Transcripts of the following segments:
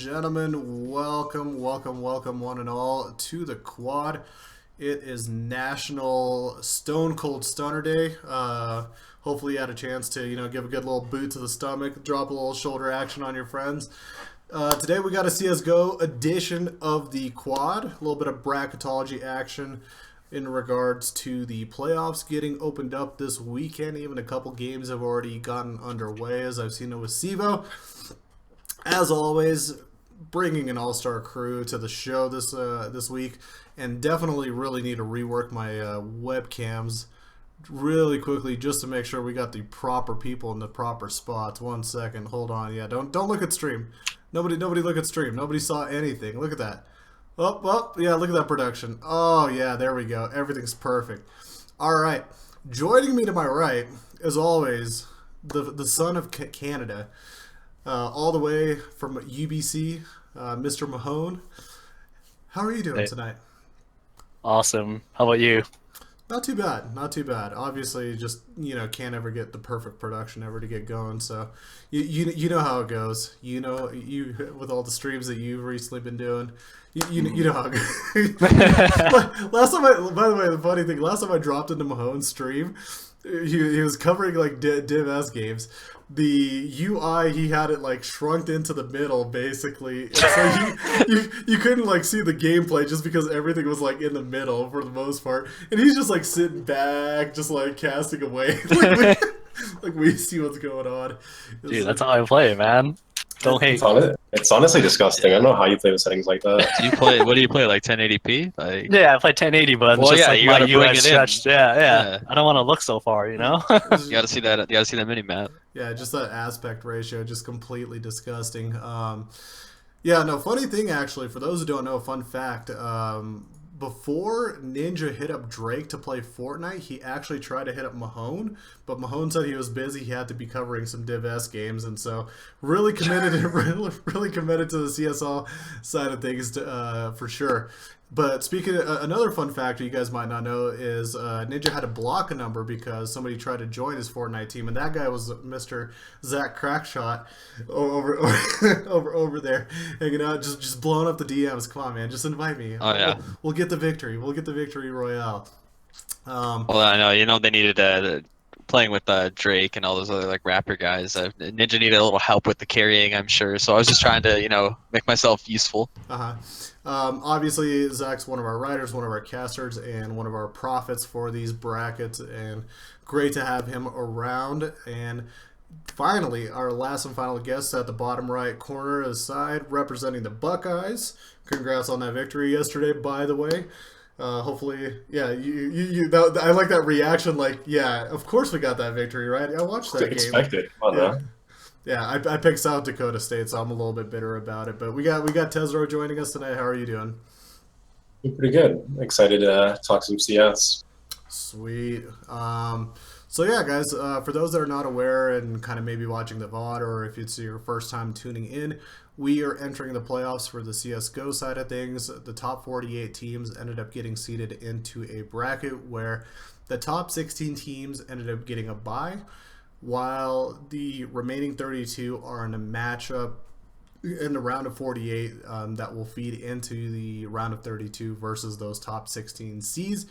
gentlemen, welcome one and all to the quad. It is National Stone Cold Stunner Day. Hopefully you had a chance to, give a good little boot to the stomach, drop a little shoulder action on your friends. Today we got a CSGO edition of the quad, a little bit of bracketology action in regards to the playoffs getting opened up this weekend. Even a couple games have already gotten underway, as I've seen it with Sivo. As always, bringing an all-star crew to the show this week, and definitely really need to rework my webcams really quickly just to make sure we got the proper people in the proper spots. 1 second, hold on. Yeah, don't look at stream. Nobody look at stream. Nobody saw anything. Look at that. Oh, yeah, look at that production. Oh, yeah, there we go. Everything's perfect. All right. Joining me to my right, as always, the son of Canada, all the way from UBC, Mr. Mahone. How are you doing tonight? Awesome. How about you? Not too bad, not too bad. Obviously, just can't ever get the perfect production ever to get going. So, you know how it goes. You with all the streams that you've recently been doing, you know how it goes. Last time by the way, the funny thing, last time I dropped into Mahone's stream, he was covering like Div S games. The UI, he had it like shrunk into the middle basically, so you couldn't like see the gameplay just because everything was like in the middle for the most part, and he's just like sitting back, just like casting away, like we see what's going on. Dude, that's how I play, man. Don't hate. It's honestly disgusting. I don't know how you play with settings like that. Do you play? What do you play? Like 1080p? Like... Yeah, I play 1080, but Well, just yeah, like you my gotta bring UI it stretched. in. Yeah. I don't want to look so far, You gotta see that. You gotta see that mini map. Yeah, just that aspect ratio, just completely disgusting. Yeah, no, funny thing actually, for those who don't know, fun fact, before Ninja hit up Drake to play Fortnite, he actually tried to hit up Mahone, but Mahone said he was busy. He had to be covering some Div S games, and so really committed to the CSL side of things for sure. But speaking of, another fun factor you guys might not know is Ninja had to block a number because somebody tried to join his Fortnite team, and that guy was Mr. Zach Crackshot over there hanging out, just blowing up the DMs. Come on, man, just invite me. Oh yeah, we'll get the victory. We'll get the victory royale. Well, I know. They needed playing with Drake and all those other like rapper guys. Ninja needed a little help with the carrying, I'm sure. So I was just trying to make myself useful. Obviously, Zach's one of our writers, one of our casters, and one of our prophets for these brackets, and great to have him around. And finally, our last and final guest at the bottom right corner of the side, representing the Buckeyes. Congrats on that victory yesterday, by the way. Hopefully, yeah, I like that reaction. Like, yeah, of course we got that victory, right? I watched that game. Expected. Yeah, I picked South Dakota State, so I'm a little bit bitter about it. But we got Tesro joining us tonight. How are you doing? Pretty good. Excited to talk some CS. Sweet. So yeah, guys, for those that are not aware and kind of maybe watching the VOD, or if it's your first time tuning in, we are entering the playoffs for the CSGO side of things. The top 48 teams ended up getting seeded into a bracket where the top 16 teams ended up getting a bye, while the remaining 32 are in a matchup in the round of 48 that will feed into the round of 32 versus those top 16 seeds.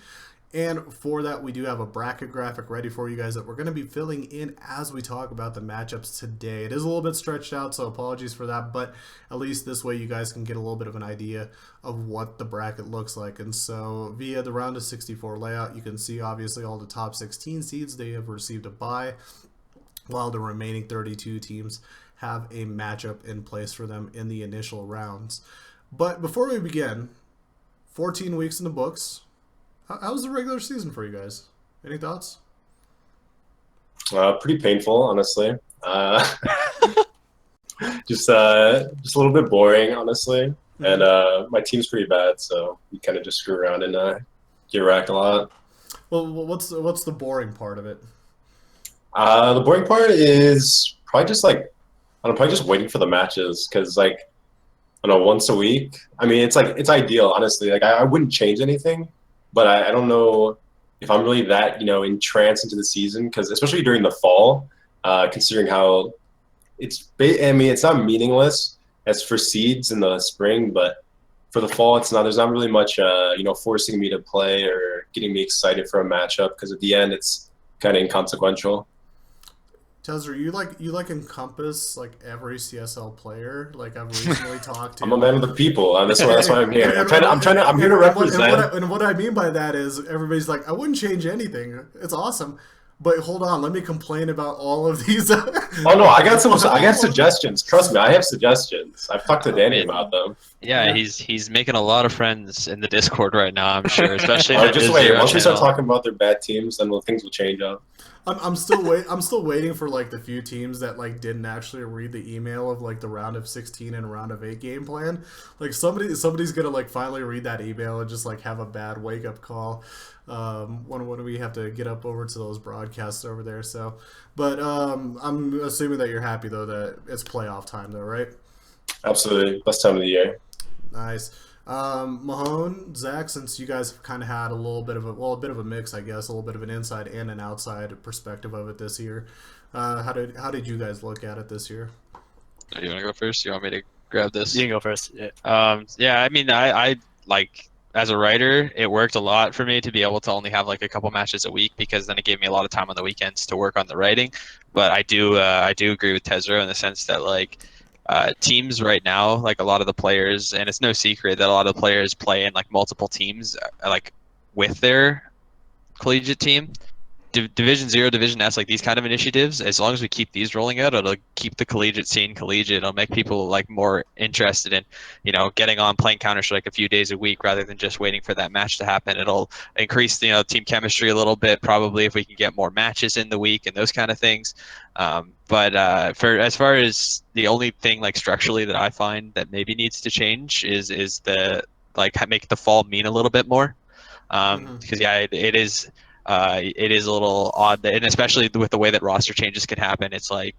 And for that, we do have a bracket graphic ready for you guys that we're going to be filling in as we talk about the matchups today. It is a little bit stretched out, so apologies for that, but at least this way you guys can get a little bit of an idea of what the bracket looks like. And so via the round of 64 layout, you can see obviously all the top 16 seeds, they have received a bye, while the remaining 32 teams have a matchup in place for them in the initial rounds. But before we begin, 14 weeks in the books. How's the regular season for you guys? Any thoughts? Pretty painful, honestly. Just a little bit boring, honestly. And my team's pretty bad, so we kind of just screw around and get racked a lot. Well, what's the boring part of it? The boring part is probably just probably just waiting for the matches, because I don't know, once a week. I mean, it's ideal, honestly. Like I wouldn't change anything, but I don't know if I'm really that entranced into the season, because especially during the fall, considering how it's not meaningless, as for seeds in the spring, but for the fall, there's not really much, forcing me to play or getting me excited for a matchup because at the end, it's kind of inconsequential. Tezzer, you encompass like every CSL player. Like I've recently talked I'm a to. man of the people. That's why I'm here. I'm here to And represent. what I mean by that is everybody's like, I wouldn't change anything. It's awesome. But hold on, let me complain about all of these. Oh no, I got suggestions. Trust me, I have suggestions. I've talked to I Danny mean, about them. yeah, Yeah. he's making a lot of friends in the Discord right now, I'm sure, especially in Oh, the just wait. Zero Once we start channel. talking about their bad teams, then things will change up. I'm still waiting for like the few teams that like didn't actually read the email of like the round of 16 and round of 8 game plan. Like somebody's gonna like finally read that email and just like have a bad wake up call. When we have to get up over to those broadcasts over there. So, but I'm assuming that you're happy though that it's playoff time though, right? Absolutely, best time of the year. Nice. Mahone, Zach, since you guys have kind of had a bit of a mix, I guess, a little bit of an inside and an outside perspective of it this year. How did you guys look at it this year? You want to go first? You want me to grab this? You can go first. Yeah. Yeah, I mean, I like as a writer, it worked a lot for me to be able to only have like a couple matches a week because then it gave me a lot of time on the weekends to work on the writing. But I do agree with Tezro in the sense that like teams right now, like a lot of the players, and it's no secret that a lot of the players play in like multiple teams, like with their collegiate team. Division Zero, Division S, like these kind of initiatives, as long as we keep these rolling out, it'll keep the collegiate scene collegiate. It'll make people like more interested in, getting on playing Counter Strike a few days a week rather than just waiting for that match to happen. It'll increase, team chemistry a little bit, probably if we can get more matches in the week and those kind of things. But for as far as the only thing like structurally that I find that maybe needs to change is the like make the fall mean a little bit more Mm-hmm. because yeah, it is a little odd that, and especially with the way that roster changes can happen. It's like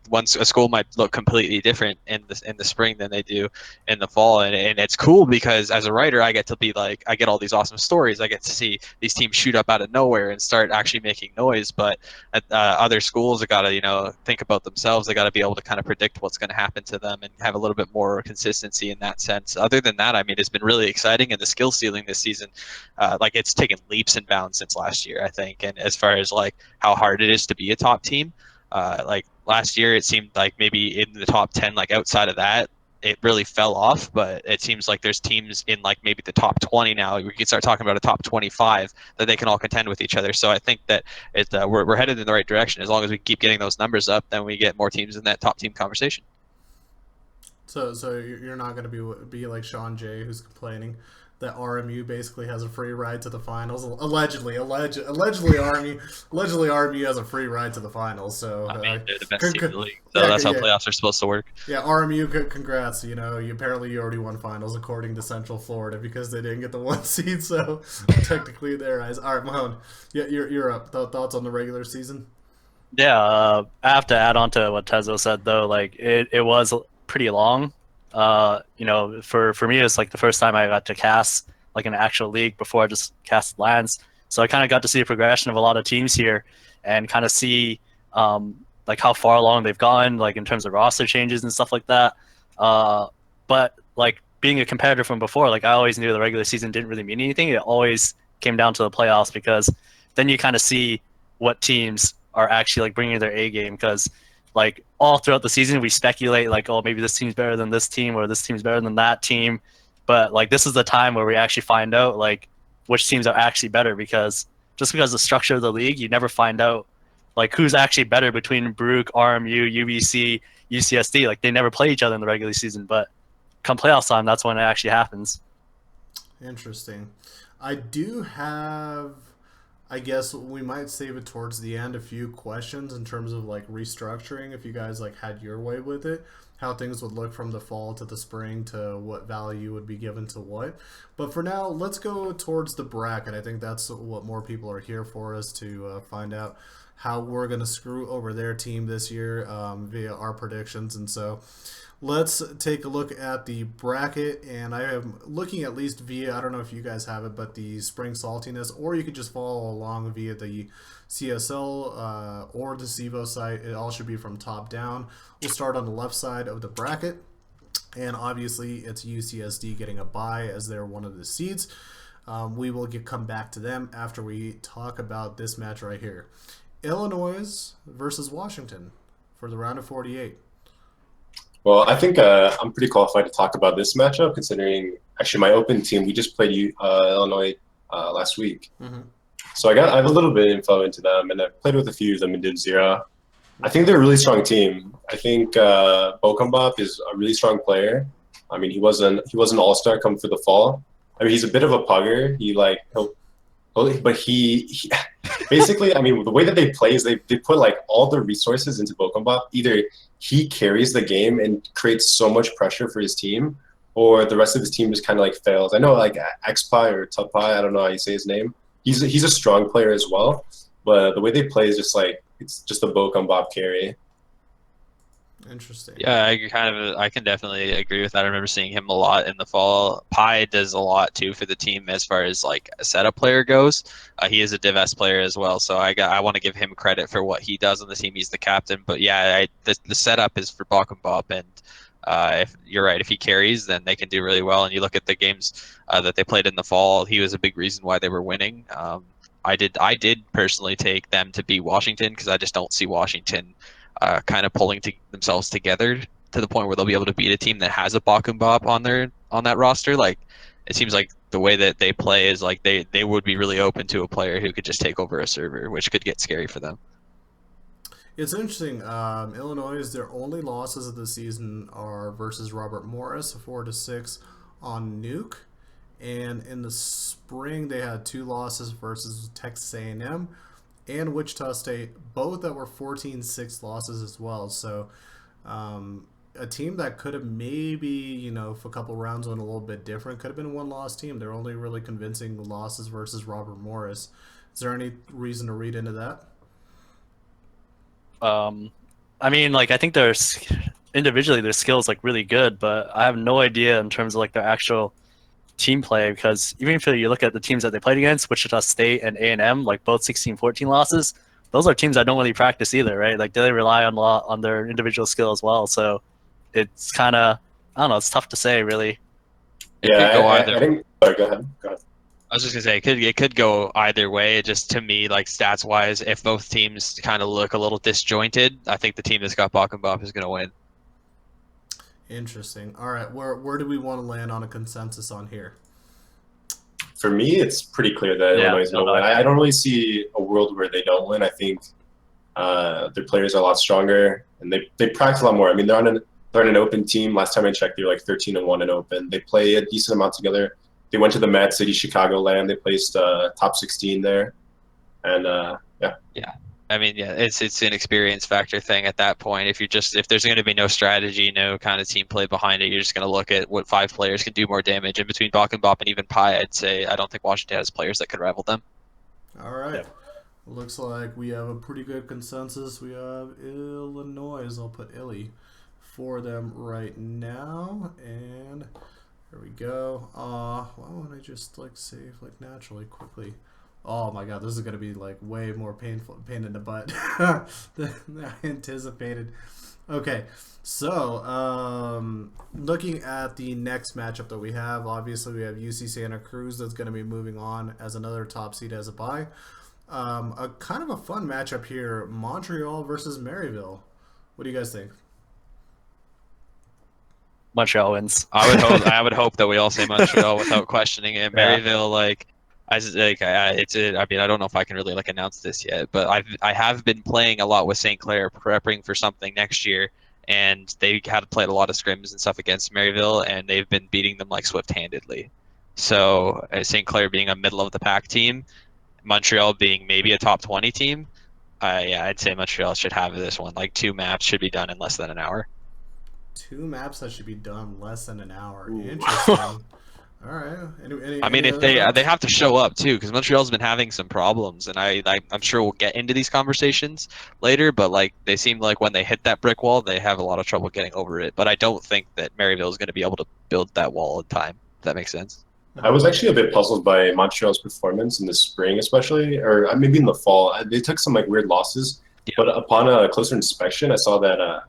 once a school might look completely different in the spring than they do in the fall, and it's cool because as a writer, I get to be like I get all these awesome stories. I get to see these teams shoot up out of nowhere and start actually making noise. But other schools have got to think about themselves. They got to be able to kind of predict what's going to happen to them and have a little bit more consistency in that sense. Other than that, I mean, it's been really exciting, and the skill ceiling this season like it's taken leaps and bounds since last year, I think. And as far as like how hard it is to be a top team, like last year it seemed like maybe in the top 10, like outside of that, it really fell off. But it seems like there's teams in like maybe the top 20 now. We can start talking about a top 25 that they can all contend with each other. So I think that we're headed in the right direction. As long as we keep getting those numbers up, then we get more teams in that top team conversation. So you're not going to be like Sean Jay, who's complaining that RMU basically has a free ride to the finals. Allegedly, RMU has a free ride to the finals. So I mean, they're the best team in the league, so that's how playoffs are supposed to work. Yeah, RMU, congrats. You apparently you already won finals according to Central Florida because they didn't get the 1 seed. So technically, their eyes. All right, Mahone, yeah, you're up. Thoughts on the regular season? Yeah, I have to add on to what Tezo said though. Like it was pretty long. For me, it's like the first time I got to cast like an actual league before I just cast lands. So I kind of got to see the progression of a lot of teams here and kind of see like how far along they've gone, like in terms of roster changes and stuff like that. But like being a competitor from before, like I always knew the regular season didn't really mean anything. It always came down to the playoffs because then you kind of see what teams are actually like bringing their A game because like all throughout the season we speculate like, oh, maybe this team's better than this team or this team's better than that team, but like this is the time where we actually find out like which teams are actually better because just because the structure of the league, you never find out like who's actually better between Brook, RMU, UBC, UCSD. Like they never play each other in the regular season, but come playoff time, that's when it actually happens. Interesting. I do have, I guess we might save it towards the end, a few questions in terms of like restructuring, if you guys like had your way with it, how things would look from the fall to the spring to what value would be given to what. But for now, let's go towards the bracket. I think that's what more people are here for, us to find out how we're going to screw over their team this year via our predictions. And so let's take a look at the bracket, and I am looking at least via, I don't know if you guys have it, but the Spring Saltiness, or you could just follow along via the CSL or the SIVO site. It all should be from top down. We'll start on the left side of the bracket. And obviously, it's UCSD getting a bye as they're one of the seeds. We will come back to them after we talk about this match right here. Illinois versus Washington for the round of 48. Well, I think I'm pretty qualified to talk about this matchup, considering actually my open team, we just played Illinois last week. Mm-hmm. So I have a little bit of info into them, and I played with a few of them in Div 0. I think they're a really strong team. I think Bokumbop is a really strong player. I mean, he was an all-star come for the fall. I mean, he's a bit of a pugger. But he basically, I mean, the way that they play is they put like all the resources into Bokumbop. Either he carries the game and creates so much pressure for his team, or the rest of his team just kind of like fails. I know like Xpi or Tupai, I don't know how you say his name. He's a strong player as well, but the way they play is just like it's just a Bokumbop carry. Interesting. Yeah, I can definitely agree with that. I remember seeing him a lot in the fall. Pi does a lot too for the team as far as like a setup player goes. He is a Div S player as well, so I want to give him credit for what he does on the team. He's the captain, but yeah, the setup is for Bok and Bop, and if you're right, if he carries, then they can do really well. And you look at the games that they played in the fall, he was a big reason why they were winning. I did personally take them to beat Washington because I just don't see Washington kind of pulling themselves together to the point where they'll be able to beat a team that has a Bokumbop on that roster. Like it seems like the way that they play is like they would be really open to a player who could just take over a server, which could get scary for them. It's interesting. Illinois, their only losses of the season are versus Robert Morris, 4-6 on Nuke, and in the spring they had 2 losses versus Texas A&M and Wichita State, both that were 14-6 losses as well. So a team that could have maybe, if a couple rounds went a little bit different, could have been a one-loss team. They're only really convincing losses versus Robert Morris. Is there any reason to read into that? I mean, like I think individually their skills like really good, but I have no idea in terms of like their actual team play, because even if you look at the teams that they played against, Wichita State and A&M, like both 16-14 losses, those are teams that don't really practice either, right? Like they rely on their individual skill as well. So it's kind of, I don't know, it's tough to say really. It could go I either. think. Sorry, go ahead. I was just gonna say it could go either way. Just to me, like stats wise, if both teams kind of look a little disjointed, I think the team that's got Bok and Bop is gonna win. Interesting. All right, where do we want to land on a consensus on here? For me, it's pretty clear that Illinois is going to win. I don't really see a world where they don't win. I think their players are a lot stronger, and they practice a lot more. I mean, they're on an open team. Last time I checked, they're like 13-1 in open. They play a decent amount together. They went to the Mad City Chicagoland. They placed top 16 there, and yeah. Yeah. I mean, yeah, it's an experience factor thing at that point. If there's going to be no strategy, no kind of team play behind it, you're just going to look at what 5 players can do more damage. In between Bok and Bop and even Pi, I'd say I don't think Washington has players that could rival them. All right. Looks like we have a pretty good consensus. We have Illinois. I'll put Illy for them right now, and there we go. Why won't I just like save like naturally quickly? Oh my god, this is gonna be like way more pain in the butt than I anticipated. Okay, so looking at the next matchup that we have, obviously we have UC Santa Cruz that's gonna be moving on as another top seed as a bye. A kind of a fun matchup here, Montreal versus Maryville. What do you guys think? Montreal wins. I would hope that we all say Montreal without questioning it. Yeah. Maryville, like, I mean, I don't know if I can really like announce this yet, but I have been playing a lot with St. Clair, prepping for something next year, and they had played a lot of scrims and stuff against Maryville, and they've been beating them like swift-handedly. So St. Clair being a middle of the pack team, Montreal being maybe a top 20 team, yeah, I'd say Montreal should have this one. Like 2 maps should be done in less than an hour. 2 maps that should be done less than an hour. Ooh. Interesting. All right. I mean, if they have to show up too, because Montreal's been having some problems, and I'm sure we'll get into these conversations later. But like, they seem like when they hit that brick wall, they have a lot of trouble getting over it. But I don't think that Maryville is going to be able to build that wall in time. If that makes sense. I was actually a bit puzzled by Montreal's performance in the spring, especially, or maybe in the fall. They took some like weird losses, yeah. But upon a closer inspection, I saw that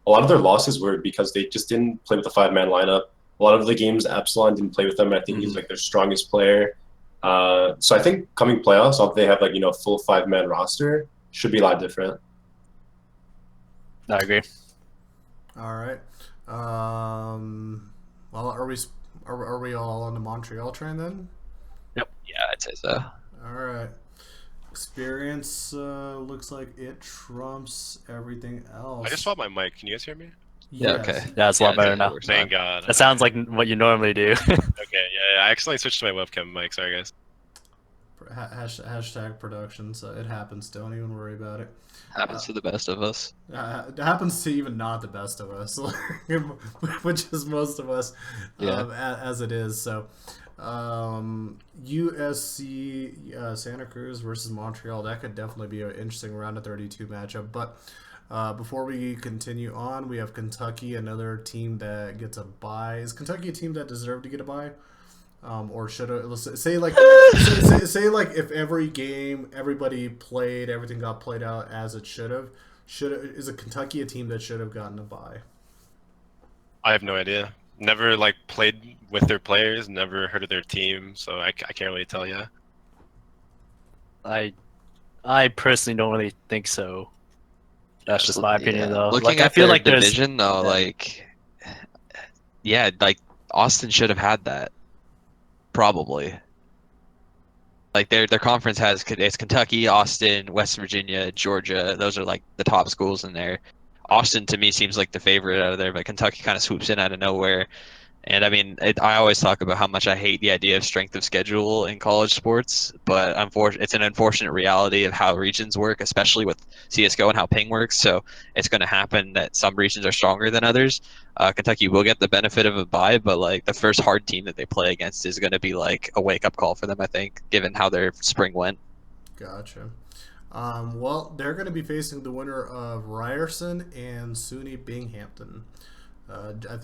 a lot of their losses were because they just didn't play with the 5-man lineup. A lot of the games, Epsilon didn't play with them. I think he's like their strongest player. So I think coming playoffs, if they have like full 5-man roster, should be a lot different. I agree. All right. Well, are we all on the Montreal train then? Yeah, I'd say so. All right. Experience looks like it trumps everything else. I just swapped my mic. Can you guys hear me? Yeah, Yes. okay. Yeah, it's a lot better okay, now. works Thank fine. God. It sounds like what you normally do. Okay, yeah, I accidentally switched to my webcam mic. Sorry, guys. Hashtag production, so it happens. Don't even worry about it. Happens to the best of us. It happens to even not the best of us, which is most of us, as it is. So, USC Santa Cruz versus Montreal, that could definitely be an interesting round of 32 matchup. But before we continue on, we have Kentucky, another team that gets a bye. Is Kentucky a team that deserved to get a bye? Or should say like say like if every game everybody played, everything got played out as it should have. Is a Kentucky a team that should have gotten a bye? I have no idea. Never like played with their players. Never heard of their team, so I can't really tell you. I personally don't really think so. That's just my opinion, though. Looking Like, at I feel their like there's division, though, like Austin should have had that. Probably. Like their conference it's Kentucky, Austin, West Virginia, Georgia. Those are like the top schools in there. Austin to me seems like the favorite out of there, but Kentucky kind of swoops in out of nowhere. And I mean, I always talk about how much I hate the idea of strength of schedule in college sports, but it's an unfortunate reality of how regions work, especially with CS:GO and how ping works. So it's going to happen that some regions are stronger than others. Kentucky will get the benefit of a bye, but like the first hard team that they play against is going to be like a wake up call for them, I think, given how their spring went. Gotcha. Well, they're going to be facing the winner of Ryerson and SUNY Binghamton.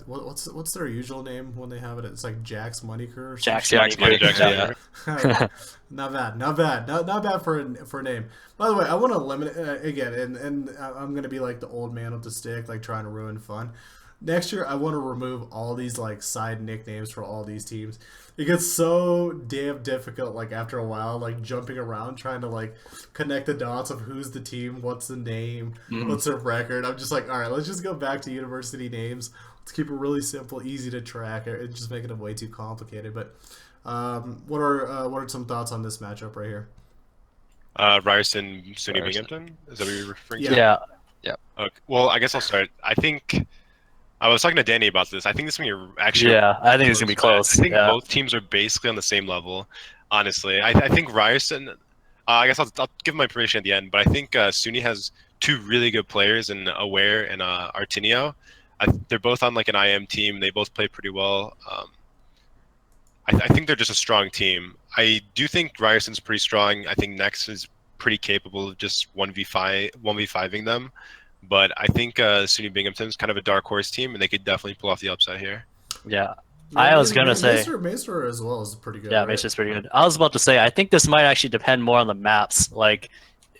What's their usual name when they have it? It's like Jack's Money Crew or something. Jack's Money Crew. Yeah. Not bad, not bad for a name. By the way, I want to limit again, and I'm gonna be like the old man with the stick, like trying to ruin fun. Next year, I want to remove all these like side nicknames for all these teams. It gets so damn difficult, like after a while, like jumping around trying to like connect the dots of who's the team, what's the name, what's their record. I'm just like, all right, let's just go back to university names. Let's keep it really simple, easy to track. It's just making it way too complicated. But what are some thoughts on this matchup right here? Ryerson, SUNY Ryerson. Binghamton. Is that what you're referring Yeah. to? Yeah. Okay. Well, I guess I'll start. I think I was talking to Danny about this. I think this is going to be actually. Yeah, I think it's gonna be close. I think Yeah. both teams are basically on the same level. Honestly, I think Ryerson. I guess I'll give my information at the end, but I think SUNY has two really good players in Aware and Artinio. They're both on like an IM team. They both play pretty well. I think they're just a strong team. I do think Ryerson's pretty strong. I think Next is pretty capable of just 1v5ing them. But I think SUNY Binghamton's kind of a dark horse team, and they could definitely pull off the upset here. Yeah. I was gonna say Maester as well is pretty good. Yeah, right? Mace's pretty good. I was about to say I think this might actually depend more on the maps. Like,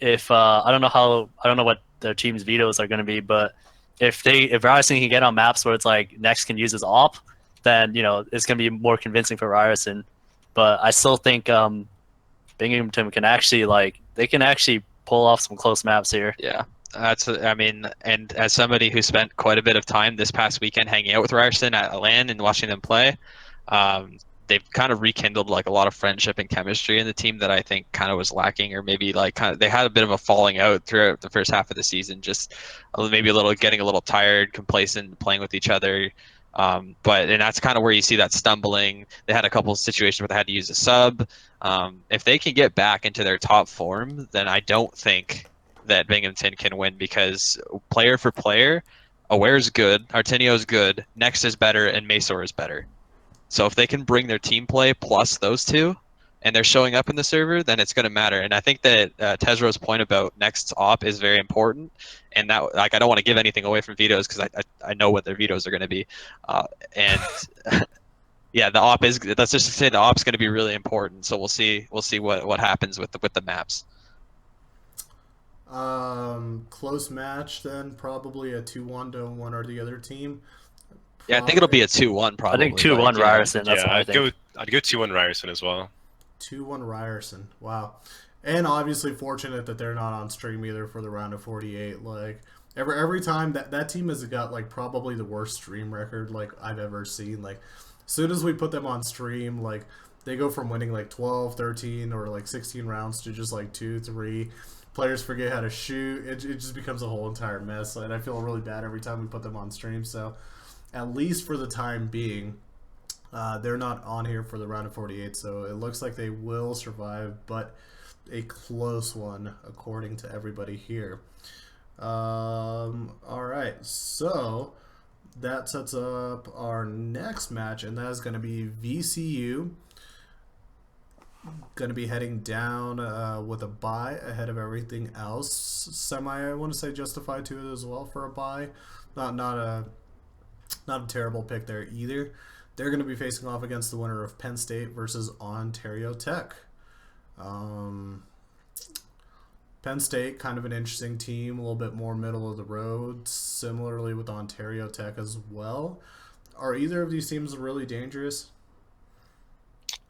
if I don't know what their team's vetoes are gonna be, but if Ryerson can get on maps where it's like Next can use his op, then it's gonna be more convincing for Ryerson. But I still think Binghamton can actually pull off some close maps here. Yeah. And as somebody who spent quite a bit of time this past weekend hanging out with Ryerson at LAN and watching them play, they've kind of rekindled like a lot of friendship and chemistry in the team that I think kind of was lacking, or maybe like they had a bit of a falling out throughout the first half of the season, just maybe getting a little tired, complacent, playing with each other. And that's kind of where you see that stumbling. They had a couple of situations where they had to use a sub. If they can get back into their top form, then I don't think that Binghamton can win, because player for player, Aware's good, Artinio's good, Next is better, and Masor is better. So if they can bring their team play plus those two, and they're showing up in the server, then it's going to matter. And I think that Tezro's point about Next's op is very important. And that, like, I don't want to give anything away from vetoes because I know what their vetoes are going to be. Yeah, the op is. Let's just say the op's going to be really important. So we'll see what happens with the maps. Close match then, probably a 2-1 to one or the other team. Yeah, I think it'll be a 2-1 I probably. think 2-1 like, yeah. Ryerson. That's yeah, what I think. I'd go 2-1 Ryerson as well. 2-1 Ryerson. Wow. And obviously fortunate that they're not on stream either for the round of 48. Like every time that team has got like probably the worst stream record like I've ever seen. Like as soon as we put them on stream, like they go from winning like 12, 13 or like 16 rounds to just like 2, 3. Players forget how to shoot. It just becomes a whole entire mess. And I feel really bad every time we put them on stream. So at least for the time being, they're not on here for the round of 48, so it looks like they will survive, but a close one according to everybody here. All right, so that sets up our next match, and that is going to be VCU. Going to be heading down with a bye ahead of everything else. I want to say justified to it as well for a bye. Not a terrible pick there either. They're going to be facing off against the winner of Penn State versus Ontario Tech. Penn State, kind of an interesting team, a little bit more middle of the road, similarly with Ontario Tech as well. Are either of these teams really dangerous?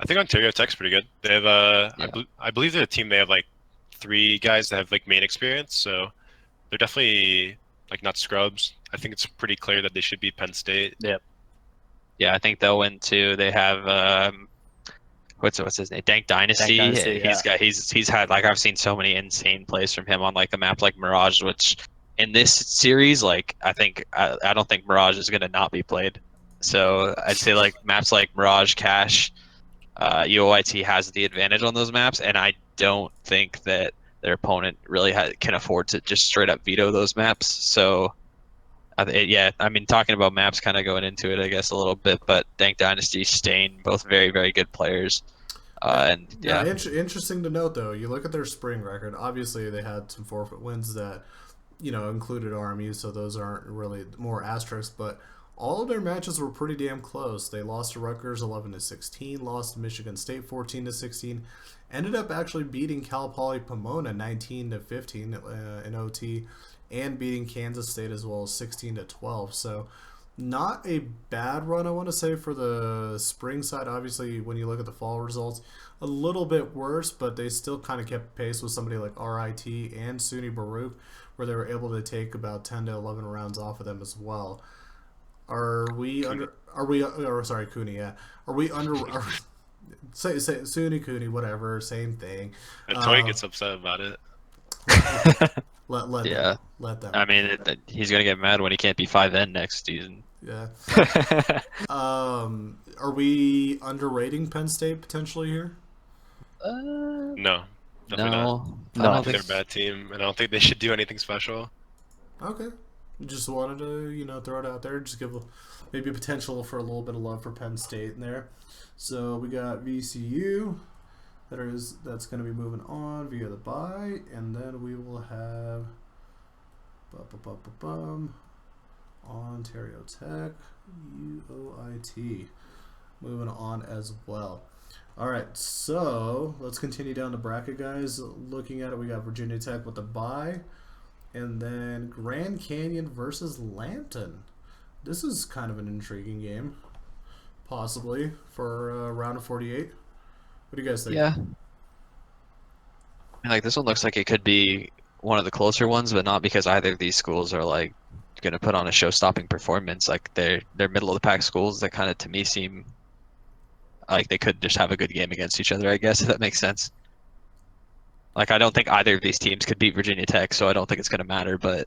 I think Ontario Tech's pretty good. They have I believe they're a team. They have like 3 guys that have like main experience, so they're definitely like not scrubs. I think it's pretty clear that they should beat Penn State. Yep. Yeah, I think they'll win too. They have what's his name? Dank Dynasty. He's had like I've seen so many insane plays from him on like a map like Mirage, which in this series like I don't think Mirage is gonna not be played. So I'd say like maps like Mirage, Cache, UOIT has the advantage on those maps, and I don't think that their opponent really can afford to just straight up veto those maps. So. Yeah, I mean, talking about maps, kind of going into it, I guess a little bit, but Dank Dynasty, Stain, both very, very good players, and yeah, Interesting to note though. You look at their spring record. Obviously, they had some forfeit wins that included RMU, so those aren't really more asterisks. But all of their matches were pretty damn close. They lost to Rutgers 11-16, lost to Michigan State 14-16, ended up actually beating Cal Poly Pomona 19-15 in OT. And beating Kansas State as well as 16-12. So not a bad run, I want to say, for the spring side. Obviously, when you look at the fall results, a little bit worse, but they still kind of kept pace with somebody like RIT and SUNY Baruch, where they were able to take about 10 to 11 rounds off of them as well. Are we under? Are we? Or sorry, Cooney. Yeah. Are we under? Say SUNY Cooney, whatever, same thing. And Tony gets upset about it. Let yeah. them. I mean, he's gonna get mad when he can't be 5N next season. Yeah. Are we underrating Penn State potentially here? No, definitely not. No, I don't think they're a bad team, and I don't think they should do anything special. Okay. Just wanted to, throw it out there. Just give maybe a potential for a little bit of love for Penn State in there. So we got VCU. That's going to be moving on via the bye, and then we will have Ontario Tech, UOIT, moving on as well. All right, so let's continue down the bracket, guys. Looking at it, we got Virginia Tech with the bye, and then Grand Canyon versus Lambton. This is kind of an intriguing game, possibly for round of 48. What do you guys think? Yeah. Like this one looks like it could be one of the closer ones, but not because either of these schools are like going to put on a show-stopping performance. Like they're middle of the pack schools that kind of to me seem like they could just have a good game against each other. I guess if that makes sense. Like I don't think either of these teams could beat Virginia Tech, so I don't think it's going to matter. But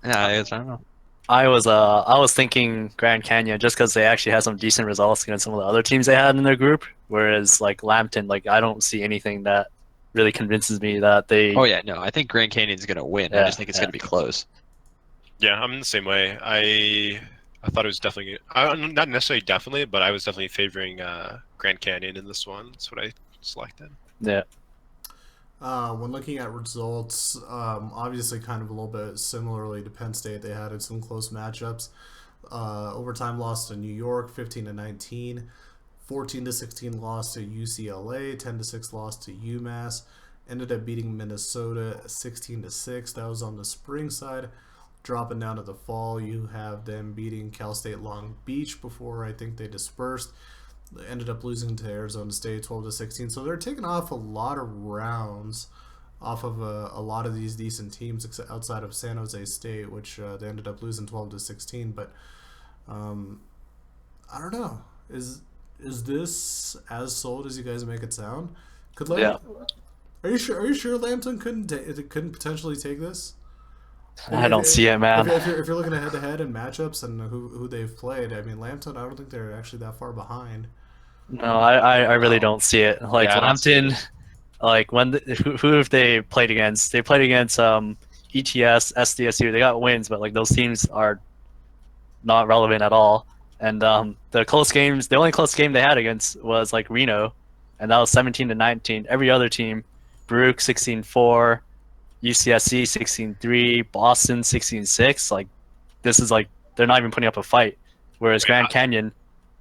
yeah, I don't know. I was thinking Grand Canyon just because they actually had some decent results against some of the other teams they had in their group. Whereas like Lambton, like I don't see anything that really convinces me that they. Oh yeah, no, I think Grand Canyon's gonna win. Yeah, I just think it's gonna be close. Yeah, I'm the same way. I thought it was definitely not necessarily definitely, but I was definitely favoring Grand Canyon in this one. That's what I selected. Yeah. When looking at results, obviously kind of a little bit similarly to Penn State, they had some close matchups. Overtime loss to New York, 15-19, 14-16 loss to UCLA, 10-6 loss to UMass, ended up beating Minnesota 16-6. That was on the spring side. Dropping down to the fall, you have them beating Cal State Long Beach before I think they dispersed. They ended up losing to Arizona State 12-16. So they're taking off a lot of rounds off of a lot of these decent teams outside of San Jose State, which they ended up losing 12-16. But I don't know. Is this as sold as you guys make it sound? Could Yeah. Are you sure? Are you sure Lambton couldn't potentially take this? I don't see it, man. If you're looking at head-to-head and matchups and who they've played, I mean, Lambton, I don't think they're actually that far behind. No, I really don't see it. Like Yeah, I don't see Lambton, like who have they played against? They played against ETS, SDSU. They got wins, but like those teams are not relevant at all. And the close games, the only close game they had against was like Reno, and that was 17-19. Every other team, Baruch 16-4, UCSC 16-3, Boston 16-6. Like this is like they're not even putting up a fight. Whereas Grand Canyon,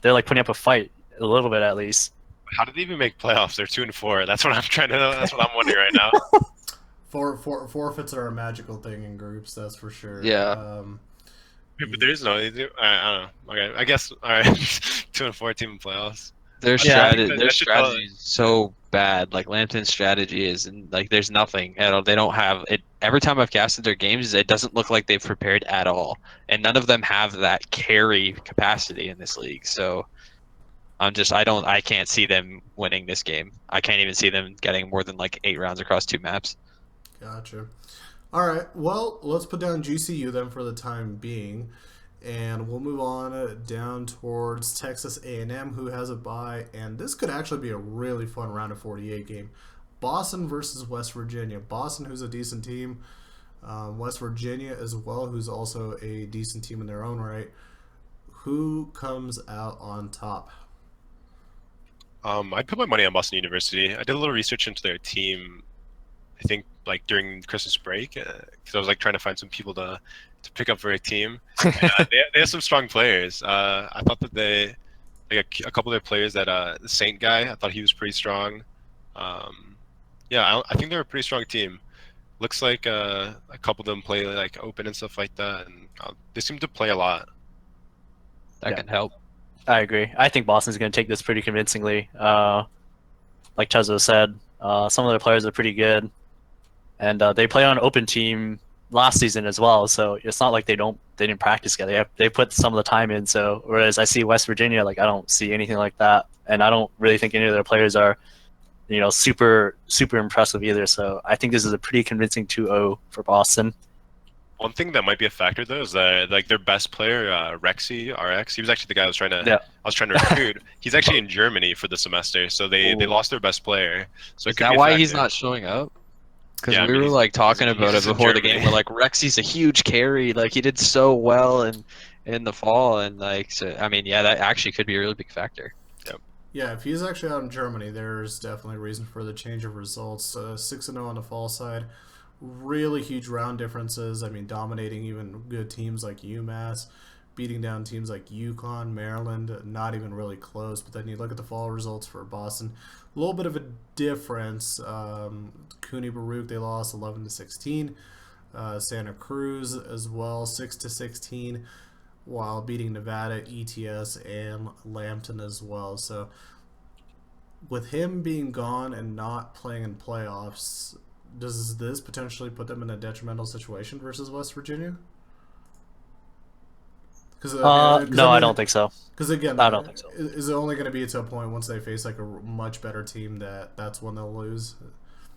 they're like putting up a fight a little bit at least. How did they even make playoffs? They're 2-4. That's what I'm trying to know. That's what I'm wondering right now. Forfeits are a magical thing in groups, that's for sure. Yeah. But there is no. I don't know. Okay, I guess. All right, 2-4 team in playoffs. Their Yeah, I think that should strategy is so bad. Like Lambton's strategy is, and like there's nothing at all. They don't have it. Every time I've casted their games, it doesn't look like they've prepared at all, and none of them have that carry capacity in this league. So I can't see them winning this game. I can't even see them getting more than like 8 rounds across 2 maps. Gotcha. All right. Well, let's put down GCU then for the time being, and we'll move on down towards Texas A&M, who has a bye, and this could actually be a really fun round of 48 game. Boston versus West Virginia. Boston, who's a decent team. West Virginia as well, who's also a decent team in their own right. Who comes out on top? I'd put my money on Boston University. I did a little research into their team. I think like during Christmas break, because I was like trying to find some people to pick up for a team. And, they have some strong players. I thought that they like a couple of their players that the Saint guy. I thought he was pretty strong. Yeah, I think they're a pretty strong team. Looks like a couple of them play like open and stuff like that, and they seem to play a lot. That Yeah. can help. I agree. I think Boston's going to take this pretty convincingly. Like Chezo said, some of their players are pretty good, and they played on an open team last season as well. So it's not like they didn't practice together. They put some of the time in. So whereas I see West Virginia, like I don't see anything like that, and I don't really think any of their players are, super impressive either. So I think this is a pretty convincing 2-0 for Boston. One thing that might be a factor though is that like their best player, Rexy RX, he was actually the guy I was trying to recruit. He's actually in Germany for the semester, so they lost their best player. So Is it could that be a why he's factor. not showing up? Because Yeah, I we mean, were like talking he's about it in before the Germany. game. We're like, Rexy's a huge carry. Like he did so well in the fall, and like, so I mean, yeah, that actually could be a really big factor. Yeah, if he's actually out in Germany, there's definitely a reason for the change of results. 6-0 on the fall side. Really huge round differences. I mean, dominating even good teams like UMass, beating down teams like UConn, Maryland, not even really close. But then you look at the fall results for Boston, a little bit of a difference. Cooney Baruch, they lost 11-16. Santa Cruz as well, 6-16, while beating Nevada, ETS, and Lambton as well. So with him being gone and not playing in playoffs, does this potentially put them in a detrimental situation versus West Virginia? No, I don't think so. Because again, I don't think so. Is it only going to be to a point once they face like a much better team that's when they'll lose?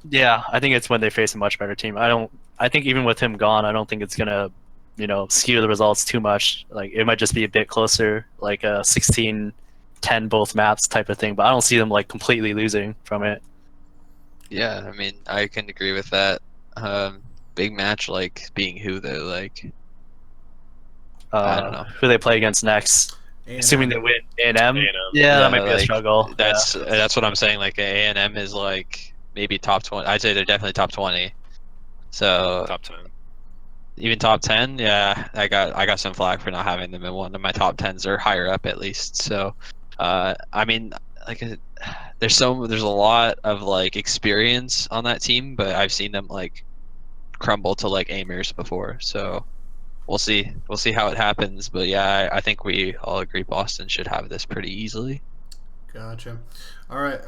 Yeah, I think it's when they face a much better team. I think even with him gone, I don't think it's gonna, skew the results too much. Like it might just be a bit closer, like a 16-10 both maps type of thing. But I don't see them like completely losing from it. Yeah, I mean, I can agree with that. Big match, like being who though, like I don't know who they play against next. A&M. Assuming they win A&M. A&M. Yeah, that might be a like, struggle. That's what I'm saying. Like A&M is like maybe top 20. I'd say they're definitely top 20. So Top 10. even top 10, yeah, I got some flack for not having them in one of my top 10s or higher up at least. So, I mean, like there's a lot of like experience on that team, but I've seen them like crumble to like Amers before. So we'll see. We'll see how it happens. But yeah, I think we all agree Boston should have this pretty easily. Gotcha. All right.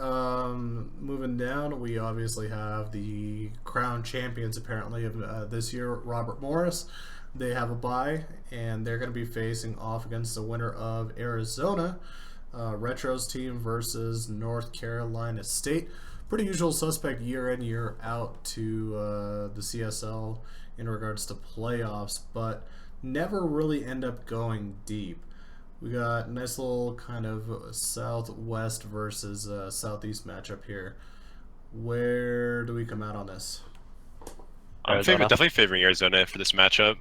Moving down, we obviously have the crown champions apparently of this year, Robert Morris. They have a bye, and they're going to be facing off against the winner of Arizona Retro's team versus North Carolina State. Pretty usual suspect year in, year out to the CSL in regards to playoffs, but never really end up going deep. We got a nice little kind of southwest versus southeast matchup here. Where do we come out on this? I'm Arizona. definitely favoring Arizona for this matchup.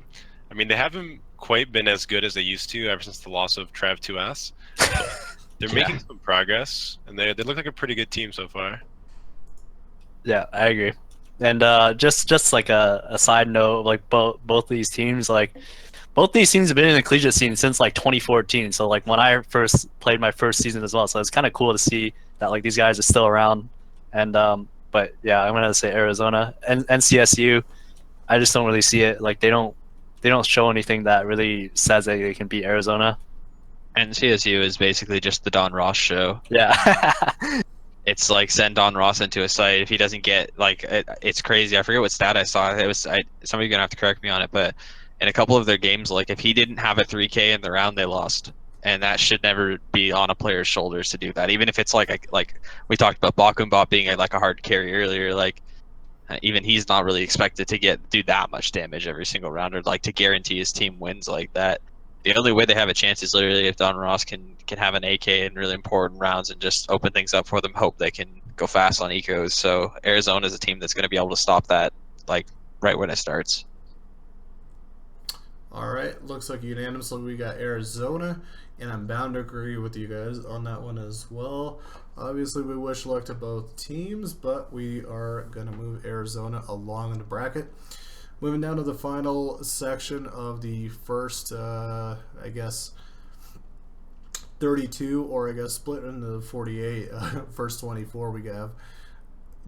I mean, they haven't quite been as good as they used to ever since the loss of Trav 2S. They're Yeah. making some progress, and they look like a pretty good team so far. Yeah, I agree. And just like a side note, like both these teams, like both these teams have been in the collegiate scene since like 2014. So like when I first played my first season as well. So it's kind of cool to see that like these guys are still around. And but yeah, I'm gonna say Arizona and NCSU. I just don't really see it. Like they don't show anything that really says that they can beat Arizona. And CSU is basically just the Don Ross show. Yeah. It's like send Don Ross into a site if he doesn't get like it's crazy. I forget what stat I saw. It was somebody's gonna have to correct me on it, but in a couple of their games, like if he didn't have a 3K in the round, they lost, and that should never be on a player's shoulders to do that. Even if it's like we talked about Bakumbot being like a hard carry earlier, like even he's not really expected to do that much damage every single round or like to guarantee his team wins like that. The only way they have a chance is literally if Don Ross can have an AK in really important rounds and just open things up for them. Hope they can go fast on ecos. So Arizona is a team that's going to be able to stop that like right when it starts. All right, looks like unanimously we got Arizona, and I'm bound to agree with you guys on that one as well. Obviously, we wish luck to both teams, but we are going to move Arizona along in the bracket. Moving down to the final section of the first, I guess, 32, or I guess split into 48, first 24, we have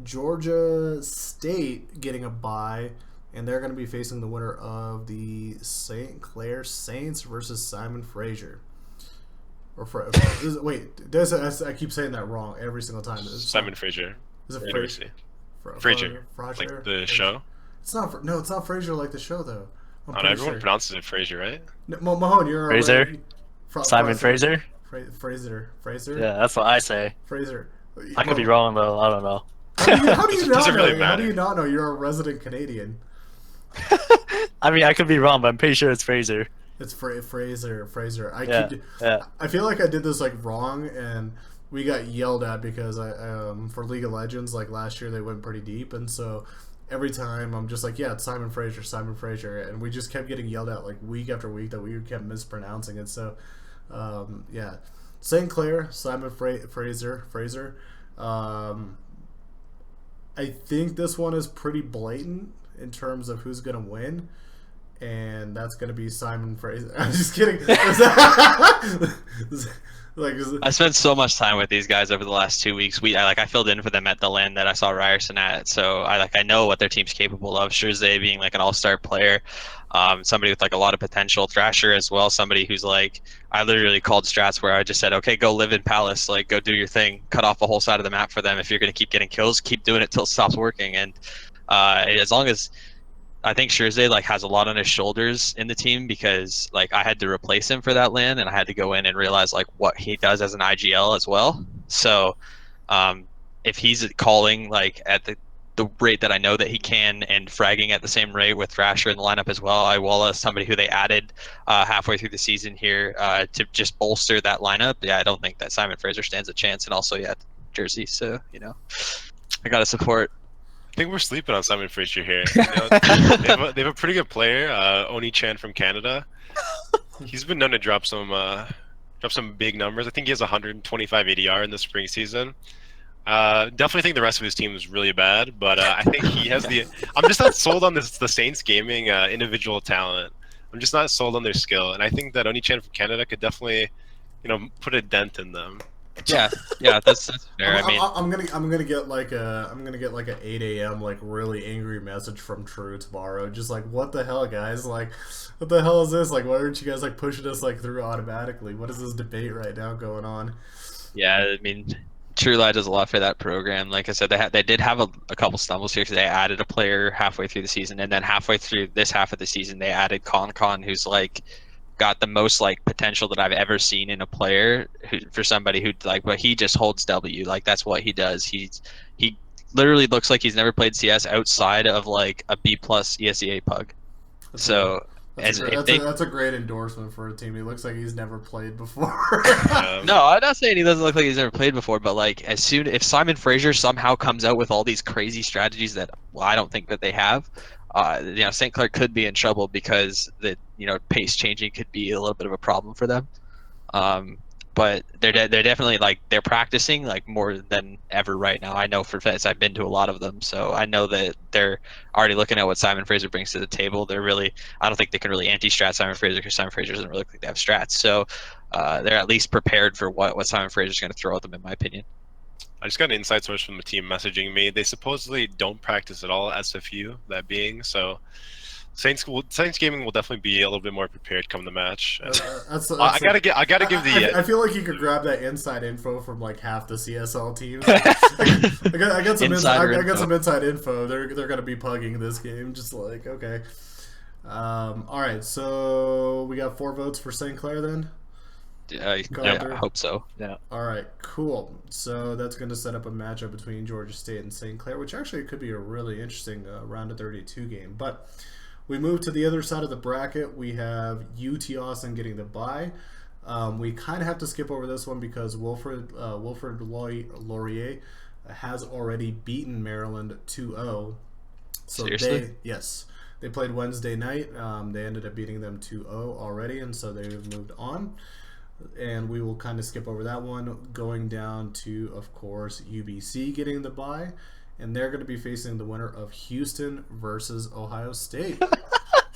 Georgia State getting a bye, and they're going to be facing the winner of the St. Clair Saints versus Simon Fraser. Or wait, I keep saying that wrong every single time. Simon Fraser. Is it University. Fraser? Like the show. It's not. No, it's not Fraser like the show though. Everyone pronounces it Fraser, right? No, Mahone, you're Fraser? Simon Fraser? Fraser. Yeah, that's what I say. Fraser. I could be wrong though. I don't know. How do you not Doesn't know? really How matter. do you not know? You're a resident Canadian. I mean, I could be wrong, but I'm pretty sure it's Fraser. It's Fraser. Yeah. I feel like I did this like wrong, and we got yelled at because for League of Legends, like last year they went pretty deep, and so every time I'm just like, yeah, it's Simon Fraser, and we just kept getting yelled at like week after week that we kept mispronouncing it. So yeah, St. Clair, Simon Fraser. I think this one is pretty blatant in terms of who's gonna win, and that's gonna be Simon Fraser. I'm just kidding. I spent so much time with these guys over the last 2 weeks. I filled in for them at the LAN that I saw Ryerson at, so I know what their team's capable of. Schurzay being like an all-star player, somebody with like a lot of potential. Thrasher as well, somebody who's like I literally called strats where I just said, okay, go live in Palace, like go do your thing, cut off a whole side of the map for them. If you're gonna keep getting kills, keep doing it till it stops working. And as long as I think Schurzay like has a lot on his shoulders in the team because like I had to replace him for that LAN and I had to go in and realize like what he does as an IGL as well. So if he's calling like at the rate that I know that he can and fragging at the same rate with Thrasher in the lineup as well, Iwala is somebody who they added halfway through the season here to just bolster that lineup. Yeah, I don't think that Simon Fraser stands a chance, and also Jersey. So I gotta support. I think we're sleeping on Simon Fraser here. They have a pretty good player, Oni Chan from Canada. He's been known to drop some big numbers. I think he has 125 ADR in the spring season. Definitely think the rest of his team is really bad, but I think he has the. I'm just not sold on the Saints gaming individual talent. I'm just not sold on their skill, and I think that Oni Chan from Canada could definitely, put a dent in them. Yeah, yeah, that's fair. I mean, I'm gonna get like a 8 a.m. like really angry message from True tomorrow. Just like, what the hell, guys? Like, what the hell is this? Like, why aren't you guys like pushing us like through automatically? What is this debate right now going on? yeah, I mean, True Lie does a lot for that program. Like I said, they did have a couple stumbles here because they added a player halfway through the season, and then halfway through this half of the season, they added Con, who's like got the most like potential that I've ever seen in a player who, for somebody who like, but he just holds W. Like that's what he does. He literally looks like he's never played CS outside of like a B plus ESEA pug. That's a So that's a as great, if that's a they that's a great endorsement for a team. He looks like he's never played before. no, I'm not saying he doesn't look like he's never played before, but like as soon if Simon Fraser somehow comes out with all these crazy strategies that well, I don't think that they have, St. Clair could be in trouble because the pace changing could be a little bit of a problem for them. Um, but they're definitely like they're practicing like more than ever right now. I know for fact I've been to a lot of them, so I know that they're already looking at what Simon Fraser brings to the table. They're really I don't think they can really anti-strat Simon Fraser because Simon Fraser doesn't really look like they have strats. So they're at least prepared for what Simon Fraser is going to throw at them, in my opinion. I just got an inside source from the team messaging me. They supposedly don't practice at all, SFU, that being. So Saints Gaming will definitely be a little bit more prepared come the match. I gotta give the. I feel like you could grab that inside info from like half the CSL teams. I got some I got some inside info. They're gonna be pugging this game. Just like okay. All right, so we got 4 votes for St. Clair then. I hope so. Yeah. All right, cool. So that's going to set up a matchup between Georgia State and St. Clair, which actually could be a really interesting round of 32 game. But we move to the other side of the bracket. We have UT Austin getting the bye. We kind of have to skip over this one because Wilfred Laurier has already beaten Maryland 2-0. So Seriously? they played Wednesday night. They ended up beating them 2-0 already, and so they've moved on. And we will kind of skip over that one, going down to, of course, UBC getting the bye. And they're going to be facing the winner of Houston versus Ohio State.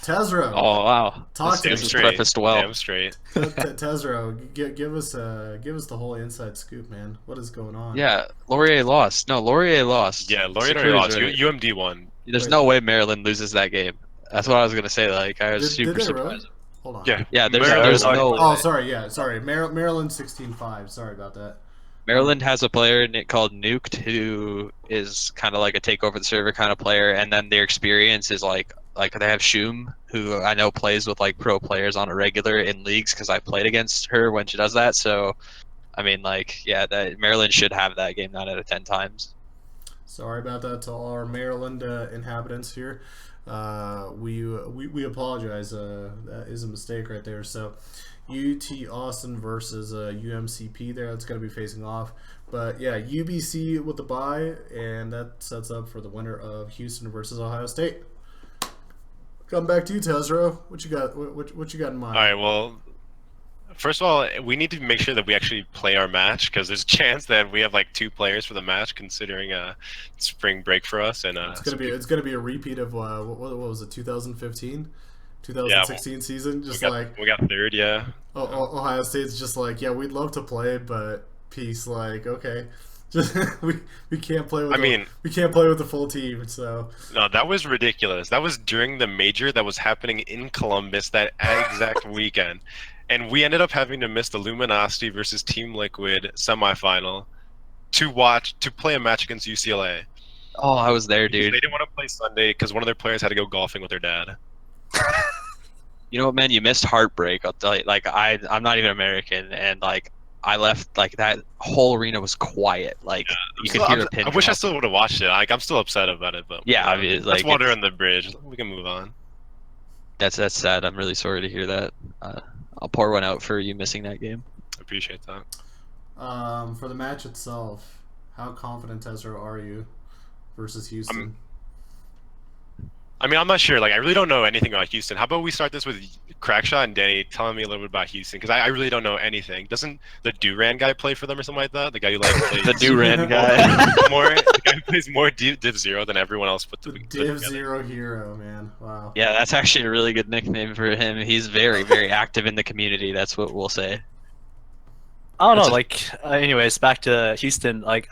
Tezro. Oh wow! Talk to This me. is prefaced well. Damn straight. Tezro, give us the whole inside scoop, man. What is going on? Yeah, Laurier lost. No, Laurier lost. Yeah, Laurier Security's lost. right. UMD won. There's Wait. no way Maryland loses that game. That's what I was gonna say. Like I was Did super they surprised. really? Hold on. Yeah, there's Maryland- no. Oh, sorry. Maryland 16-5. Sorry about that. Maryland has a player called Nuked who is kind of like a take over the server kind of player, and then their experience is like they have Shum who I know plays with like pro players on a regular in leagues because I played against her when she does that. So, I mean, like, yeah, that Maryland should have that game 9 out of 10 times. Sorry about that to all our Maryland inhabitants here. We apologize. That is a mistake right there. So, UT Austin versus UMCP there. That's going to be facing off. But yeah, UBC with the bye, and that sets up for the winner of Houston versus Ohio State. Come back to you, Tezro. What you got? What you got in mind? All right. Well, first of all, we need to make sure that we actually play our match because there's a chance that we have like 2 players for the match, considering spring break for us. And it's gonna be a repeat of what was it? 2015, 2016 season. Just we got third. Yeah. Ohio State's just like, yeah, we'd love to play, but peace. Like, okay. Just we can't play with. We can't play with the full team. So no, that was ridiculous. That was during the major that was happening in Columbus that exact weekend, and we ended up having to miss the Luminosity versus Team Liquid semifinal to play a match against UCLA. Oh, I was there, dude. They didn't want to play Sunday because one of their players had to go golfing with their dad. You know what, man? You missed heartbreak. I'll tell you. Like I'm not even American, and like. I left like that whole arena was quiet. Like you could hear a pin. I wish I still would have watched it. Like I'm still upset about it, but yeah, I mean, like, that's water under the bridge. We can move on. That's sad. I'm really sorry to hear that. I'll pour one out for you missing that game. I appreciate that. For the match itself, how confident, Tezro, are you versus Houston? I'm not sure. Like, I really don't know anything about Houston. How about we start this with Crackshot and Danny telling me a little bit about Houston? Because I really don't know anything. Doesn't the Duran guy play for them or something like that? The guy who like plays the Duran guy. The guy who plays more Div Zero than everyone else put the together. Div Zero hero, man. Wow. Yeah, that's actually a really good nickname for him. He's very, very active in the community. That's what we'll say. I don't know. That's a- Like, anyways, back to Houston. Like,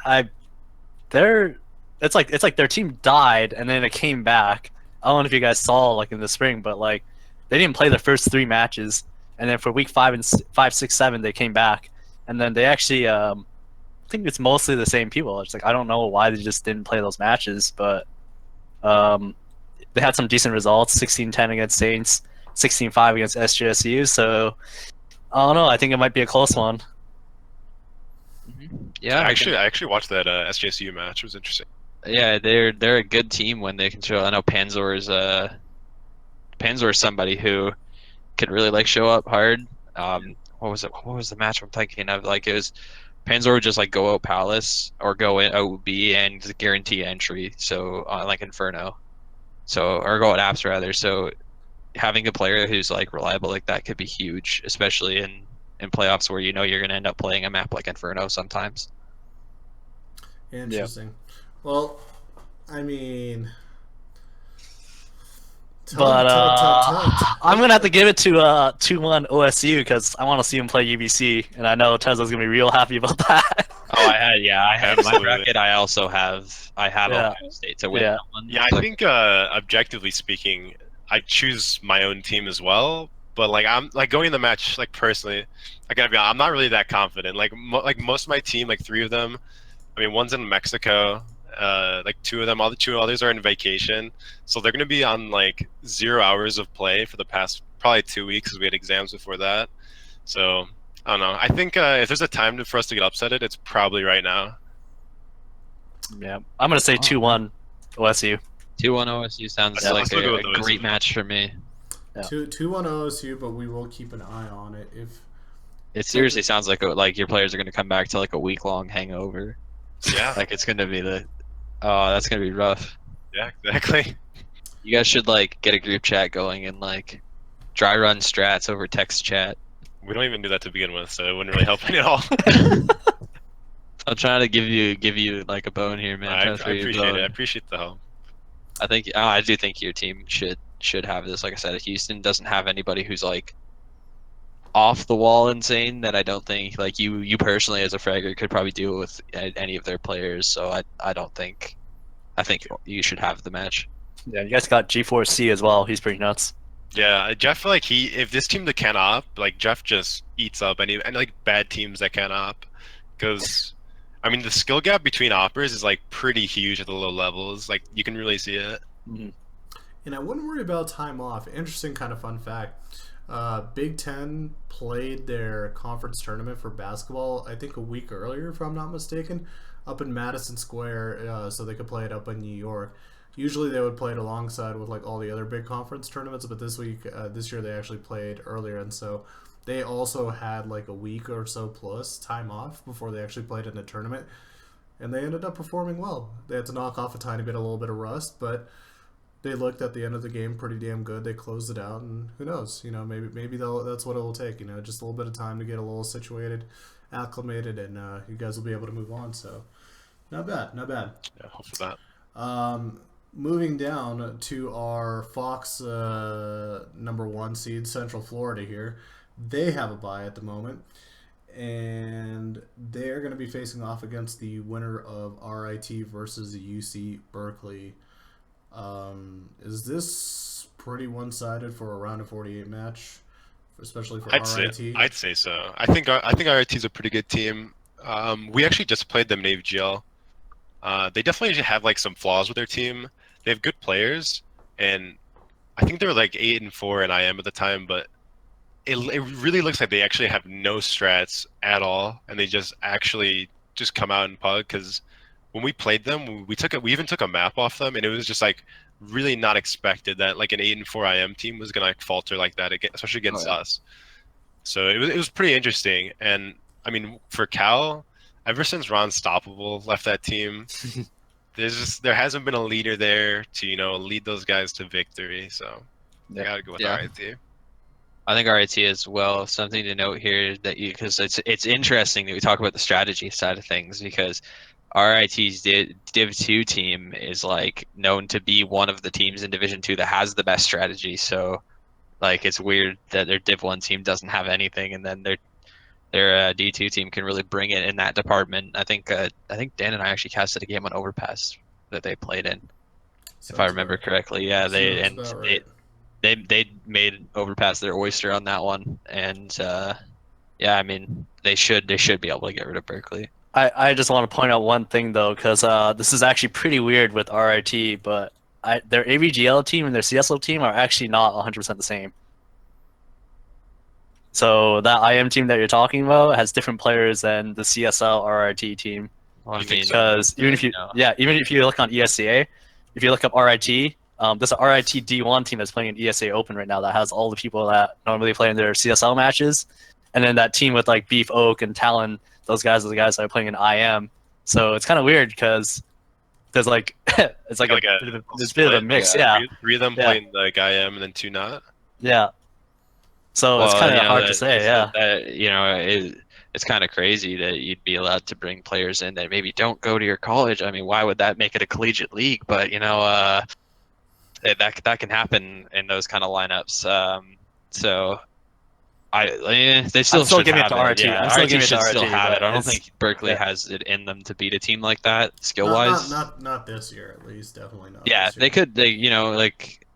they're it's like their team died and then it came back. I don't know if you guys saw like in the spring, but like they didn't play the first 3 matches, and then for week 5, 6, 7 they came back, and then they actually I think it's mostly the same people. It's like I don't know why they just didn't play those matches, but um, they had some decent results: 16-10 against Saints, 16-5 against SJSU. So I don't know. I think it might be a close one. Yeah, I actually watched that SJSU match. It was interesting. yeah, they're a good team when they can show. I know Panzor's somebody who could really like show up hard. What was it? What was the match I'm thinking of? Like it was Panzer would just like go out Palace or go in OB and guarantee entry. So like Inferno. So or go out Apps rather. So having a player who's like reliable like that could be huge, especially in playoffs where you know you're gonna end up playing a map like Inferno sometimes. Interesting. Well, I mean, But I'm gonna have to give it to 2-1 OSU because I want to see him play UBC, and I know Tesla's gonna be real happy about that. Oh, I had my Absolutely. bracket. I have Yeah. Ohio State to win Yeah. that one. Yeah, I think objectively speaking, I choose my own team as well. But like I'm like going in the match like personally, I gotta be honest, I'm not really that confident. Like like most of my team, like 3 of them. I mean, one's in Mexico. Like 2 of them, all the 2 others are in vacation, so they're gonna be on like 0 hours of play for the past probably 2 weeks because we had exams before that. So I don't know. I think if there's a time for us to get upsetted, it's probably right now. Yeah, I'm gonna say 2-1 OSU. 2-1 OSU sounds I'll like still go a with OSU. great match for me. Yeah. 2-1 OSU, but we will keep an eye on it. If It seriously sounds like your players are going to come back to like a week-long hangover. Yeah, Like it's going to be that's going to be rough. yeah, exactly. You guys should like get a group chat going and like dry run strats over text chat. We don't even do that to begin with, so it wouldn't really help me at all. I'm trying to give you like a bone here, man. I'm I trying to throw you a appreciate it. bone. I appreciate the help. I do think your team should have this. Like I said, Houston doesn't have anybody who's like off the wall insane that I don't think like you personally as a fragger could probably deal with any of their players. So I don't think I think you should have the match. Yeah, you guys got G4C as well. He's pretty nuts. Yeah, Jeff, like if this team that can op, like Jeff just eats up any and like bad teams that can op, because I mean the skill gap between oppers is like pretty huge at the low levels. Like you can really see it. And I wouldn't worry about time off. Interesting kind of fun fact. Big Ten played their conference tournament for basketball, I think a week earlier, if I'm not mistaken, up in Madison Square, so they could play it up in New York. Usually they would play it alongside with like all the other big conference tournaments, but this year they actually played earlier, and so they also had like a week or so plus time off before they actually played in the tournament, and they ended up performing well. They had to knock off a little bit of rust, but they looked at the end of the game pretty damn good. They closed it out, and who knows? You know, maybe that's what it will take. You know, just a little bit of time to get a little situated, acclimated, and you guys will be able to move on. So, not bad, not bad. Yeah, hope for that. Moving down to our Fox #1 seed, Central Florida here. They have a bye at the moment, and they're going to be facing off against the winner of RIT versus UC Berkeley. Is this pretty one-sided for a round of 48 match, especially for RIT? I'd say so. I think RIT is a pretty good team. We actually just played them in AVGL. They definitely have like some flaws with their team. They have good players, and I think they were like 8-4 in IM at the time, but it really looks like they actually have no strats at all, and they just come out and pug. Because when we played them, we even took a map off them, and it was just like really not expected that like an 8-4 IM team was gonna like falter like that, especially against us. So it was pretty interesting, and I mean for Cal, ever since Ron Stoppable left that team, there hasn't been a leader there to lead those guys to victory. So I gotta go with RIT. I think RIT as well. Something to note here because it's interesting that we talk about the strategy side of things because RIT's Div 2 team is like known to be one of the teams in Division 2 that has the best strategy. So like it's weird that their Div 1 team doesn't have anything, and then their D2 team can really bring it in that department. I think Dan and I actually casted a game on Overpass that they played in, if I Sounds remember about, correctly. Yeah, sounds about right. they made Overpass their oyster on that one, and yeah, I mean they should be able to get rid of Berkeley. I just want to point out one thing though, because this is actually pretty weird with RIT, but their AVGL team and their CSL team are actually not 100% the same. So that IM team that you're talking about has different players than the CSL RIT team. Well, I You think mean, so? Because even if you, no. yeah, even if you look on ESCA, if you look up RIT, there's a RIT D1 team that's playing in ESA Open right now that has all the people that normally play in their CSL matches, and then that team with like Beef Oak and Talon, those guys are the guys that are playing in IM. So it's kind of weird because there's like it's like Like a there's a bit of a split. mix, Yeah. yeah, Three of them yeah, playing like IM and then two not. yeah. So it's Well, kind of hard to say, yeah. it's kind of crazy that you'd be allowed to bring players in that maybe don't go to your college. I mean, why would that make it a collegiate league? But that can happen in those kind of lineups. So they I'm still still should giving it have to it. RT. Yeah, I'm still RT giving it to should still RT, have it. but I don't it's think Berkeley yeah. has it in them to beat a team like that skill Not, wise. not this year, at least. Definitely not Yeah, this year. like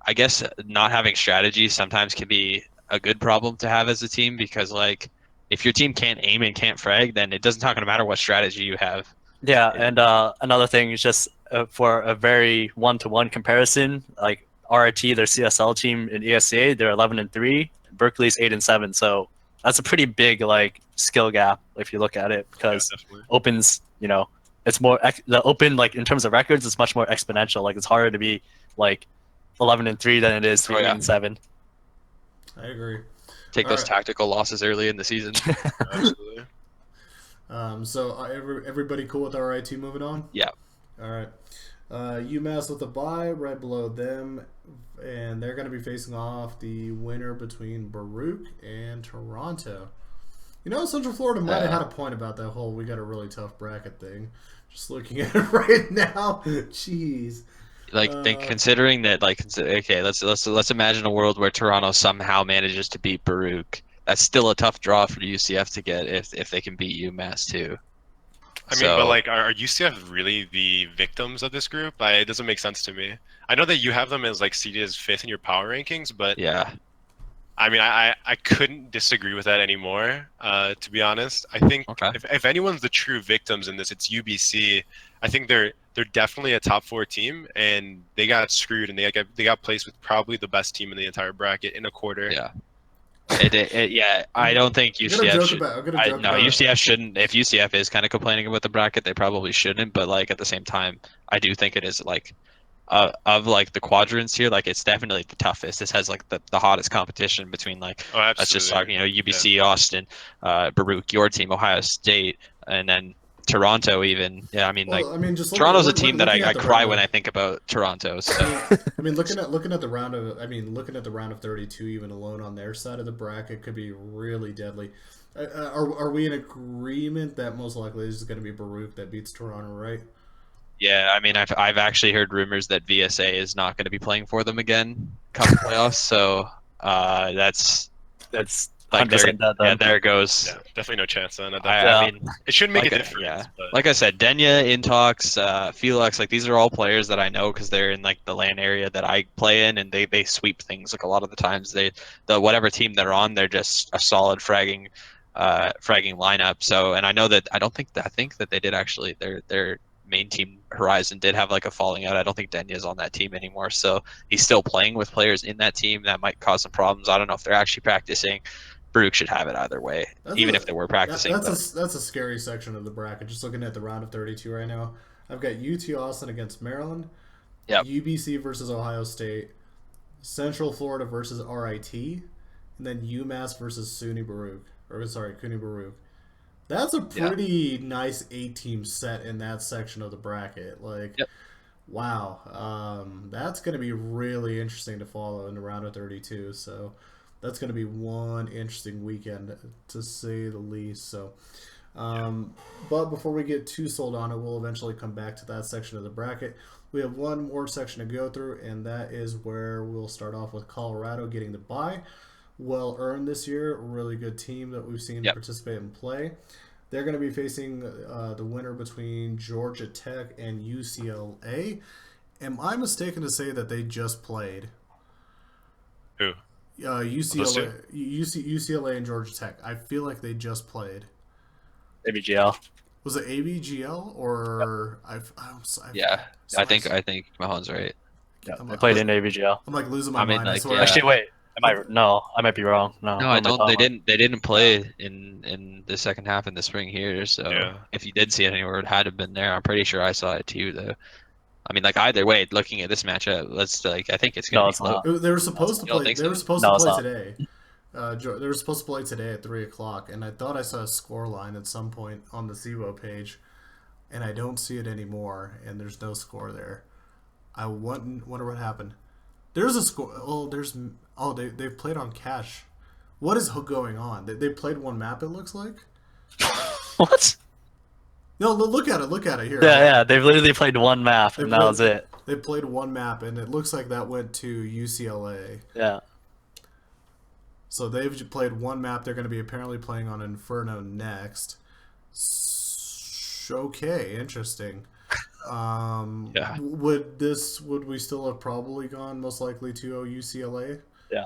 I guess not having strategy sometimes can be a good problem to have as a team because like if your team can't aim and can't frag, then it doesn't not going to matter what strategy you have. Yeah, It- and another thing is just for a very one-to-one comparison, like RIT, their CSL team in ESCA, they're 11-3. Berkeley's 8-7. So that's a pretty big like skill gap if you look at it, Yeah, because definitely. opens, it's more the open like in terms of records, it's much more exponential. Like it's harder to be like 11-3 than it is to Oh be yeah, 8-7. I agree. take All those right. tactical losses early in the season. Absolutely. So everybody cool with our IT moving on? Yeah. All right. UMass with a bye right below them, and they're going to be facing off the winner between Baruch and Toronto. Central Florida might have had a point about that whole we got a really tough bracket thing. Just looking at it right now, jeez. Think considering that okay, let's imagine a world where Toronto somehow manages to beat Baruch. That's still a tough draw for UCF to get if they can beat UMass too. I mean, but So like, are UCF really the victims of this group? It doesn't make sense to me. I know that you have them as like seeded as fifth in your power rankings, but yeah, I mean, I couldn't disagree with that anymore. To be honest, I think okay. if anyone's the true victims in this, it's UBC. I think they're definitely a top four team, and they got screwed, and they got placed with probably the best team in the entire bracket in a quarter. Yeah. Yeah, I don't think I'm gonna UCF joke should. about. I'm gonna joke No, about. UCF shouldn't. If UCF is kind of complaining about the bracket, they probably shouldn't. But like at the same time, I do think it is like of like the quadrants here, like it's definitely the toughest. This has like the hottest competition between like Oh, let's just absolutely. talk, UBC, Austin, Baruch, your team, Ohio State, and then Toronto even. Yeah, I mean like Well, I mean, just Toronto's a team that looking I at the cry round when of, I think about Toronto. So looking at the round of. I mean, looking at the round of 32, even alone on their side of the bracket, could be really deadly. Are we in agreement that most likely this is going to be Baruch that beats Toronto, right? yeah, I mean I've actually heard rumors that VSA is not going to be playing for them again come playoffs. So that's It's like there 100% dead yeah then. there it goes. Yeah, definitely no chance then at that I, point. I Yeah. mean, It shouldn't make like a difference. yeah, But like I said, Denya, Intox, Felix, like these are all players that I know because they're in like the LAN area that I play in, and they sweep things. Like a lot of the times, the whatever team they're on, they're just a solid fragging lineup. So, and I know that I think that they did actually their main team Horizon did have like a falling out. I don't think Denya's on that team anymore, so he's still playing with players in that team that might cause some problems. I don't know if they're actually practicing. Baruch should have it either way, That's even a if they were practicing. But that's a scary section of the bracket. Just looking at the round of 32 right now, I've got UT Austin against Maryland, Yep. UBC versus Ohio State, Central Florida versus RIT, and then UMass versus SUNY Baruch. Or sorry, CUNY Baruch. That's a Yeah. pretty nice 8-team set in that section of the bracket. Like, Yep. wow, that's going to be really interesting to follow in the round of 32. So that's going to be one interesting weekend to say the least. So, but before we get too sold on it, we'll eventually come back to that section of the bracket. We have one more section to go through, and that is where we'll start off with Colorado getting the bye. well earned this year. Really good team that we've seen Yep. participate and play. They're going to be facing the winner between Georgia Tech and UCLA. Am I mistaken to say that they just played? Who? Those two? UCLA and Georgia Tech. I feel like they just played. ABGL. Was it ABGL or Yeah, so I think Mahon's right. Yeah, I'm they like, played in ABGL. I'm like losing my I mean, mind. I like, swear. yeah. Actually, wait. No, I might be wrong. No, No, what I am don't. talking They about? didn't play in the second half in the spring here. So Yeah. if you did see it anywhere, it had to have been there. I'm pretty sure I saw it too, though. I mean, like either way, looking at this matchup, let's like I think it's gonna No, be it's close. not. They were supposed to You don't play. think They so? were supposed to No, it's play not. today. They were supposed to play today at 3 o'clock, and I thought I saw a score line at some point on the Zevo page, and I don't see it anymore. And there's no score there. I wonder what happened. There's a score. They've played on cash. What is going on? They played one map. It looks like. What? No, look at it. Look at it here. Yeah. They've literally played one map, They and that was it. They played one map, and it looks like that went to UCLA. Yeah. So they've played one map. They're going to be apparently playing on Inferno next. Okay, interesting. Yeah. Would we still have probably gone most likely to UCLA? Yeah,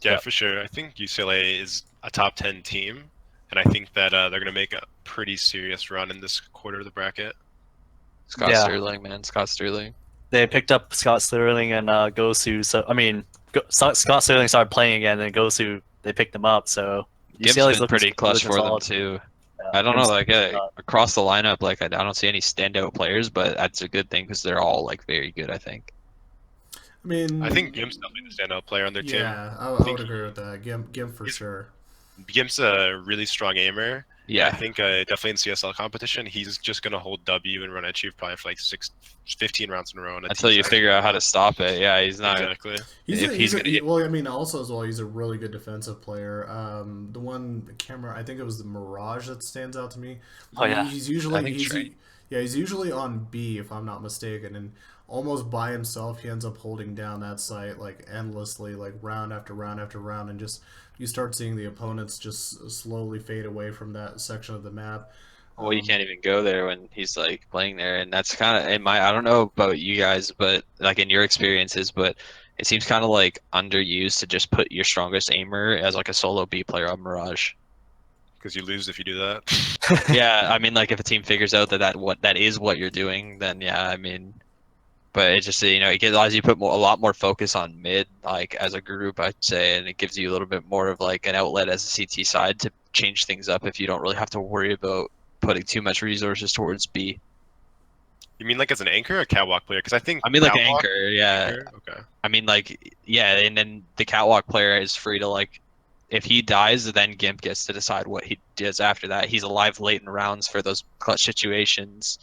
Yeah. for sure. I think UCLA is a top 10 team, and I think that they're going to make a pretty serious run in this quarter of the bracket. Scott Yeah. Sterling, man, Scott Sterling. They picked up Scott Sterling and Gosu. So I mean, Scott Sterling started playing again, and Gosu they picked him up. So Gibbs UCLA's been looking pretty clutch looking for them solid. too. Yeah, I don't know, Gibbs- like across the lineup, like I don't see any standout players, but that's a good thing because they're all like very good. I think. I mean, I think Gim's definitely the standout player on their team. yeah, I think would agree with that. Gim for he's- sure. Gim's a really strong aimer. Yeah. I think definitely in CSL competition, he's just going to hold W and run at you probably for like 15 rounds in a row. Until you figure out how to stop it. Yeah, he's not. Exactly. Well, I mean, also as well, he's a really good defensive player. The one camera, I think it was the Mirage that stands out to me. Oh, yeah. He's usually I think Trey. he's usually on B if I'm not mistaken, and almost by himself he ends up holding down that site like endlessly, like round after round after round, and just you start seeing the opponents just slowly fade away from that section of the map. Well, you can't even go there when he's like playing there, and that's kind of in my. I don't know about you guys, but like in your experiences, but it seems kind of like underused to just put your strongest aimer as like a solo B player on Mirage. Because you lose if you do that. Yeah, I mean, like if a team figures out that is what you're doing, then yeah, I mean, but it just it allows you to put a lot more focus on mid, like as a group, I'd say, and it gives you a little bit more of like an outlet as a CT side to change things up if you don't really have to worry about putting too much resources towards B. You mean like as an anchor or a catwalk player? Because I think I mean, like catwalk- anchor, yeah. Anchor? Okay. I mean, like, yeah, and then the catwalk player is free to like, if he dies, then Gimp gets to decide what he does after that. He's alive late in rounds for those clutch situations.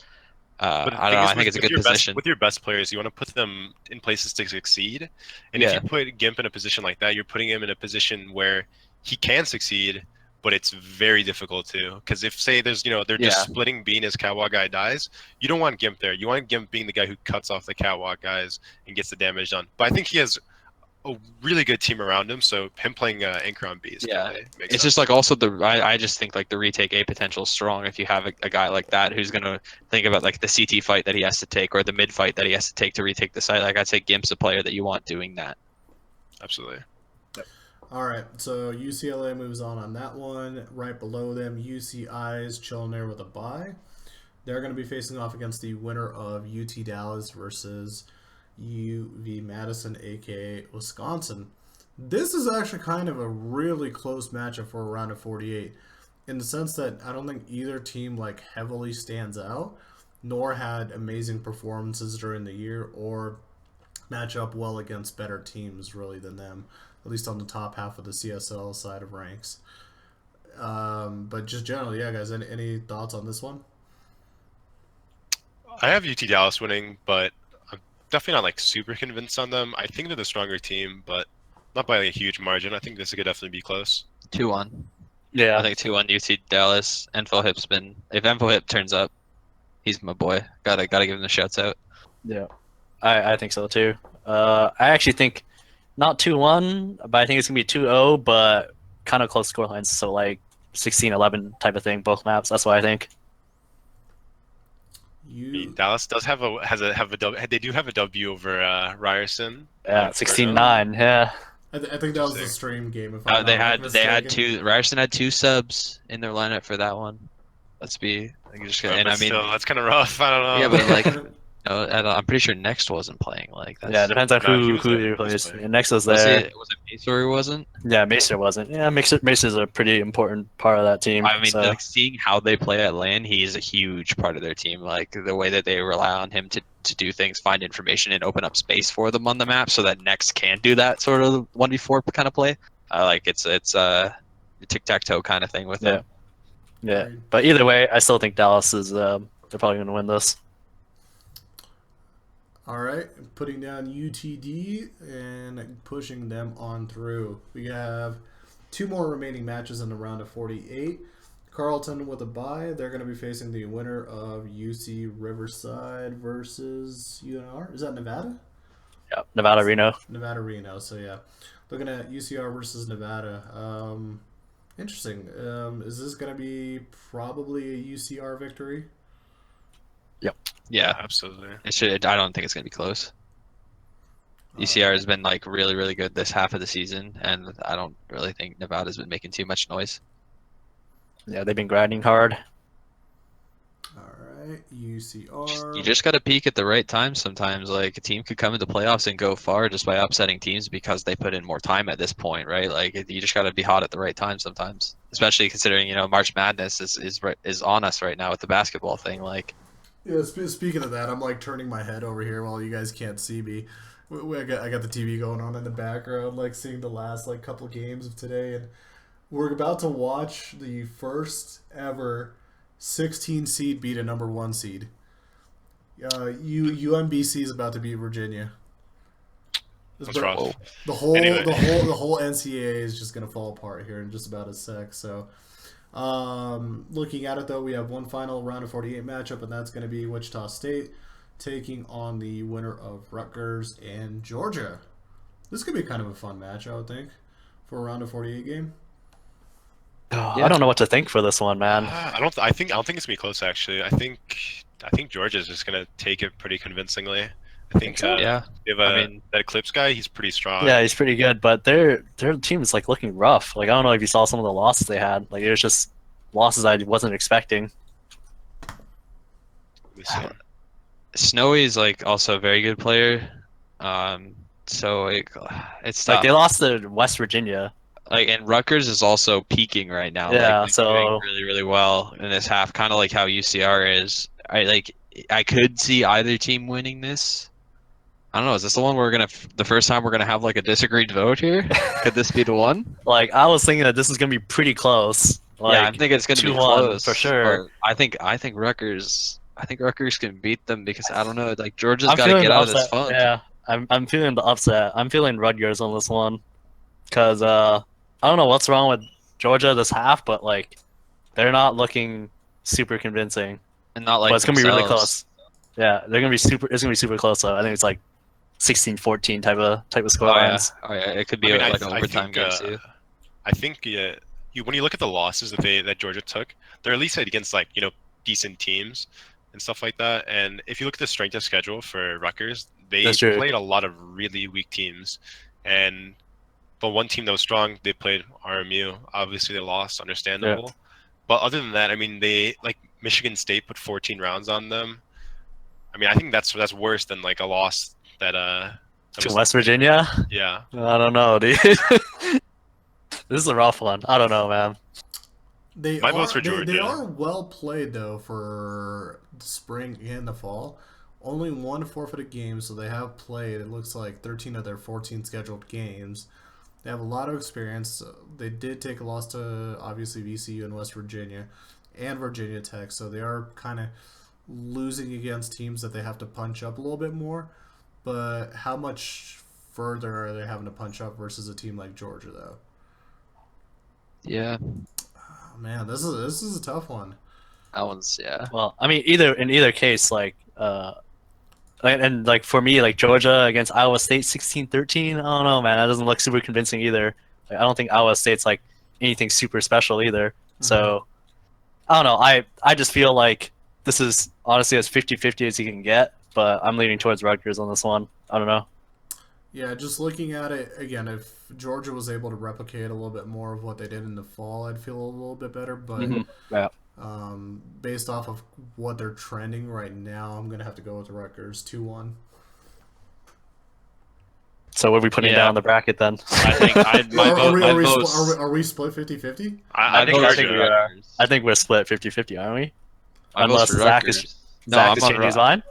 But the I thing don't know. is, I think it's a good your position. with your best players, you want to put them in places to succeed. And Yeah. if you put Gimp in a position like that, you're putting him in a position where he can succeed, but it's very difficult to. Because if, say, they're Yeah. just splitting B and his catwalk guy dies, you don't want Gimp there. You want Gimp being the guy who cuts off the catwalk guys and gets the damage done. But I think he has a really good team around him, so him playing anchor on B is Yeah. kinda makes It's sense. just like also I just think like the retake A potential is strong if you have a guy like that who's gonna think about like the CT fight that he has to take or the mid fight that he has to take to retake the site. Like I'd say Gimp's a player that you want doing that. Absolutely. All right, so UCLA moves on that one. Right below them, UCI is chilling there with a bye. They're going to be facing off against the winner of UT Dallas versus UV Madison, aka Wisconsin. This is actually kind of a really close matchup for a round of 48, in the sense that I don't think either team like heavily stands out, nor had amazing performances during the year, or match up well against better teams really than them, at least on the top half of the CSL side of ranks. But just generally, yeah, guys, any thoughts on this one? I have UT Dallas winning, but I'm definitely not like super convinced on them. I think they're the stronger team, but not by like a huge margin. I think this could definitely be close. 2-1. Yeah. I think 2-1 UT Dallas. If Enfohip turns up, he's my boy. Gotta give him the shouts out. Yeah, I think so too. I actually think not 2-1, but I think it's gonna be 2-0, but kind of close score lines. So like 16-11 type of thing, both maps. That's what I think. I mean, You Dallas does have a W. They do have a W over Ryerson. Yeah, Inferno. 16-9. Yeah. I think that was the Interesting. stream game. If I'm They not had mistaken. two. Ryerson had 2 subs in their lineup for that one. Let's be. I just and But I mean, still, that's kind of rough. I don't know. yeah, but like, no, I'm pretty sure Next wasn't playing. Like Yeah, it that's. depends on No, he who was there. he He was replaces. playing. Yeah, next was Was there. it Mace or he wasn't? Yeah, Macer wasn't. Yeah, Macer's a pretty important part of that team. I mean, So like seeing how they play at LAN, he's a huge part of their team. Like the way that they rely on him to do things, find information, and open up space for them on the map, so that Next can do that sort of 1v4 kind of play. Like it's a tic-tac-toe kind of thing with yeah, him. yeah. Agreed. But either way, I still think Dallas is. They're probably going to win this. All right, putting down UTD and pushing them on through. We have 2 more remaining matches in the round of 48. Carlton with a bye. They're going to be facing the winner of UC Riverside versus UNR. Is that Nevada? Yeah, Nevada Reno. Nevada Reno. So yeah, looking at UCR versus Nevada. Interesting. Is this going to be probably a UCR victory? Yeah, Absolutely. it should. I don't think it's gonna be close. UCR has been like really, really good this half of the season, and I don't really think Nevada's been making too much noise. Yeah, they've been grinding hard. All right, UCR. You just got to peak at the right time sometimes. Like a team could come into playoffs and go far just by upsetting teams because they put in more time at this point, right? Like you just got to be hot at the right time sometimes. Especially considering March Madness is on us right now with the basketball thing. Like Yeah, speaking of that, I'm like turning my head over here while you guys can't see me. I got the TV going on in the background, like seeing the last like couple games of today, and we're about to watch the first ever 16 seed beat a number 1 seed. UMBC is about to beat Virginia. That's rough. The Anyway. whole NCAA is just gonna fall apart here in just about a sec. So, looking at it though, we have one final round of 48 matchup, and that's gonna be Wichita State taking on the winner of Rutgers and Georgia. This could be kind of a fun match, I would think, for a round of 48 game. I don't know what to think for this one, man. I don't think it's gonna be close actually. I think Georgia's just gonna take it pretty convincingly. I think yeah, they have I mean, that Eclipse guy. He's pretty strong. Yeah, he's pretty good, but their team is like looking rough. Like I don't know if you saw some of the losses they had. Like it was just losses I wasn't expecting. Let me see. Snowy is like also a very good player. So it's Like tough. they lost to West Virginia. Like and Rutgers is also peaking right now. Yeah, like, so- doing really, really well in this half, kind of like how UCR is. I could see either team winning this. I don't know. Is this the one the first time we're gonna have like a disagreed vote here? Could this be the one? Like I was thinking that this is gonna be pretty close. Like Yeah, I think it's gonna be 2-1 close for sure. but I think Rutgers. I think Rutgers can beat them because I don't know. Like Georgia's I'm got to feeling get the out of this upset. funk. Yeah, I'm feeling the upset. I'm feeling Rutgers on this one because I don't know what's wrong with Georgia this half, but like they're not looking super convincing. And not like But it's gonna be really themselves. close. Yeah, they're gonna be super. It's gonna be super close. Though I think it's like 16-14 type of score Oh yeah. lines. Oh yeah. It could be I mean, like an overtime game too. I think when you look at the losses that Georgia took, they're at least against like decent teams and stuff like that. And if you look at the strength of schedule for Rutgers, they That's true. played a lot of really weak teams. And the one team that was strong, they played RMU. Obviously, they lost, understandable. But other than that, I mean, they like Michigan State put 14 rounds on them. I mean, I think that's worse than like a loss that To West Virginia, yeah. I don't know, dude. This is a rough one. I don't know, man. My vote's for Georgia. They are well played though for the spring and the fall. Only one forfeited game, so they have played. It looks like 13 of their 14 scheduled games. They have a lot of experience. They did take a loss to obviously VCU and West Virginia, and Virginia Tech. So they are kind of losing against teams that they have to punch up a little bit more. But how much further are they having to punch up versus a team like Georgia though? Yeah. Oh, man, this is a tough one. That one's yeah. Well, I mean, in either case, like And like for me, like Georgia against Iowa State 16-13, I don't know, man. That doesn't look super convincing either. Like, I don't think Iowa State's like anything super special either. So I don't know. I just feel like this is honestly as 50-50 as you can get, but I'm leaning towards Rutgers on this one. I don't know. Yeah, just looking at it again, if Georgia was able to replicate a little bit more of what they did in the fall, I'd feel a little bit better. But Yeah. based off of what they're trending right now, I'm gonna have to go with Rutgers 2-1. So what are we putting Yeah. down the bracket then? I think my vote. My vote's- Are we split 50-50? I my think vote's Georgia. for Rutgers. I think we're split 50-50, aren't we? My vote's Unless for Zach Rutgers. is No, Zach I'm is on changing his mind.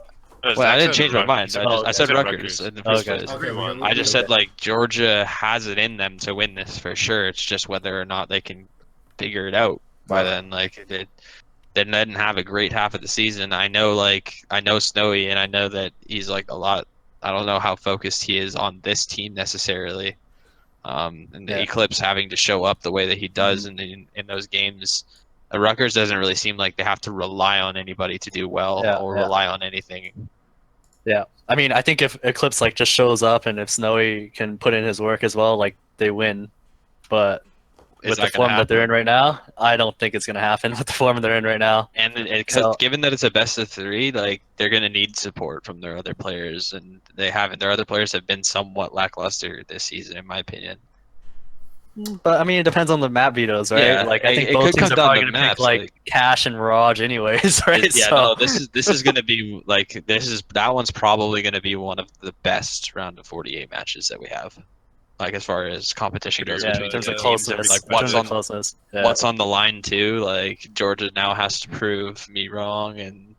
Well, I didn't change my mind. Oh, I said Rutgers Rutgers. in the first Okay. place. Okay, I just said Okay. like Georgia has it in them to win this for sure. It's just whether or not they can figure it out by then. Like they didn't have a great half of the season. I know Snowy, and I know that he's like a lot. I don't know how focused he is on this team necessarily. And the Yeah. Eclipse having to show up the way that he does in those games. Rutgers doesn't really seem like they have to rely on anybody to do well or rely on anything. Yeah, I mean, I think if Eclipse like just shows up and if Snowy can put in his work as well, like they win. But Is with the that gonna form that they're in happen? right now, I don't think it's gonna happen with the form they're in right now. And So- given that it's a best of three, like they're gonna need support from their other players, and they haven't. Their other players have been somewhat lackluster this season, in my opinion. But I mean, it depends on the map vetoes, right? Yeah, like I think it both could teams come are down probably to gonna pick maps, like like- Cash and Raj, anyways, right? Yeah, So no, this is gonna be like that one's probably gonna be one of the best round of 48 matches that we have. Like as far as competition goes yeah, in between terms the of teams, and closeness, like in terms of closeness, yeah. what's on the line too. Like Georgia now has to prove me wrong and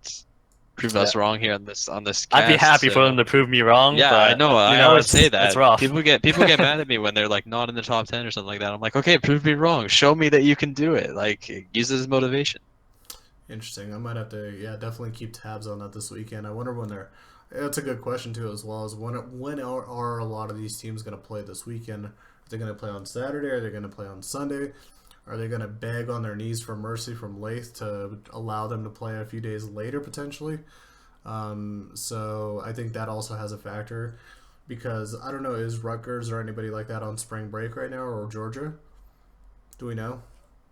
prove us wrong here on this I'd be cast, happy for so- them to prove me wrong. Yeah, but, I know. I you know, always it's, say that. it's rough. People get mad at me when they're like not in the top 10 or something like that. I'm like, okay, prove me wrong. Show me that you can do it. Like use it as motivation. Interesting. I might have to, definitely keep tabs on that this weekend. I wonder when they're. That's a good question too, as well as when are a lot of these teams going to play this weekend? Are they going to play on Saturday? Are they going to play on Sunday? Are they going to beg on their knees for mercy from Lathe to allow them to play a few days later potentially? So I think that also has a factor because I don't know, is Rutgers or anybody like that on spring break right now or Georgia? Do we know?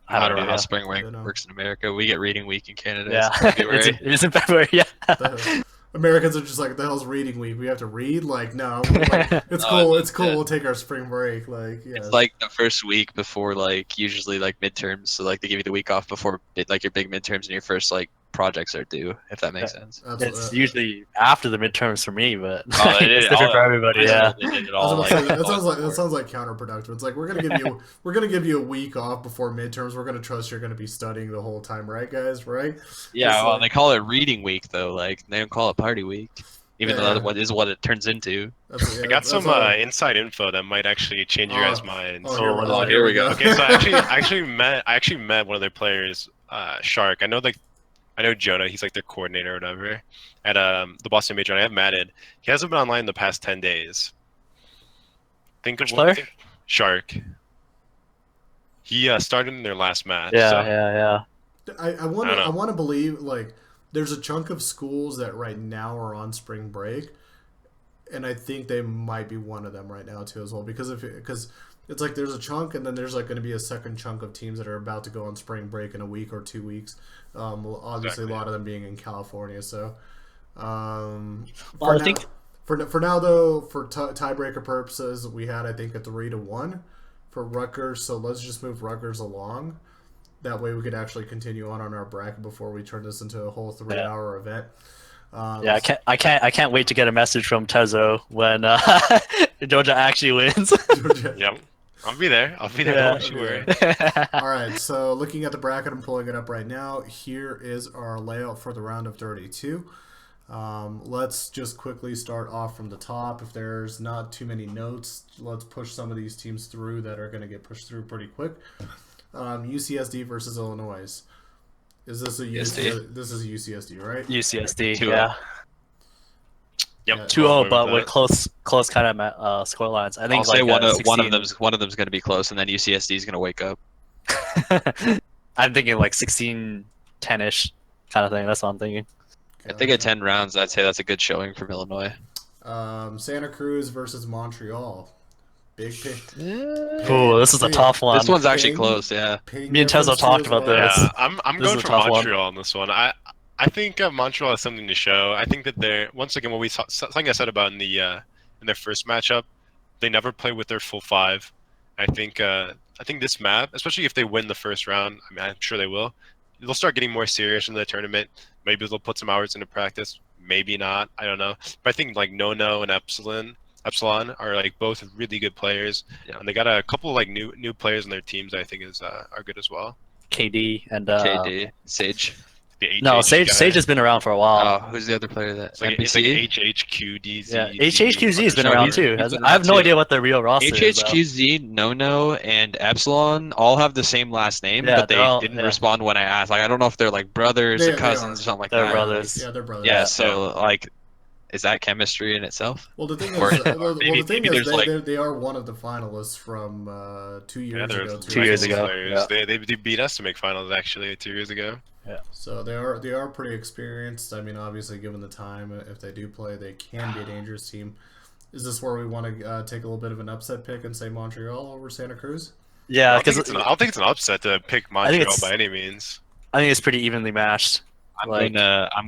I don't know how yeah. spring break I don't know. works in America. We get reading week in Canada. Yeah, It's February. it is in February. Yeah. The Americans are just like, the hell's reading week? We have to read? Like, no, like, it's No, cool. I It's cool. yeah. We'll take our spring break. Like, yeah. It's like the first week before like usually like midterms. So like they give you the week off before like your big midterms and your first like projects are due. If that makes sense. It's usually after the midterms for me, but Oh, they did it's it different all- for everybody. Yeah. They did it I was all, about to say, like, that sounds like counterproductive. It's like we're gonna give you a week off before midterms. We're gonna trust you're gonna be studying the whole time, right, guys? Right? Yeah, It's well, like- they call it reading week though. Like they don't call it party week, even though Yeah. that's what it turns into. I got some inside info that might actually change your guys' minds. Oh, here we go. Okay, so I actually met one of their players, Shark. I know Jonah. He's like their coordinator or whatever at the Boston Major. And I have Matted. He hasn't been online in the past 10 days. Think Which of player? Shark. He started in their last match. Yeah, so. yeah. I want I don't know. to believe like there's a chunk of schools that right now are on spring break, and I think they might be one of them right now too as well because it's like there's a chunk and then there's like going to be a second chunk of teams that are about to go on spring break in a week or 2 weeks. Well, obviously Exactly. a lot of them being in California. So, Well, for I now, think for now though, for tiebreaker purposes, we had I think a 3-1 for Rutgers. So let's just move Rutgers along. That way we could actually continue on our bracket before we turn this into a whole 3-hour event. yeah, I can't wait to get a message from Tezo when Georgia actually wins. Yep. I'll be there. Yeah. Don't you worry. All right, so looking at the bracket, I'm pulling it up right now. Here is our layout for the round of 32. Let's just quickly start off from the top. If there's not too many notes, let's push some of these teams through that are going to get pushed through pretty quick. UCSD versus Illinois. Is this a USD? This is a UCSD, right? UCSD, 2-0. yeah. Yep. 2-0, but with that. close kind of score lines. I think I'll say like one of 16 one of them's going to be close, and then UCSD is going to wake up. I'm thinking like 16-10ish kind of thing. That's what I'm thinking. If they get 10 rounds, I'd say that's a good showing from Illinois. Santa Cruz versus Montreal. Big pick. Ooh, this is a tough one. This one's actually Ping. close, yeah. Ping Me and Tezo difference too talked as about well. this. Yeah, I'm This going is a for tough one. Montreal on this one. I think Montreal has something to show. I think that they're once again what we saw, something I said about in their first matchup, they never play with their full five. I think this map, especially if they win the first round, I mean I'm sure they will. They'll start getting more serious in the tournament. Maybe they'll put some hours into practice. Maybe not. I don't know. But I think like No and Epsilon are like both really good players, Yeah. and they got a couple like new players in their teams. I think is are good as well. KD and KD, Sage. The HH no, Sage guy. Sage has been around for a while. Oh, who's the other player that It's like NBC? HHQDZ. Yeah, HHQZ has been No, around he's too. been I have around no too. idea what their real roster is. Though. HHQZ, No, and Epsilon all have the same last name, Yeah, but they're they all- didn't yeah. respond when I asked. Like, I don't know if they're like brothers They or cousins are. or something like They're that. brothers. Yeah, they're brothers. Yeah, so like, is that chemistry in itself? Well, the thing Or- is, maybe there's, like- they are one of the finalists from 2 years Yeah, they're ago. 2 years ago. Players. They beat us to make finals actually 2 years ago. So they are pretty experienced. I mean, obviously, given the time, if they do play, they can be a dangerous team. Is this where we want to take a little bit of an upset pick and say Montreal over Santa Cruz? Yeah, I because don't think it's an upset to pick Montreal it's- by any means. I think it's pretty evenly matched. I'm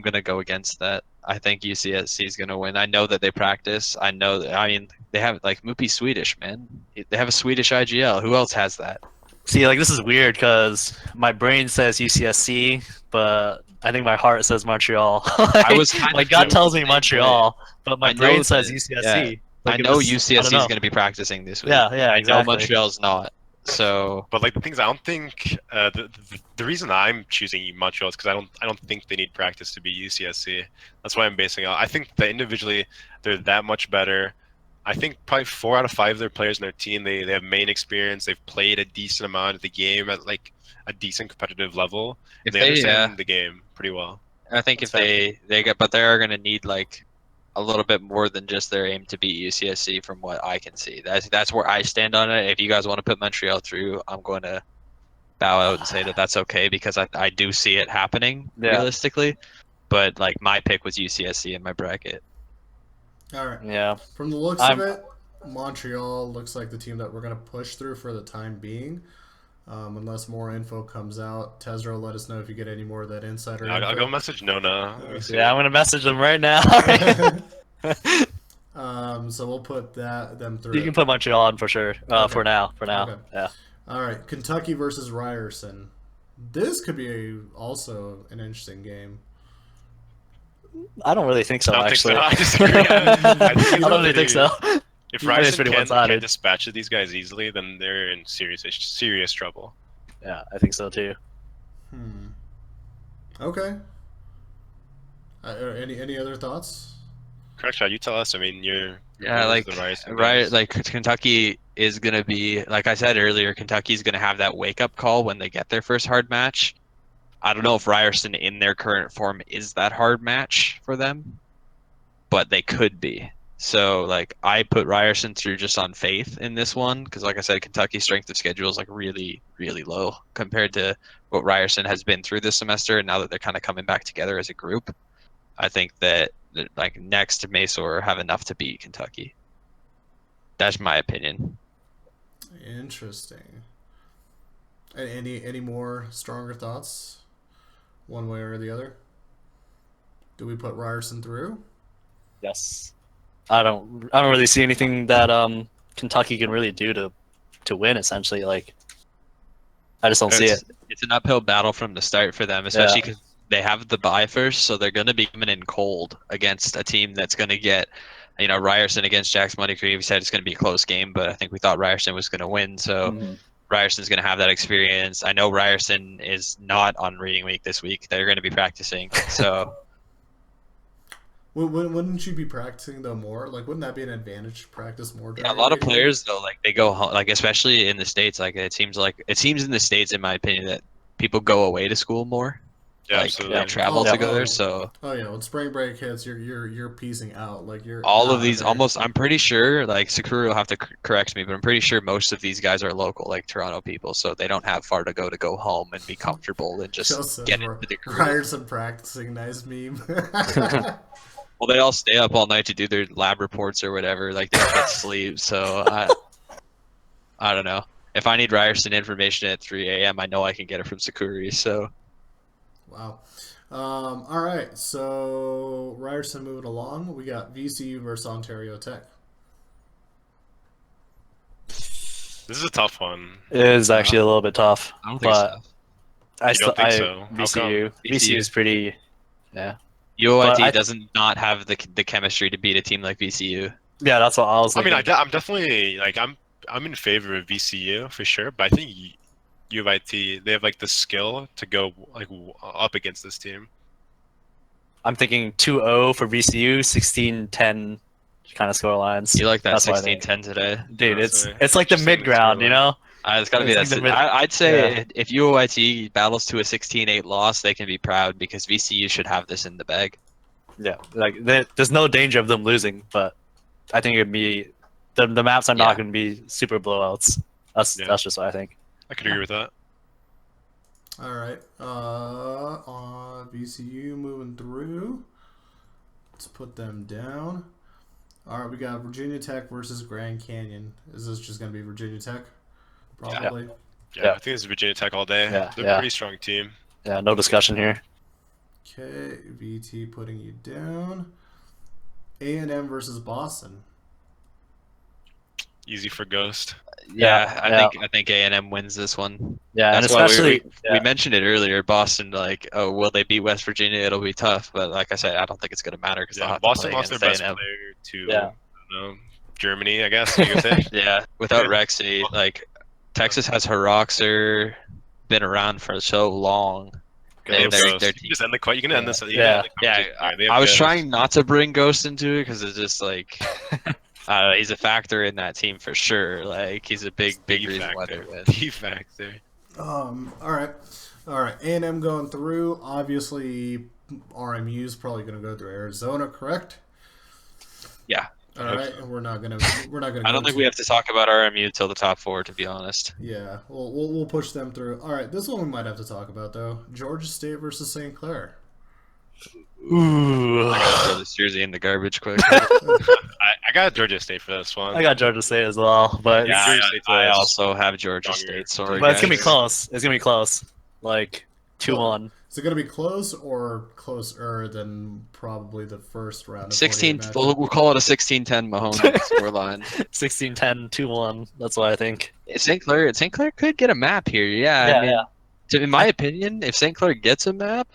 gonna go against that. I think UCSC is gonna win. I know that they practice. I mean, they have like Mupi's Swedish, man. They have a Swedish IGL. Who else has that? See, like this is weird because my brain says UCSC, but I think my heart says Montreal. I was kind my of gut feeling tells the me same Montreal, but my I know brain says that- UCSC. I Like, know this- I UCSC don't is know. gonna be practicing this week. Yeah, yeah, I know exactly. Montreal's not. So But like the things I don't think the reason I'm choosing Montreal is because I don't think they need practice to be UCSC. That's why I'm basing it. I think that individually they're that much better. I think probably 4 out of 5 of their players in their team they have main experience. They've played a decent amount of the game at like a decent competitive level. if They they, understand the game pretty well. I think That's if they get, but they are gonna need like a little bit more than just their aim to beat UCSC from what I can see. That's where I stand on it. If you guys want to put Montreal through, I'm going to bow out and say that that's okay because I do see it happening Yeah. realistically. But like my pick was UCSC in my bracket. All right. Yeah, From the looks I'm- of it, Montreal looks like the team that we're going to push through for the time being. Unless more info comes out. Tezro, let us know if you get any more of that insider I'll info. go message Nona. Let me see. yeah. I'm gonna message them right now. So we'll put them through. You can put Montreal on for sure. Okay. For now. Okay. Yeah. All right, Kentucky versus Ryerson. This could be also an interesting game. I don't really think so. I don't actually, think so. I disagree. I think I don't really think so. If You guys Ryerson pretty can one-sided. dispatch these guys easily, then they're in serious trouble. Yeah, I think so too. Okay. Any other thoughts? Correct shot. You tell us. I mean, you're Yeah, with like the Ryerson right, guys. like Kentucky is gonna be like I said earlier. Kentucky's gonna have that wake up call when they get their first hard match. I don't know if Ryerson in their current form is that hard match for them, but they could be. So like I put Ryerson through just on faith in this one because like I said, Kentucky's strength of schedule is like really low compared to what Ryerson has been through this semester. And now that they're kind of coming back together as a group, I think that like next Masor have enough to beat Kentucky. That's my opinion. Interesting. Any more stronger thoughts, one way or the other? Do we put Ryerson through? Yes. I don't really see anything that Kentucky can really do to win. Essentially, like I just don't see it. It's an uphill battle from the start for them, especially because they have the bye first, so they're going to be coming in cold against a team that's going to get, Ryerson against Jack's Money Creek. We said it's going to be a close game, but I think we thought Ryerson was going to win, so Ryerson's going to have that experience. I know Ryerson is not on reading week this week. They're going to be practicing, so Wouldn't you be practicing though more? Like, wouldn't that be an advantage to practice more? yeah, a during lot of the game? players though, like they go home, like especially in the States, it seems in the States, in my opinion, that people go away to school more. Yeah, like absolutely. travel Oh, to go oh, there. So oh yeah. When spring break hits, you're piecing out. Like you're all of out of these, there. almost, I'm pretty sure, like Sakura will have to correct me, but I'm pretty sure most of these guys are local, like Toronto people, so they don't have far to go home and be comfortable and just Joe says get into the groove. Ryerson practicing. Nice meme. Well, they all stay up all night to do their lab reports or whatever. Like they don't get sleep, so I don't know. If I need Ryerson information at 3 a.m., I know I can get it from Sakura. So Wow. All right. So Ryerson moving along. We got VCU versus Ontario Tech. This is a tough one. It is actually a little bit tough, I don't think it's but tough. I You still don't think so? How VCU come? VCU is pretty, yeah. But UOIT doesn't not have the chemistry to beat a team like VCU. yeah, that's what I was I mean, thinking. I'm definitely like I'm in favor of VCU for sure, but I think U of IT they have like the skill to go like up against this team. I'm thinking 2-0 for VCU, 16-10 kind of score lines. You like that That's what I think. 16-10 today? Dude, That's it's like the interesting mid ground, you scoreline. know? It's got to be It's like that. the mid. I'd say Yeah. if UOIT battles to a 16-8 loss, they can be proud because VCU should have this in the bag. Yeah, like there's no danger of them losing, but I think it'd be the maps are not Yeah. going to be super blowouts. That's just what I think. I could agree with that. All right. On VCU moving through. Let's put them down. All right, we got Virginia Tech versus Grand Canyon. Is this just going to be Virginia Tech? Probably. Yeah, Yeah. I think it's Virginia Tech all day. Yeah, They're yeah. a pretty strong team. Yeah, no discussion here. Okay, VT putting you down. A&M versus Boston. Easy for Ghost. Yeah, yeah. I think A&M wins this one. Yeah, That's and why especially we mentioned it earlier. Boston, like, oh, will they beat West Virginia? It'll be tough, but like I said, I don't think it's gonna matter because they'll Yeah, have Boston to play lost their against best A&M. player to Yeah. I don't know, Germany, I guess you could say. Yeah, without Rexy, like Texas has Heroxer, been around for so long. They have They're Ghost. You their can team. just end the you can end this. You can Yeah. end the Yeah, conversation there. They have I was Ghost. trying not to bring Ghost into it because it's just like he's a factor in that team for sure. Like he's a big The reason why they factor. win. The factor. All right. All right. A&M going through. Obviously, RMU is probably going to go through Arizona, correct? Yeah. All I hope right. so. And we're not going to. I don't think we have to talk about RMU till the top four, to be honest. Yeah, we'll push them through. All right, this one we might have to talk about though. Georgia State versus St. Clair. Ooh. I gotta throw this jersey in the garbage quick. I got Georgia State for this one. I got Georgia State as well, but Yeah, Georgia State's I a also have Georgia stronger State. Sorry, but it's gonna be guys. close. It's gonna be close. Like 2-1. Is it going to be close or closer than probably the first round? Of 16. 48 We'll matchup? call it a 16-10 Mahomes scoreline. 16-10, 2-1. That's what I think. St. Clair could get a map here. Yeah, I mean, in my opinion, if St. Clair gets a map,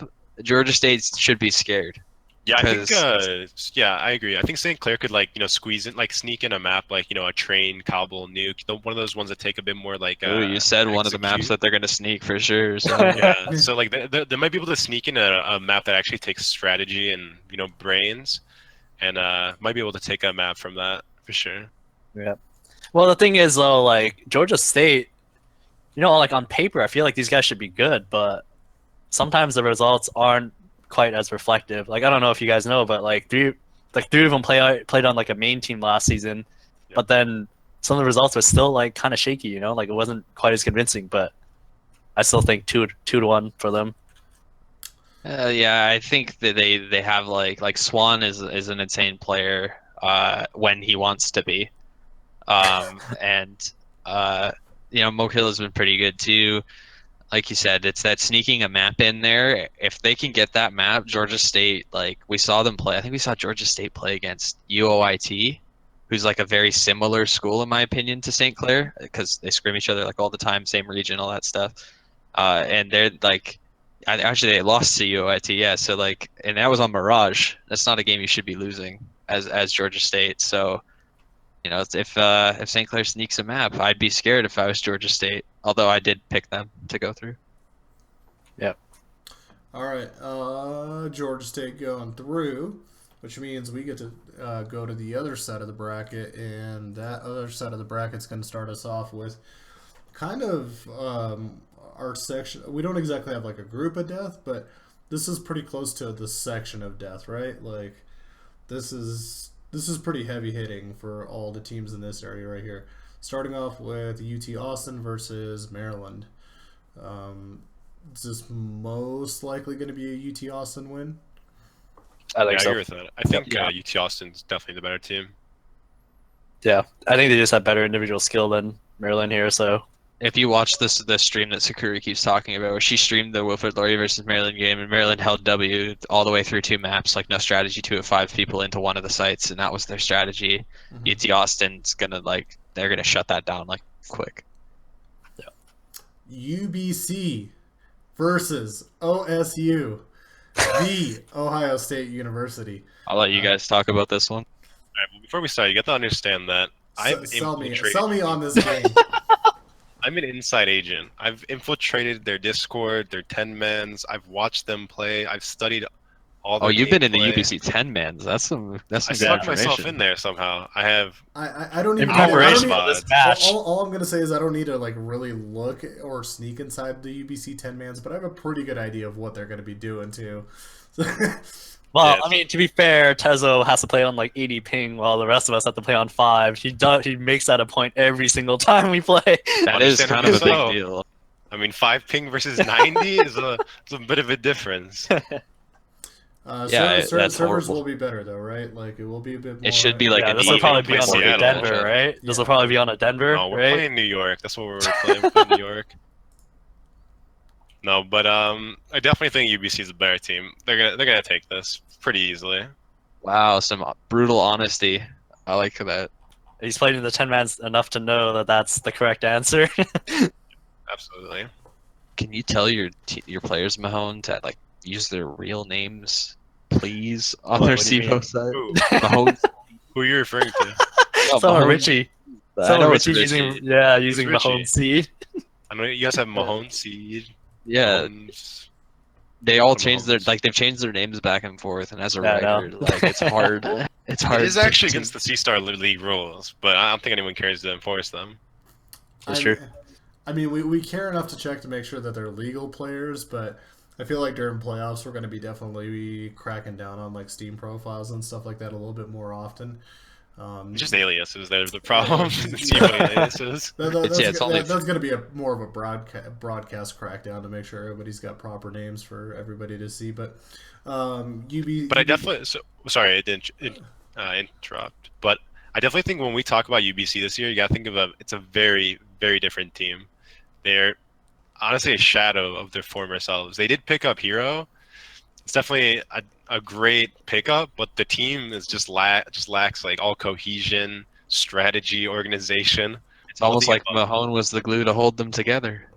Georgia State should be scared. Yeah, I think. 'Cause- Yeah, I agree. I think St. Clair could squeeze in, sneak in a map like a train, cobble, nuke. One of those ones that take a bit more like. Ooh, you said one of the maps execute. that they're gonna sneak for sure. So Yeah, so like they might be able to sneak in a map that actually takes strategy and brains, and might be able to take a map from that for sure. Yeah. Well, the thing is though, like Georgia State, like on paper, I feel like these guys should be good, but sometimes the results aren't quite as reflective. Like I don't know if you guys know, but like three of them played on like a main team last season, Yeah. but then some of the results were still like kind of shaky. Like it wasn't quite as convincing. But I still think 2-1 for them. yeah, I think that they have like Swan is an insane player when he wants to be, and Mohill has been pretty good too. Like you said, it's that sneaking a map in there. If they can get that map, Georgia State, like we saw them play. I think we saw Georgia State play against UOIT, who's like a very similar school in my opinion to St. Clair because they scrim each other like all the time, same region, all that stuff. And they're like, actually they lost to UOIT, yeah. So like, and that was on Mirage. That's not a game you should be losing as Georgia State. So. If St. Clair sneaks a map, I'd be scared if I was Georgia State. Although I did pick them to go through. All right, Georgia State going through, which means we get to go to the other side of the bracket, and that other side of the bracket's going to start us off with kind of our section. We don't exactly have like a group of death, but this is pretty close to the section of death, right? Like this is pretty heavy hitting for all the teams in this area right here. Starting off with UT Austin versus Maryland. Is this most likely going to be a UT Austin win? I think I so. agree with that. I think Yeah. UT Austin's definitely the better team. Yeah, I think they just have better individual skill than Maryland here. So If you watch the stream that Sakura keeps talking about, where she streamed the Wilfred Laurie versus Maryland game, and Maryland held W all the way through 2 maps, like no strategy, 2 of 5 people into one of the sites, and that was their strategy. Mhm. UT Austin's gonna they're gonna shut that down like quick. UBC versus OSU, the Ohio State University. I'll let you guys talk about this one. All right, well, before we start, you got to understand that Sell me on this game. I'm an inside agent. I've infiltrated their Discord, their 10-mans. I've watched them play. I've studied all their Oh, you've been in the gameplay. UBC 10-mans. That's some I good stuck myself information. in there somehow. I have I don't even. in I don't preparation need- for this match, all I'm gonna say is I don't need to like really look or sneak inside the UBC 10-mans, but I have a pretty good idea of what they're gonna be doing too. well, Yes. I mean, to be fair, Tezo has to play on like 80 ping, while the rest of us have to play on 5. He makes that a point every single time we play. That is kind of a big so. deal. I mean, 5 ping versus 90 is a bit of a difference. Yeah, that's servers horrible. will be better though, right? Like it will be a bit more. It should be like Yeah, an this will even probably be on play like Seattle. Denver, right? This will Yeah. probably be on a Denver, No, we're right? playing New York. That's what we're playing. We're playing New York. No, but I definitely think UBC is a better team. They're gonna take this pretty easily. Wow, some brutal honesty. I like that. He's played in the 10 mans enough to know that that's the correct answer. Absolutely. Can you tell your players, Mahone, to like use their real names, please, on What their do you mean? CVO site? Who? Mahone. Who are you referring to? Oh, so Mahone. Richie. I So know it's Richie using using Richie? Mahone seed. I know you guys have Mahone Seed. Yeah, Mahomes. they all Some changed their Mahomes. they've changed their names back and forth, and as a Yeah, I know. writer, like it's hard. It's hard. It is actually to- against the C-Star League rules, but I don't think anyone cares to enforce them. That's I- true. I mean, we care enough to check to make sure that they're legal players, but I feel like during playoffs we're going to be definitely cracking down on like Steam profiles and stuff like that a little bit more often. Just aliases. They're the problem. Team aliases. it's only- That's going to be more of a broadcast crackdown to make sure everybody's got proper names for everybody to see. But But I definitely. Sorry, I didn't interrupt. But I definitely think when we talk about UBC this year, you got to think of it's a very, very different team. They're honestly a shadow of their former selves. They did pick up Hero. It's definitely a great pickup, but the team is just lacks like all cohesion, strategy, organization. It's almost the like above. Mahone was the glue to hold them together.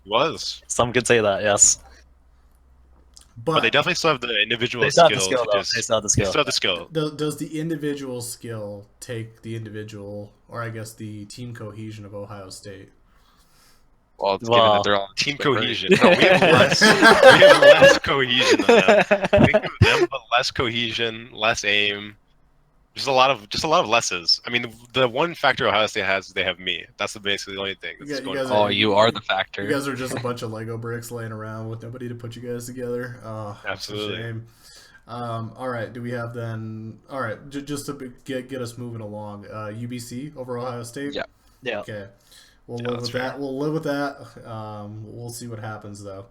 Was. Some could say that, yes. But they definitely still have the individual They still have skill. the skill, to though. just- They still have the they skill. still have the skill. Does the individual skill take the individual, or I guess the team cohesion of Ohio State? Well, it's given Wow. that they're all Team different. cohesion. No, we have less cohesion than them. Think of them, but less cohesion, less aim. Just a lot of lesses. I mean, the one factor Ohio State has is they have me. That's basically the only thing. That's You going guys on. Oh, you are the factor. You guys are just a bunch of Lego bricks laying around with nobody to put you guys together. Oh, that's a Absolutely. shame. All right, do we have then? All right, just to get us moving along. UBC over Ohio State. Yeah. Yeah. Okay, we'll Yeah, live that's with that. We'll live with that. We'll see what happens though.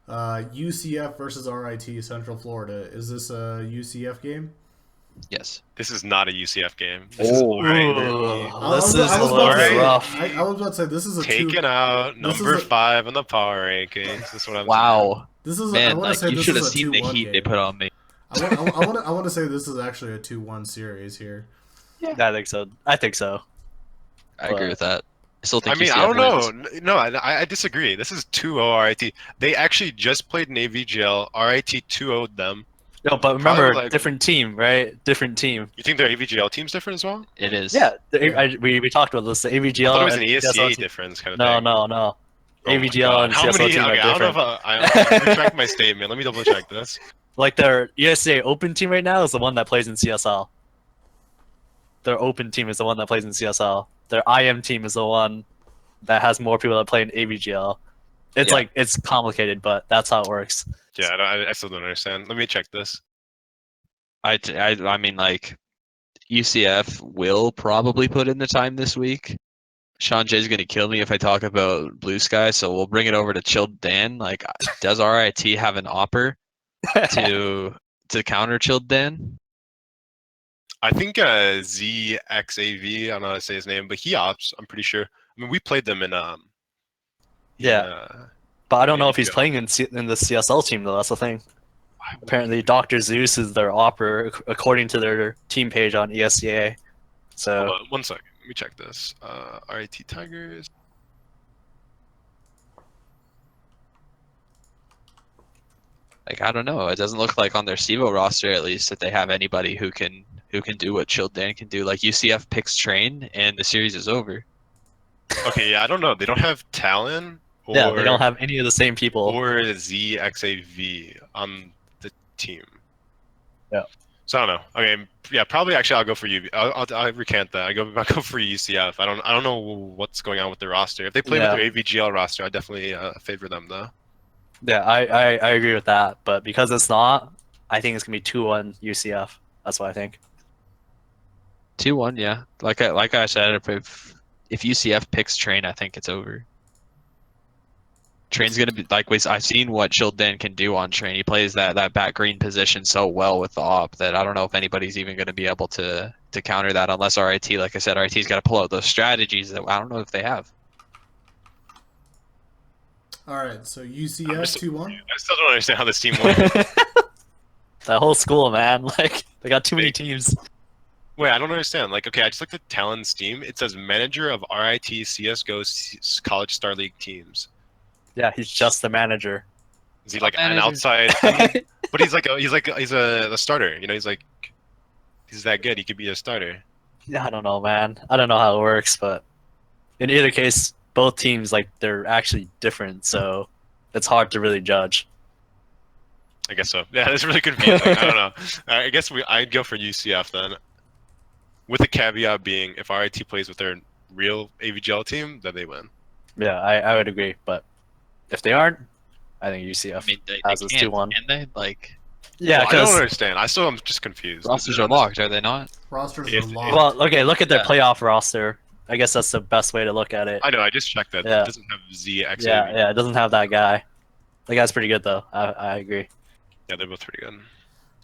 UCF versus RIT Central Florida. Is this a UCF game? Yes. This is not a UCF game. This is Oh. already This is a little about to bit say- rough. I was about to say this is a taken out this is number a- 5 in the power rankings. That's what I'm saying. Wow. This is. I Man, want like to say you this should have is a seen the 2-1 heat game. they put on me. I want to say this is actually a 2-1 series here. I think so. I think so. I agree with that. I still I think mean, UCF I don't wins. know. No, I disagree. This is 2-0 RIT. They actually just played in AVGL. RIT 2-0'd them. No, but remember, Probably, like- different team, right? Different team. You think their AVGL team's different as well? It is. Yeah, we talked about this. The I AVGL. thought it was an and ESCA CSL team. difference kind of No, thing. no, no. Oh my AVGL God. and How CSL many? team are Okay, I don't know different. if I retract my statement. Let me double check this. Like their ESCA Open team right now is the one that plays in CSL. Their Open team is the one that plays in CSL. Their IM team is the one that has more people that play in AVGL. It's Yeah. like it's complicated, but that's how it works. Yeah, I still don't understand. Let me check this. I mean, like, UCF will probably put in the time this week. Sean Jay's gonna kill me if I talk about Blue Sky, so we'll bring it over to Chilled Dan. Like, does RIT have an opper to counter Chilled Dan? I think ZXAV, I don't know how to say his name, but he opts, I'm pretty sure. I mean, we played them in Yeah. But I don't know if he's AVGL. playing in the CSL team though. That's the thing. Apparently, Dr. Zeus is their opera according to their team page on ESCA. So Hold on, 1 second. Let me check this. RIT Tigers. Like, I don't know. It doesn't look like on their SIVO roster, at least, that they have anybody who can do what Chilled Dan can do. Like, UCF picks Train, and the series is over. Okay, yeah, I don't know. They don't have Talon or yeah, they don't have any of the same people. or ZXAV on the team. Yeah. So I don't know. Okay, yeah, probably actually I'll go for you. I'll recant that. I'll go for UCF. I don't know what's going on with their roster. If they play with Yeah. their AVGL roster, I definitely favor them though. Yeah, I agree with that. But because it's not, I think it's gonna be 2-1 UCF. That's what I think. 2-1, yeah. Like I said, if UCF picks Train, I think it's over. Train's gonna be like I've seen what Chilled Dan can do on Train. He plays that back green position so well with the op that I don't know if anybody's even gonna be able to counter that unless RIT, like I said, RIT's got to pull out those strategies that I don't know if they have. All right, so I'm UCF just- 2-1. I still don't understand how this team won. That whole school, man. Like they got too many teams. Wait, I don't understand. Like, okay, I just looked at Talon's team. It says manager of RIT CS:GO College Star League teams. Yeah, he's just the manager. Is he like an Manager. outside? I mean, but he's a starter. You know, he's that good. He could be a starter. Yeah, I don't know, man. I don't know how it works, but in either case, both teams like they're actually different, so it's hard to really judge. I guess so. Yeah, it's really confusing. I don't know. I guess I'd go for UCF then, with the caveat being if RIT plays with their real AVGL team, then they win. Yeah, I would agree, but if they aren't, I think UCF I mean, they has this can't, 2-1. can they? Like, Yeah, Well, I don't because understand. I still am just confused. rosters are locked, are they not? Rosters If- are locked. well, okay, look at their Yeah. playoff roster. I guess that's the best way to look at it. I know. I just checked that. Yeah. It doesn't have ZXAV. Yeah, it doesn't have that guy. The guy's pretty good though. I agree. Yeah, they're both pretty good.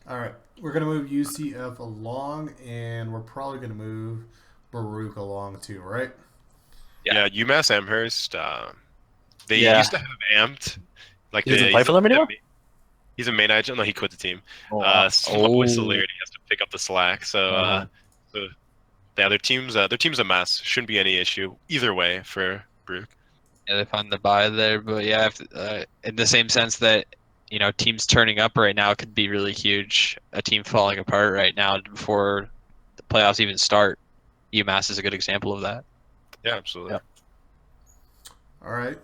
All right, we're gonna move UCF along, and we're probably gonna move Baruch along too, right? Yeah, UMass Amherst. They Yeah. used to have Amped. Like He doesn't play for them anymore? He's a main agent. No, he quit the team. Oh, wow. So my boy Oh. Solarity has to pick up the slack. So, Uh-huh. yeah, their team's a mess. Shouldn't be any issue either way for Brook. Yeah, they found the buy there, but yeah, in the same sense that teams turning up right now could be really huge. A team falling apart right now before the playoffs even start. UMass is a good example of that. Yeah, absolutely. Yeah. All right.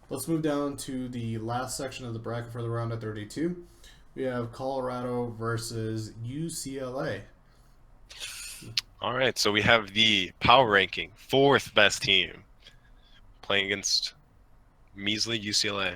Let's move down to the last section of the bracket for the round of 32. We have Colorado versus UCLA. All right, so we have the power ranking fourth best team playing against measly UCLA.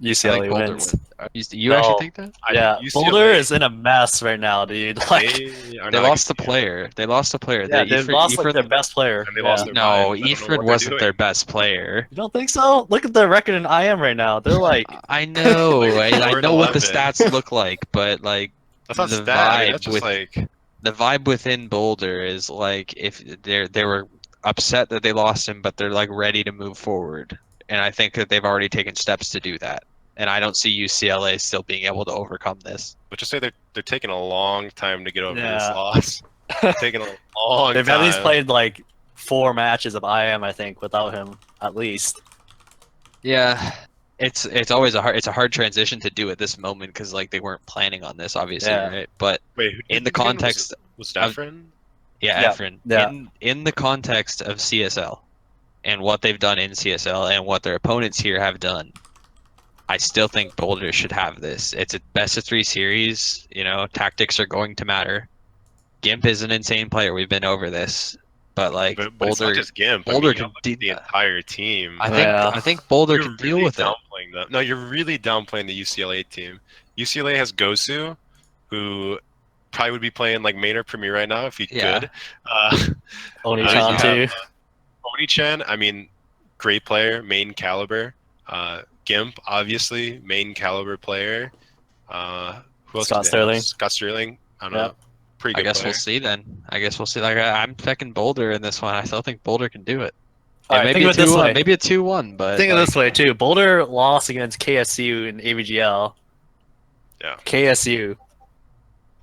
I UCLA think Boulder wins. wins. You actually No. think that? Yeah, UCLA, Boulder is in a mess right now, dude. Like, they are They not lost a good. player. They lost a player. yeah, they lost like their best player. And they Yeah. lost their No, vibes. I don't know what Eford they're wasn't their doing. best player. You don't think so? Look at their record in IM right now. They're like, I know. Like, I 4 know what the 11. stats look like, but like That's not the stat. I mean, vibe that's just with like the vibe within Boulder is like if they were upset that they lost him, but they're like ready to move forward, and I think that they've already taken steps to do that. And I don't see UCLA still being able to overcome this. but just say they're taking a long time to get over this Yeah. loss. Taking a long they've time. at least played like 4 matches of IM, I think, without him at least. Yeah, it's always a hard transition to do at this moment because like they weren't planning on this, obviously, Yeah. right? But Wait, who in the again? context was of- Daffrin? yeah, Yeah, Efren, yeah. in the context of CSL and what they've done in CSL and what their opponents here have done, I still think Boulder should have this. It's a best of 3 series. Tactics are going to matter. Gimp is an insane player. We've been over this. but like But it's not Boulder, just Gimp. I Boulder mean, you can gotta look at the entire team. I think Boulder You're can deal really with it. downplaying them. No, you're really downplaying the UCLA team. UCLA has Gosu, who probably would be playing like main or premier right now if he Yeah. could. Oni-chan You too. have Oni-chan, I mean, great player, main caliber. Gimp, obviously, main caliber player. Who else Scott do they have? Sterling. Scott Sterling. I don't Yeah. know. Pretty I good guess player. we'll see then. I guess we'll see. Like I'm picking Boulder in this one. I still think Boulder can do it. All It right, may think be of a it this 2-1, way. maybe a 2-1, but Think of like, it this way too. Boulder lost against KSU in AVGL. Yeah. KSU,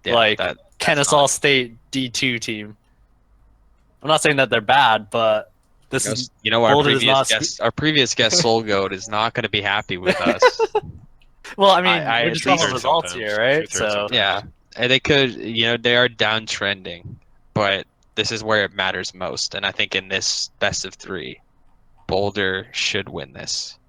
yeah, like that's Kennesaw not- State D2 team. I'm not saying that they're bad, but this is you know, our Boulder does previous not guest, Soul Goat is not going to be happy with us. well. I mean, I we're at just talking least- about results sometimes. here, right? Truth hurts So sometimes. Yeah, and they could, you know, they are downtrending, but this is where it matters most. And I think in this best of 3, Boulder should win this,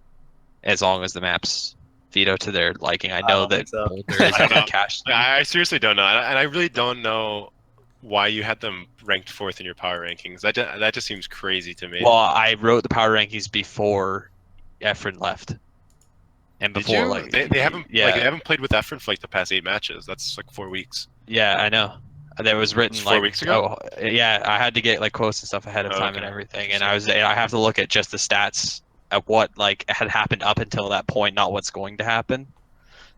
as long as the maps veto to their liking. I know don't that think so. Boulder is I don't going know. to cash. I seriously don't know, and I really don't know why you had them ranked 4th in your power rankings. That just seems crazy to me. Well, I wrote the power rankings before Efren left, and Did before you? like They haven't yeah, like they haven't played with Efren for like the past 8 matches. That's like 4 weeks. yeah, I know. That was written It's 4 like weeks ago? yeah, I had to get like quotes and stuff ahead of Oh, time and okay. everything, and I have to look at just the stats of what like had happened up until that point, not what's going to happen.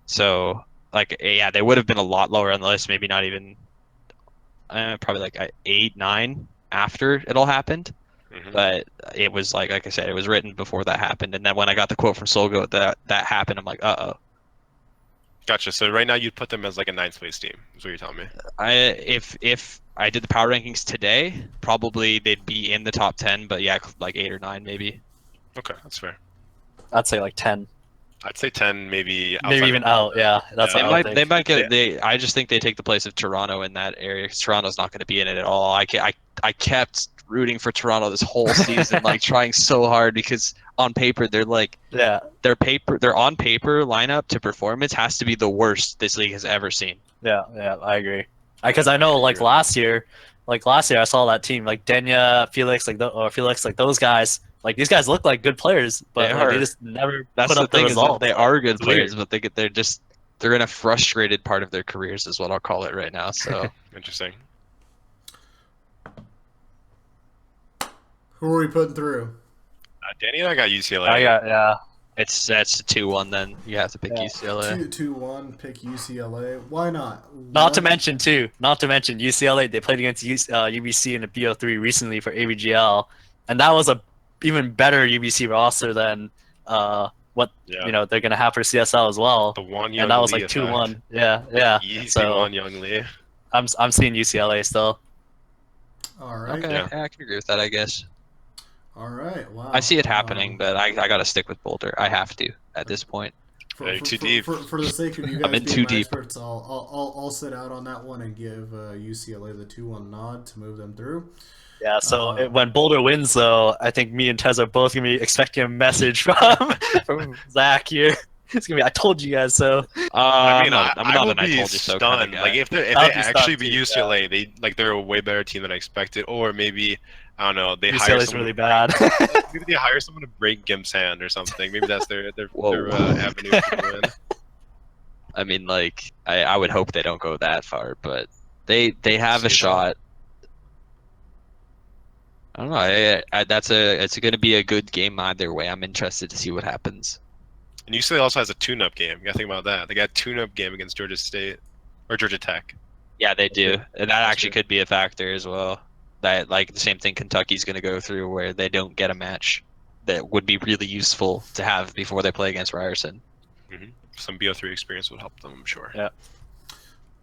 So like yeah, they would have been a lot lower on the list, maybe not even probably like 8, 9 after it all happened. Mhm. But it was like I said, it was written before that happened, and then when I got the quote from Solgo that happened, I'm like, uh-oh. Gotcha. So right now you'd put them as like a 9th place team. Is what you're telling me. If I did the power rankings today, probably they'd be in the top 10, but yeah, like 8 or 9 maybe. Okay, that's fair. I'd say like 10, I'd say 10, maybe. maybe outside even of- out. Yeah, that's Yeah. what I would think. They might get I just think they take the place of Toronto in that area, because Toronto's not going to be in it at all. I kept rooting for Toronto this whole season, like trying so hard, because on paper they're like Yeah, their on paper lineup to performance has to be the worst this league has ever seen. yeah, I agree. Because I know, like last year, I saw that team, like Denya, Felix, Felix, like those guys. Like these guys look like good players, but They like, they are. just never That's put the up the thing, is that results. they are good It's players, weird. but they're in a frustrated part of their careers, is what I'll call it right now. So Interesting. Who are we putting through? Danny and I got UCLA. Yeah. that's a 2-1. Then you have to pick Yeah. UCLA. 2-1, pick UCLA. Why not? Not to mention UCLA. They played against UBC in the BO3 recently for AVGL, and that was a even better UBC roster than what Yeah. they're gonna have for CSL as well. The one young And that was Lee like effect. 2-1. Yeah. Easy So one young Lee. I'm seeing UCLA still. All right. Okay, Yeah. yeah, I can agree with that, I guess. All right. Wow. I see it happening, but I got to stick with Boulder. I have to at this point. You're too deep. For the sake of you guys I'm in being too my deep. experts, I'll sit out on that one and give UCLA the 2-1 nod to move them through. Yeah. So when Boulder wins, though, I think me and Tez are both gonna be expecting a message from Zach here. It's gonna be, I told you guys so. I mean, I'm not will an I be told you so stunned. kind of guy. Like if they I'll be actually stunned be too, UCLA, they're a way better team than I expected. Or maybe I don't know, they hire UCLA's someone. really bad. Maybe they hire someone to break Gimp's hand or something. Maybe that's their Whoa. avenue to win. I mean, like, I would hope they don't go that far, but they have a See, shot. I don't know. It's going to be a good game either way. I'm interested to see what happens. And UCLA also has a tune-up game. You gotta think about that. They got a tune-up game against Georgia State or Georgia Tech. Yeah, they do, and that actually true. could be a factor as well. That like the same thing Kentucky's going to go through, where they don't get a match that would be really useful to have before they play against Ryerson. Some BO3 experience would help them, I'm sure. Yeah.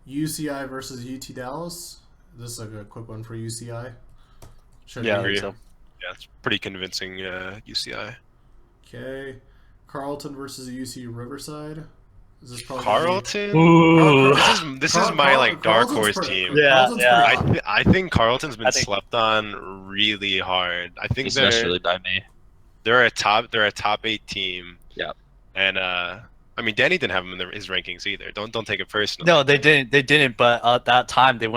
UCI versus UT Dallas. This is like a quick one for UCI. Should Yeah, I agree. think so. Yeah, it's pretty convincing UCI. Okay. Carleton versus UC Riverside. Is this probably Carleton? Ooh. This is my like dark horse team. Yeah, yeah. I think Carleton's been I think- slept on really hard. I think Especially by me. they're a top 8 team. Yep. And I mean Danny didn't have him in his rankings either. Don't take it personally. No, they didn't. But at that time, they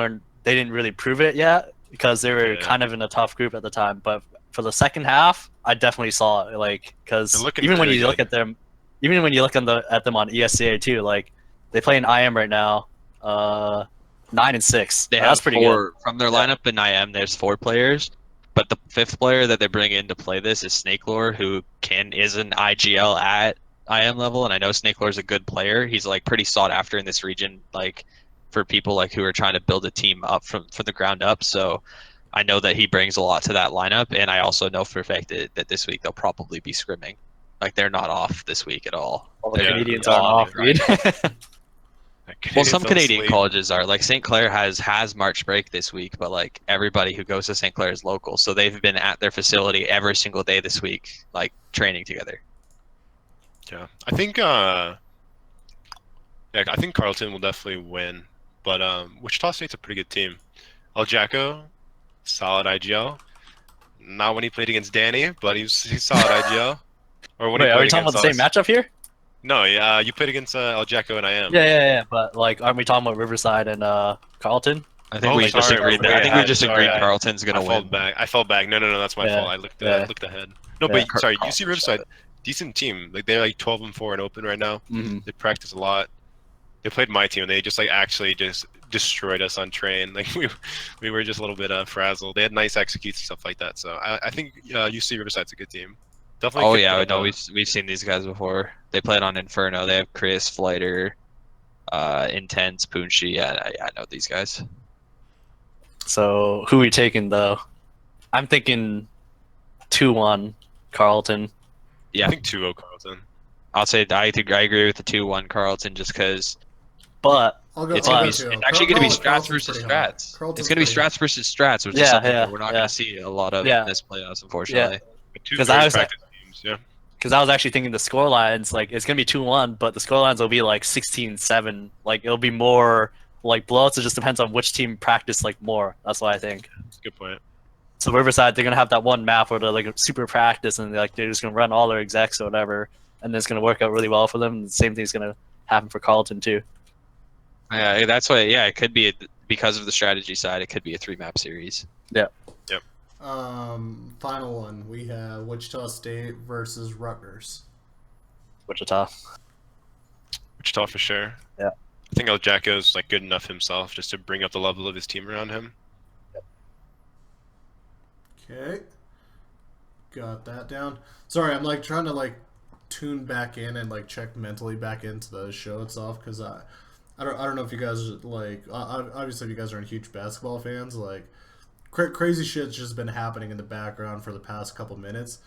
didn't really prove it yet. because they were Yeah. kind of in a tough group at the time. But for the second half, I definitely saw it, like, because They're looking even when really you look good. at them, even when you look at them on ESCA too, like they play in IM right now, 9-6. They That's have pretty four from their Yeah. lineup in IM. There's 4 players, but the 5th player that they bring in to play this is Snakelore, who is an IGL at IM level, and I know Snakelore is a good player. He's like pretty sought after in this region, like for people like who are trying to build a team up from the ground up. So I know that he brings a lot to that lineup, and I also know for a fact that this week they'll probably be scrimming. Like they're not off this week at all. All the They're Canadians they're aren't on off, Friday. dude. Well, some Canadians don't Canadian sleep. colleges are like St. Clair has March break this week, but like everybody who goes to St. Clair is local, so they've been at their facility every single day this week, like training together. Yeah, I think I think Carleton will definitely win, but Wichita State's a pretty good team. El Jacko, solid IGL. Not when he played against Danny, but he's solid IGL. Or when he Wait, are we played talking about against the same us. matchup here? No, yeah, you played against El Jacko and I am. Yeah. But like, aren't we talking about Riverside and Carlton? I think Oh, we sorry, just we're agreed that. way I think we ahead. just Sorry, agreed Carlton's I gonna fell win. back. I fell back. No, that's my Yeah, fault. I yeah. looked ahead. No, Yeah. but sorry, Carlton UC Riverside, decent team. Like they're like 12-4 and open right now. Mm-hmm. They practice a lot. They played my team and they just like actually just destroyed us on train. Like we were just a little bit frazzled. They had nice executes and stuff like that. So I think UC Riverside's a good team. Definitely. Oh could yeah, put no, up we've seen these guys before. They played on Inferno. They have Chris, Flighter, Intense, Poonshi. Yeah, I know these guys. So who we taking though? I'm thinking 2-1 Carlton. Yeah, I think 2-0 Carleton. I'll say I agree with the 2-1 Carlton just because But it's I'll gonna go be too. it's actually gonna be Strats Carleton's versus pretty hot. Strats. Carleton's It's gonna be pretty hot. Strats versus Strats, which is Yeah, something yeah, that we're not yeah. gonna see a lot of Yeah. in this playoffs, unfortunately. But two 'Cause very I was like- practiced teams. Yeah. because I was actually thinking the score lines, like it's gonna be 2-1, but the score lines will be like 16-7. Like it'll be more like blowouts. It just depends on which team practice like more. That's what I think. That's a good point. So Riverside, they're gonna have that one map where they're like super practice and they're just gonna run all their execs or whatever, and it's gonna work out really well for them. And the same thing's gonna happen for Carlton too. Yeah, that's why. Yeah, it could be because of the strategy side. It could be a 3-map series. Final one. We have Wichita State versus Rutgers. Wichita. Wichita for sure. Yeah. I think El Jacko's like good enough himself just to bring up the level of his team around him. Okay. Got that down. Sorry, I'm like trying to like tune back in and like check mentally back into the show itself because I don't know if you guys are, like obviously if you guys aren't huge basketball fans, like crazy shit's just been happening in the background for the past couple minutes.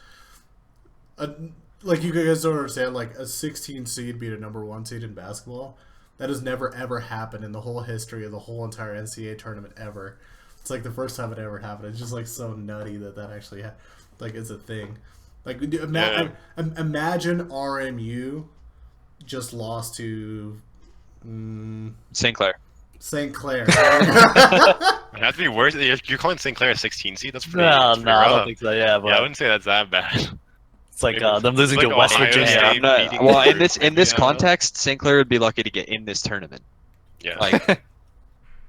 Like you guys don't understand, like a 16 seed beat a number 1 seed in basketball. That has never ever happened in the whole history of the whole entire NCAA tournament ever. It's like the first time it ever happened. It's just like so nutty that actually like is a thing. Like imagine RMU just lost to St. Clair. St. Clair. It has to be worse. You're calling St. Clair a 16 seed? That's pretty. No, that's pretty I don't rough. think so. Yeah, but Yeah, I wouldn't say that's that bad. it's like Maybe them losing it's to like West Ohio Virginia. State. Yeah, I'm not, beating well, Purdue, in this maybe, I don't know. context, St. Clair would be lucky to get in this tournament. Yeah. Like,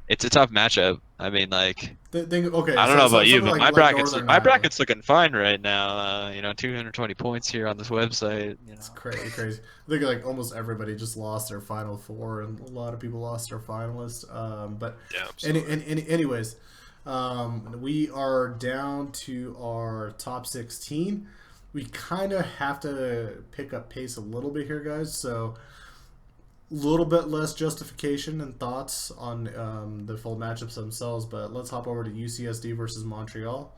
it's a tough matchup. I mean, like, Okay, I don't know about you, something but like Northern Iowa. bracket's looking fine right now. 220 points here on this website. It's crazy. I think like almost everybody just lost their final 4, and a lot of people lost their finalists. But Yeah. anyways, we are down to our top 16. We kind of have to pick up pace a little bit here, guys. So a little bit less justification and thoughts on the full matchups themselves. But let's hop over to UCSD versus Montreal.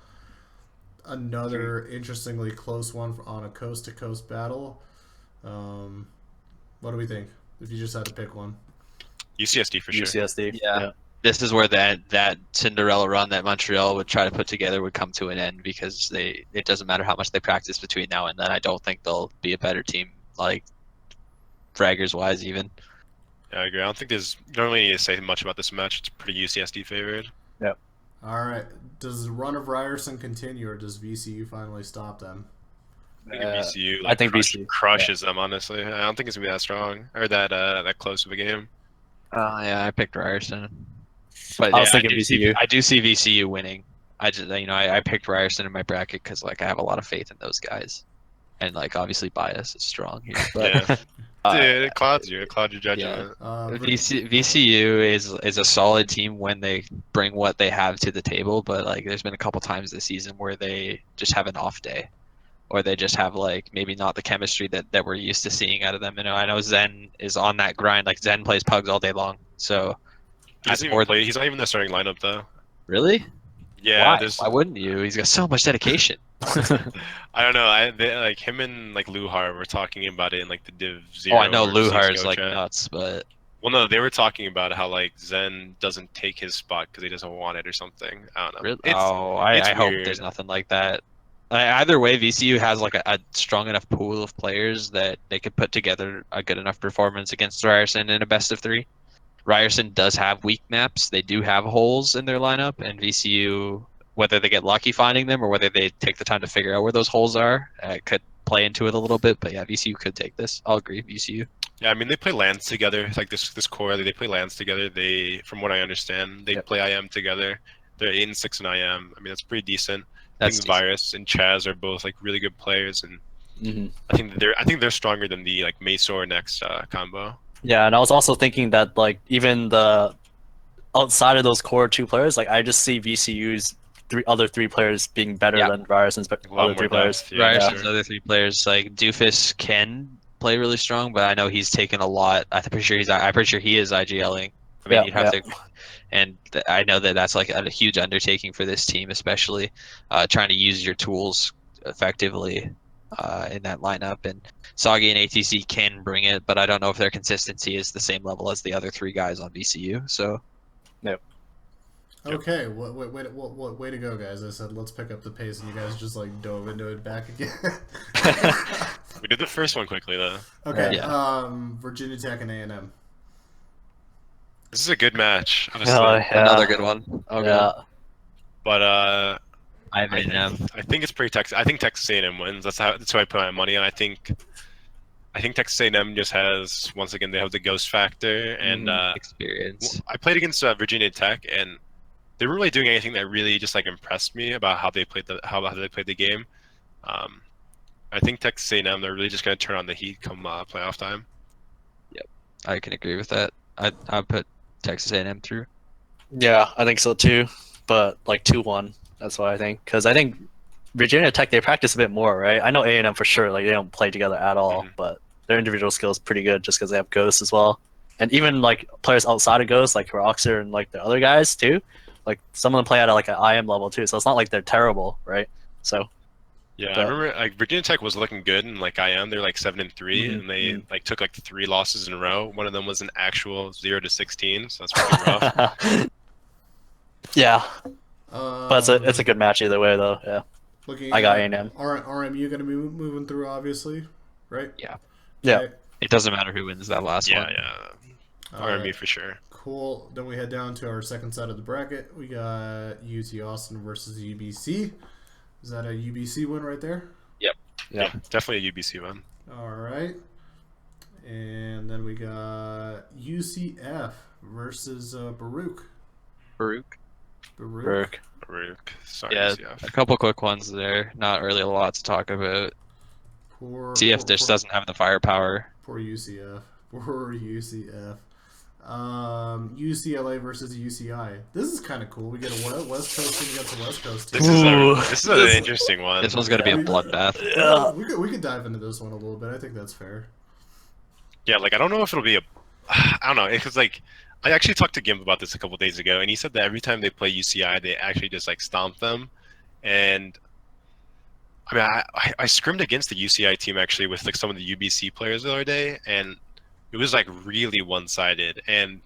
Another interestingly close one on a coast-to-coast battle. What do we think? If you just had to pick one. UCSD for sure. UCSD. Yeah. This is where that Cinderella run that Montreal would try to put together would come to an end because it doesn't matter how much they practice between now and then. I don't think they'll be a better team, like fraggers wise even. Yeah, I agree. I don't think you don't really need to say much about this match. It's pretty UCSD favored. All right. Does the run of Ryerson continue, or does VCU finally stop them? I think VCU. I think VCU crushes them. Honestly, I don't think it's gonna be that strong or that close of a game. Yeah, I picked Ryerson. But I yeah, was thinking VCU. I do see VCU winning. I just I picked Ryerson in my bracket because like I have a lot of faith in those guys, and like obviously bias is strong here. But Yeah. uh, Dude, it clouds you. It clouds your yeah, judgment. VCU is a solid team when they bring what they have to the table. But like there's been a couple times this season where they just have an off day, or they just have like maybe not the chemistry that we're used to seeing out of them. I know Zen is on that grind. Like Zen plays pugs all day long, so He as doesn't even more play. He's not even in the starting lineup though. really. Yeah, Why? there's. Why wouldn't you? He's got so much dedication. I don't know. Like him and like Luhar were talking about it in like the Div Oh, Zero I know or Luhar is CS:GO like chat. nuts, but Well, no, they were talking about how like Zen doesn't take his spot because he doesn't want it or something. I don't know. really, It's I hope weird. there's nothing like that. Either way, VCU has like a strong enough pool of players that they could put together a good enough performance against Ryerson in a best of three. Ryerson does have weak maps. They do have holes in their lineup, and VCU, whether they get lucky finding them or whether they take the time to figure out where those holes are, could play into it a little bit. But yeah, VCU could take this. I'll agree, VCU. Yeah, I mean they play lands together. Like this core, they play lands together. They, from what I understand, they Yep. play IM together. They're 8 and 6 in IM. I mean that's pretty decent. I That's think decent. Virus and Chaz are both like really good players, and Mhm. I think they're stronger than the like Maesor next combo. Yeah, and I was also thinking that like even the outside of those core two players, like I just see VCU's other three players being better Yeah. than Ryerson's Like, a lot other more three players. depth. Yeah, Ryerson's sure. other three players, like Doofus, can play really strong, but I know he's taken a lot. I'm pretty sure he is IGLing. I mean, Yeah, you'd have yeah. to, and I know that that's like a huge undertaking for this team, especially trying to use your tools effectively in that lineup. And Soggy and ATC can bring it, but I don't know if their consistency is the same level as the other three guys on VCU. So Okay, what way to go, guys? I said let's pick up the pace, and you guys just like dove into it back again. We did the first one quickly though. Okay, Yeah. Virginia Tech and A&M. This is a good match, honestly. Yeah. another good one. Okay. Yeah. But I have I, A&M. I think it's pretty Texas. I think Texas A&M wins. That's who I put my money on. I think Texas A&M just has, once again, they have the ghost factor, and Experience. I played against Virginia Tech, and they weren't really doing anything that really just like impressed me about how they played the game. I think Texas A&M, they're really just going to turn on the heat come playoff time. I can agree with that. I put Texas A&M through. Yeah, I think so too. But like 2-1. That's what I think. Because I think Virginia Tech, they practice a bit more, right? I know A&M for sure. Like they don't play together at all, Mhm. but their individual skill is pretty good just because they have Ghosts as well. And even like players outside of Ghosts, like Roxer and like the other guys too. Like some of them play at like an IM level too. So it's not like they're terrible, right? So Yeah, I But- remember like Virginia Tech was looking good, and like IM, they're like 7-3, Mhm, and they like took like 3 losses in a row. One of them was an actual 0-16, so that's pretty rough. yeah, but it's a good match either way though. Yeah. Looking I got at A&M. RMU going to be moving through, obviously, right? Yeah. Yeah. Okay. It doesn't matter who wins that last Yeah, one. yeah, All RMU right. for sure. Cool. Then we head down to our second side of the bracket. We got UT Austin versus UBC. Is that a UBC win right there? Yeah, definitely a UBC one. All right. And then we got UCF versus Baruch. Baruch. Baruch. Burke. Sorry, Yeah, UCF. a couple quick ones there. Not really a lot to talk about. CF just doesn't have the firepower. Poor UCF. Poor UCF. UCLA versus UCI. This is kind of cool. We get a West Coast team against a West Coast team. This is an interesting one. This one's gonna be a bloodbath. Yeah. We could dive into this one a little bit. I think that's fair. Yeah, like I don't know if it'll be a. I don't know because like I actually talked to Gimp about this a couple days ago, and he said that every time they play UCI, they actually just like stomp them. And I mean, I scrimmed against the UCI team actually with like some of the UBC players the other day, and it was like really one-sided, and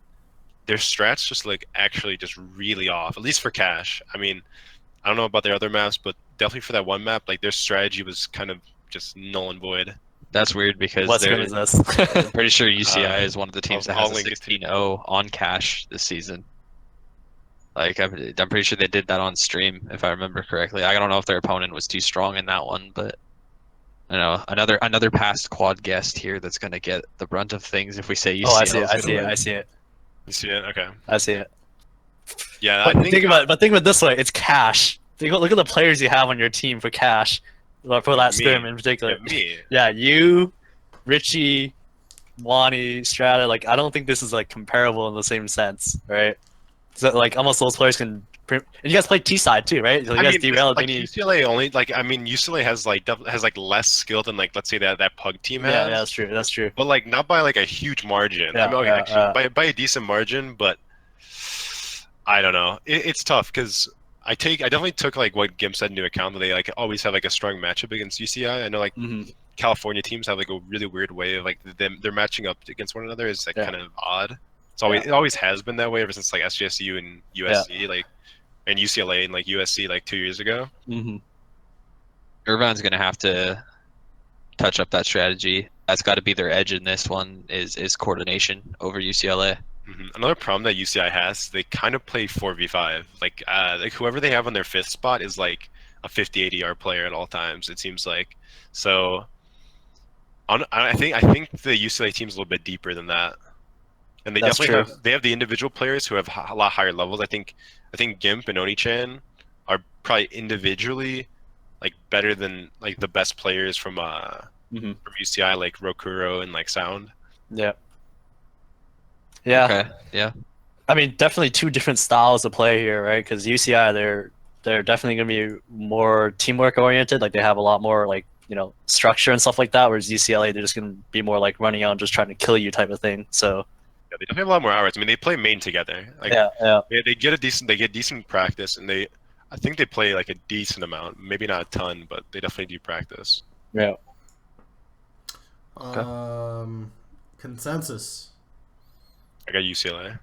their strats just like actually just really off. At least for Cash. I mean, I don't know about their other maps, but definitely for that one map, like their strategy was kind of just null and void. That's weird because What scrim they're is this? I'm pretty sure UCI is one of the teams that I'll has a link it to you. 16-0 on cash this season. Like I'm pretty sure they did that on stream if I remember correctly. I don't know if their opponent was too strong in that one, but I know another past quad guest here that's gonna get the brunt of things if we say UCI. Oh, I see it. is I gonna see it. win. I see it. You see it? Okay. I see it. Yeah, But I think think about it this way: it's cash. Look at the players you have on your team for cash, for that me. scrim in particular. Yeah, me. Yeah, you, Richie, Wani, Strata. Like, I don't think this is like comparable in the same sense, right? So like, almost those players can. And you guys play T side too, right? So you I guys mean, derailed like any. UCLA only like I mean UCLA has like less skill than like let's say that Pug team Yeah, has. that's true. That's true. But like not by like a huge margin. I Yeah, mean, okay, yeah, actually by a decent margin, but I don't know. It's tough because I definitely took like what Gim said into account that they like always have like a strong matchup against UCI. I know like Mhm. California teams have like a really weird way of like they're matching up against one another is like Yeah. kind of odd. It always has been that way ever since like SGSU and USC like and UCLA and like USC like 2 years ago. Mm-hmm. Irvine's gonna have to touch up that strategy. That's got to be their edge in this one is coordination over UCLA. Another problem that UCI has, they kind of play 4v5. Like whoever they have on their fifth spot is like a 50 ADR player at all times. It seems like so. I think the UCLA team's a little bit deeper than that, and they That's definitely true. have the individual players who have a lot higher levels. I think Gimp and Oni-chan are probably individually like better than like the best players from UCI like Rokuro and like Sound. Yeah. Yeah. Okay. Yeah. I mean, definitely two different styles of play here, right? Because UCI, they're definitely going to be more teamwork oriented. Like they have a lot more like structure and stuff like that. Whereas UCLA, they're just going to be more like running out and just trying to kill you type of thing. So Yeah, they definitely have a lot more hours. I mean, they play main together. Like yeah. they get decent practice, and I think they play like a decent amount. Maybe not a ton, but they definitely do practice. Yeah. Consensus. I got UCLA.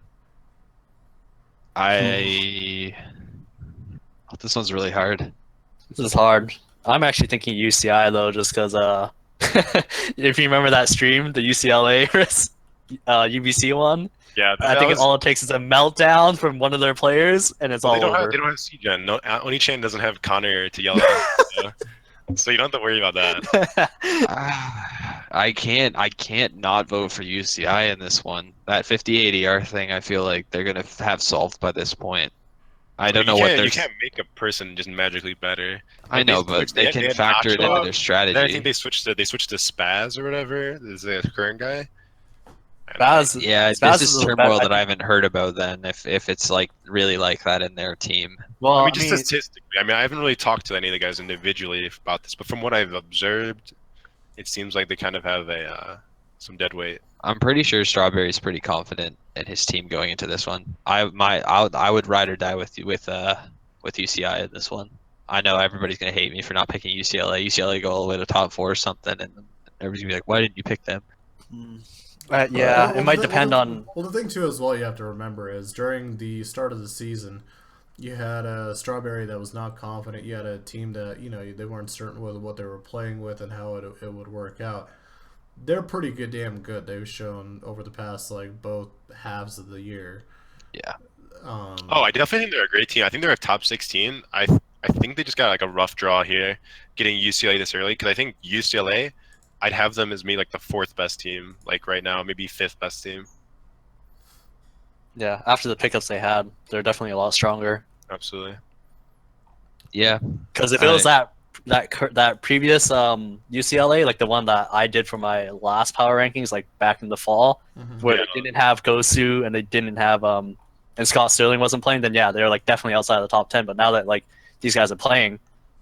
This one's really hard. This is hard. I'm actually thinking UCI though, just because if you remember that stream, the UCLA versus UBC one, Yeah, I think all it takes is a meltdown from one of their players, and it's all over. They don't have CGen. No, Oni-chan doesn't have Connor to yell at. So you don't have to worry about that. I can't not vote for UCI in this one. That 50 ADR thing, I feel like they're gonna have solved by this point. I don't know what you can't make a person just magically better. I know, but they can factor it into their strategy. Then I think they switched to Spaz or whatever. Is the current guy. Spaz, Yeah, Spaz this is turmoil that I haven't heard about. Then, if it's like really like that in their team. Well, I mean, just statistically. I mean, I haven't really talked to any of the guys individually about this, but from what I've observed, it seems like they kind of have some dead weight. I'm pretty sure Strawberry's pretty confident in his team going into this one. I would ride or die with UCI in this one. I know everybody's gonna hate me for not picking UCLA. UCLA go all the way to top 4 or something, and everybody's gonna be like, "Why didn't you pick them?" Yeah, it might depend on. Well, the thing too as well you have to remember is during the start of the season, you had a Strawberry that was not confident. You had a team that they weren't certain with what they were playing with and how it would work out. They're pretty damn good. They've shown over the past like both halves of the year. Yeah. I definitely think they're a great team. I think they're a top 16. I think they just got like a rough draw here, getting UCLA this early because I think UCLA, I'd have them as maybe like the 4th best team, like right now, maybe 5th best team. Yeah, after the pickups they had, they're definitely a lot stronger. Absolutely. Yeah. Because if it was that previous UCLA, like the one that I did for my last power rankings, like back in the fall, where they didn't have Gosu and they didn't have and Scott Sterling wasn't playing, then yeah, they're like definitely outside of the top 10. But now that like these guys are playing,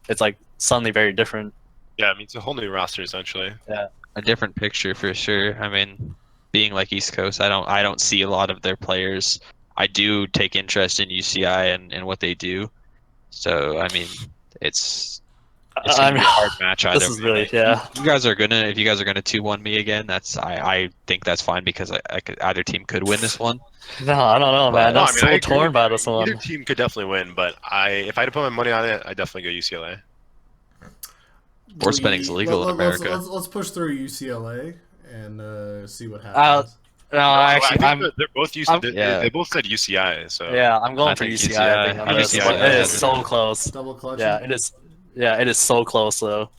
it's like suddenly very different. Yeah, I mean it's a whole new roster essentially. Yeah, a different picture for sure. I mean, being like East Coast, I don't see a lot of their players. I do take interest in UCI and what they do. So I mean, it's gonna be a hard match either. This is really if you guys are gonna 2-1 me again, I think that's fine because either team could win this one. No, I don't know, man. I'm so torn by this one. Either team could definitely win, but if I had to put my money on it, I definitely go UCLA. Sports betting's illegal in America. Let's push through UCLA and see what happens. No, actually, they're both they both said UCI, so yeah, I'm going for UCI. I think on this. It is so close. Double clutch. Yeah, it is. Yeah, it is so close though.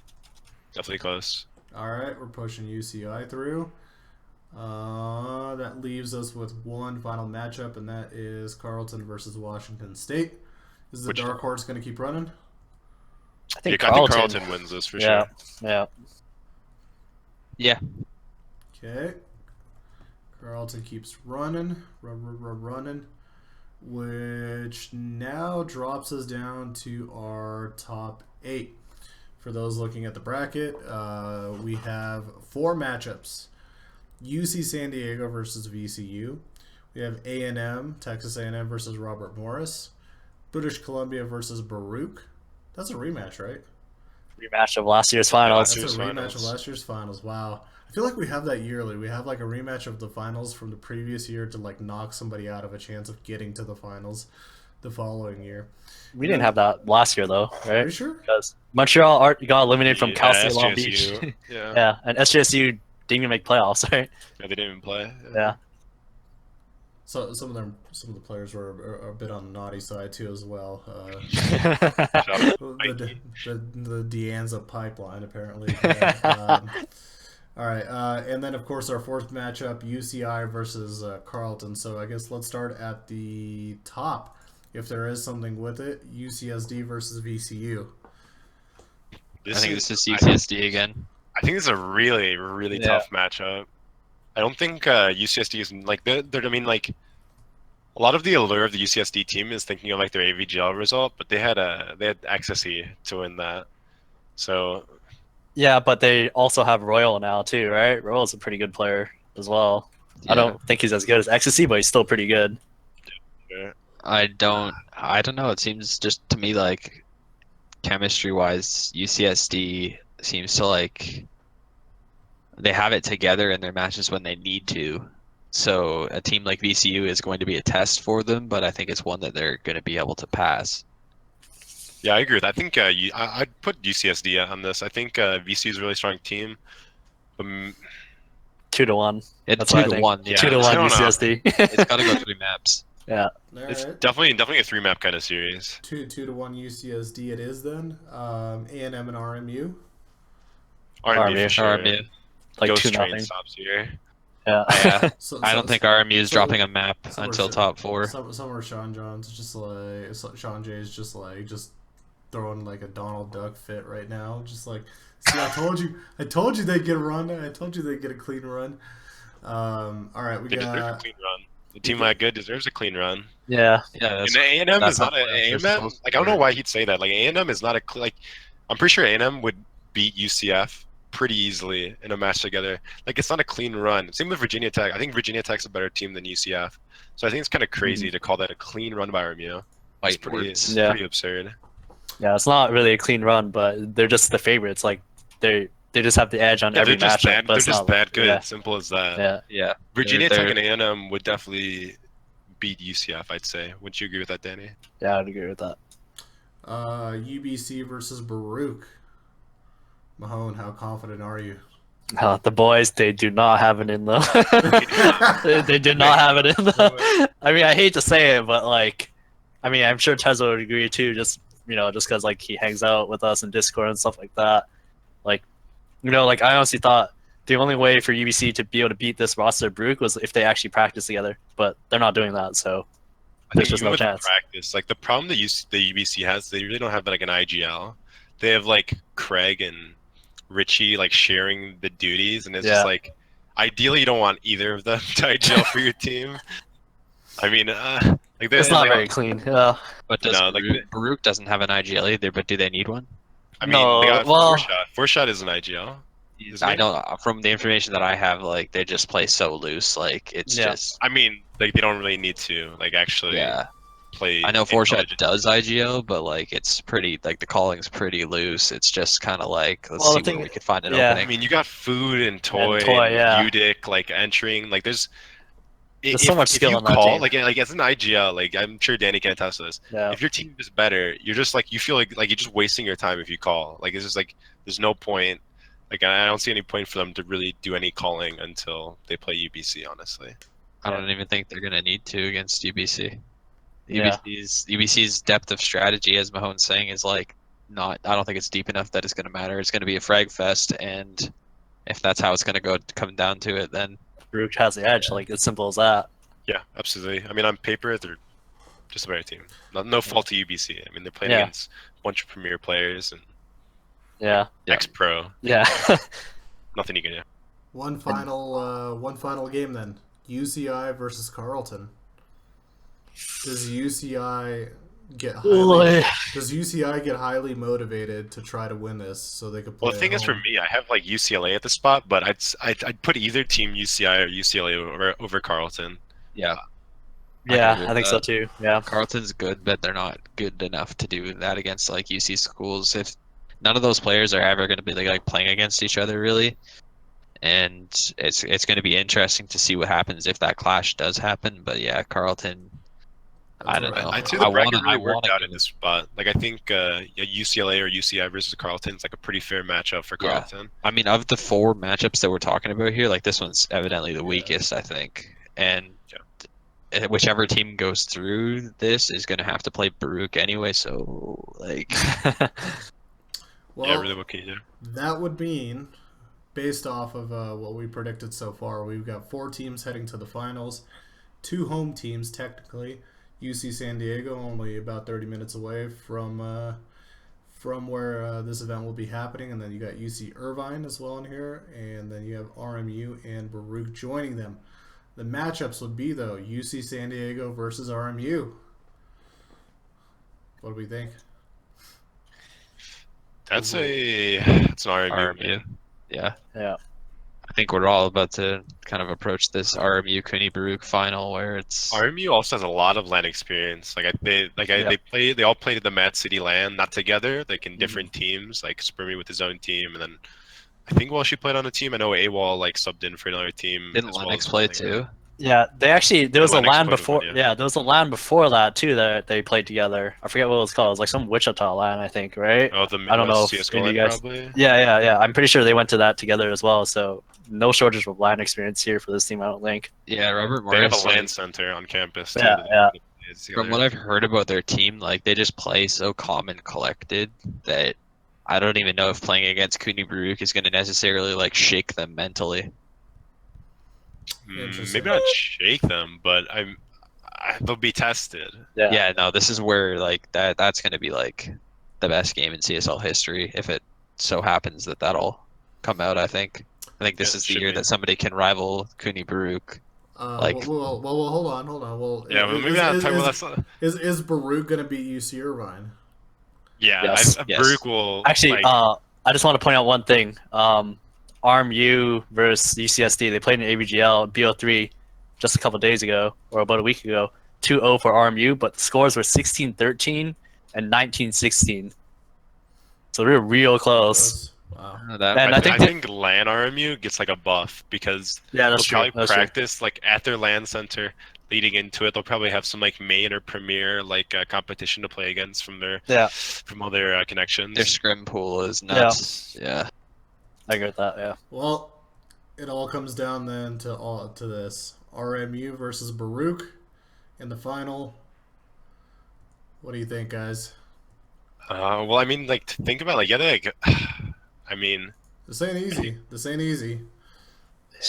Definitely close. All right, we're pushing UCI through. That leaves us with one final matchup, and that is Carleton versus Washington State. Is the Which- Dark Horse going to keep running? I think I think Carleton. Carleton wins this for Yeah, sure. yeah. Yeah. Okay. Carleton keeps running, running, which now drops us down to our top 8. For those looking at the bracket, we have 4 matchups. UC San Diego versus VCU. We have A&M, Texas A&M versus Robert Morris. British Columbia versus Baruch. That's a rematch, right? Rematch of last year's finals. That's a year's rematch finals. of last year's finals. Wow. I feel like we have that yearly. We have like a rematch of the finals from the previous year to like knock somebody out of a chance of getting to the finals the following year. We didn't have that last year though, Are you right? sure? Because Montreal got eliminated from Cal State Long SJSU. Beach. Yeah. Yeah, and SJSU didn't even make playoffs, right? Yeah, they didn't even play. Yeah. So some of the players were a bit on the naughty side too as well. Shout out to Mikey. The Deanza pipeline apparently. Yeah. All right, and then of course our fourth matchup, UCI versus Carleton. So I guess let's start at the top, if there is something with it. UCSD versus VCU. I think this is UCSD again. I think this is a really, really Yeah. tough matchup. I don't think UCSD is like I mean, like a lot of the allure of the UCSD team is thinking of like their AVGL result, but they had XSE to win that. So Yeah, but they also have Royal now too, right? Royal's a pretty good player as well. Yeah. I don't think he's as good as Ecstasy, but he's still pretty good. yeah. I don't know. It seems just to me like chemistry wise, UCSD seems to like they have it together in their matches when they need to. So a team like VCU is going to be a test for them, but I think it's one that they're going to be able to pass. Yeah, I agree with that. I think I'd put UCSD on this. I think VC is a really strong team. 2-1. It's That's what I 2 to think. 1. Yeah, 2-1 I don't know. UCSD. it's got to go 3 maps. Yeah. All It's right. definitely a 3-map kind of series. 2-1 UCSD it is then. A&M and RMU. RMU for sure. RMU. Like Ghost 2 Train nothing. stops here. Yeah. Yeah. So, I don't think RMU is dropping a map somewhere until should- top 4. Somewhere Sean John's just like Sean J is just throwing like a Donald Duck fit right now. Just like, see, I told you they'd get a run. I told you they'd get a clean run. All right, we They deserve a got clean run. The team that good deserves a clean run. Yeah. Yeah, And A&M that's is not how a playoffs are A&M. supposed to Like I don't know work. why he'd say that. Like A&M is not like I'm pretty sure A&M would beat UCF pretty easily in a match together. Like it's not a clean run. Same with Virginia Tech. I think Virginia Tech's a better team than UCF. So I think it's kind of crazy to call that a clean run by RMU. It's Fight pretty, words. it's Yeah. pretty absurd. Yeah, it's not really a clean run, but they're just the favorites. Like they just have the edge on Yeah, every they're just matchup. that. But They're it's just not that good. Yeah. Simple as that. Yeah. Yeah. Virginia They're- Tech and A&M would definitely beat UCF. I'd say. Wouldn't you agree with that, Danny? Yeah, I'd agree with that. UBC versus Baruch. Mahone, how confident are you? The boys, they do not have it in them. They do not have it in them. I mean, I hate to say it, but like, I mean, I'm sure Tezo would agree too. Just just because like he hangs out with us in Discord and stuff like that. Like, like I honestly thought the only way for UBC to be able to beat this roster of Brook was if they actually practice together, but they're not doing that. So I there's think just even no with chance. practice, like the problem that the UBC has, they really don't have like an IGL. They have like Craig and Richie like sharing the duties, and it's Yeah. just like ideally you don't want either of them to IGL for your team. I mean, like It's not like, very clean. But does No, like Baruch doesn't have an IGL either, but do they need one? I mean, No, they got well- four shot. Four shot is an IGL. Isn't I it? don't. From the information that I have, like they just play so loose. Like it's Yeah. just. I mean, like they don't really need to like actually Yeah. play. I know Fourshot intelligent. does IGL, but like it's pretty. Like the calling's pretty loose. It's just kind of like let's Well, the see where thing- we could find an yeah. I opening. mean, you got food and toy, Toy, yeah. Udic like entering. Like there's So much skill you on that call team. like as an IGL, like I'm sure Danny can attest to this. Yeah. If your team is better, you're just like you feel like you're just wasting your time if you call. Like it's just like there's no point. Like I don't see any point for them to really do any calling until they play UBC. Honestly, I don't even think they're gonna need to against UBC. Yeah. UBC's depth of strategy, as Mahone's saying, is like not. I don't think it's deep enough that it's gonna matter. It's gonna be a frag fest, and if that's how it's gonna come down to it, then Baruch has the edge. Like as simple as that. Yeah, absolutely. I mean, on paper, they're just a better team. No fault to UBC. I mean, they're playing Yeah. against a bunch of premier players and Yeah. Yeah. ex-pro. Yeah. Nothing you can do. One final game then. UCI versus Carleton. Does UCI get highly? Boy. Does UCI get highly motivated to try to win this so they could play? Well, the thing at is, for home? me, I have like UCLA at the spot, but I'd put either team UCI or UCLA over Carleton. Yeah. Yeah, agree I with think so that. too. Yeah. Carleton's good, but they're not good enough to do that against like UC schools. If none of those players are ever going to be like playing against each other really, and it's going to be interesting to see what happens if that clash does happen. But yeah, Carleton, I don't know. I'd say the I bracket wanna- really I worked wanna out go in this spot. Like I think UCLA or UCI versus Carleton is like a pretty fair matchup for Yeah. Carleton. I mean, of the 4 matchups that we're talking about here, like this one's evidently the weakest, I think. And whichever team goes through this is going to have to play Baruch anyway. So, like, Well, Yeah, really, what can you do? that would mean, based off of what we predicted so far, we've got 4 teams heading to the finals, 2 home teams technically. UC San Diego, only about 30 minutes away from where this event will be happening, and then you got UC Irvine as well in here, and then you have RMU and Baruch joining them. The matchups would be though UC San Diego versus RMU. What do we think? That's an RMU. RMU. Yeah. Yeah. I think we're all about to kind of approach this RMU CUNY Baruch final where it's RMU also has a lot of LAN experience. They all played at the Mad City LAN, not together, like in different teams. Like Spermy with his own team, and then I think while she played on a team, I know AWOL like subbed in for another team. didn't as well Lennox as play one thing. too? Yeah, there was a Lennox LAN played with before. one, Yeah, there was a LAN before that too that they played together. I forget what it was called. It was like some Wichita LAN, I think, right? Oh, the I don't know Midwest if CS:GO any of LAN you guys. probably. Yeah. I'm pretty sure they went to that together as well. So no shortage of LAN experience here for this team, I don't think. Yeah, Robert They have Morris. a LAN Like, center on campus too. Yeah, that yeah. they play from what together. I've heard about their team, like they just play so calm and collected that I don't even know if playing against CUNY Baruch is going to necessarily like shake them mentally. Interesting. Maybe not shake them, but they'll be tested. Yeah, no, this is where like that's going to be like the best game in CSL history if it so happens that that'll come out. I think this Yeah, is the should year be. that somebody can rival CUNY Baruch. Like- well, hold on. Well, Yeah, well, maybe not talk about that. is Baruch going to beat UC Irvine? Yeah, Yes, Baruch will Actually, like, I just want to point out one thing. RMU versus UCSD, they played in ABGL BO3 just a couple days ago, or about a week ago. 2-0 for RMU, but the scores were 16-13 and 19-16. So they were real close. Wow. That And I I think think LAN RMU gets like a buff because Yeah, they'll that's true. probably That's true. practice like at their LAN center leading into it. They'll probably have some like main or premier like competition to play against from all their connections. their scrim pool is nuts. Yeah. I agree with that. Yeah. Well, it all comes down then to this RMU versus Baruch in the final. What do you think, guys? Well, I mean, like to think about like I mean, This ain't easy. so you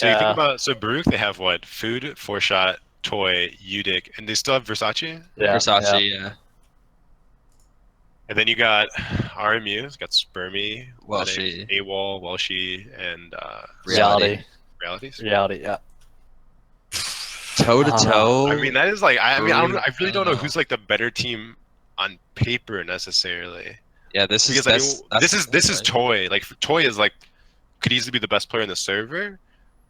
Yeah. think about Baruch, they have what? Food, Four Shot, Toy, Udic, and they still have Versace. Yeah. Versace, yeah. And then you got RMU, it's got Spermy, Welshie. AWOL, Welshie, and Reality. Realities. Reality. Yeah. Toe to toe. I mean, that is like I really don't know know. who's like the better team on paper necessarily. Yeah, this is Because like, that's this is Toy. Like Toy is like could easily be the best player in the server,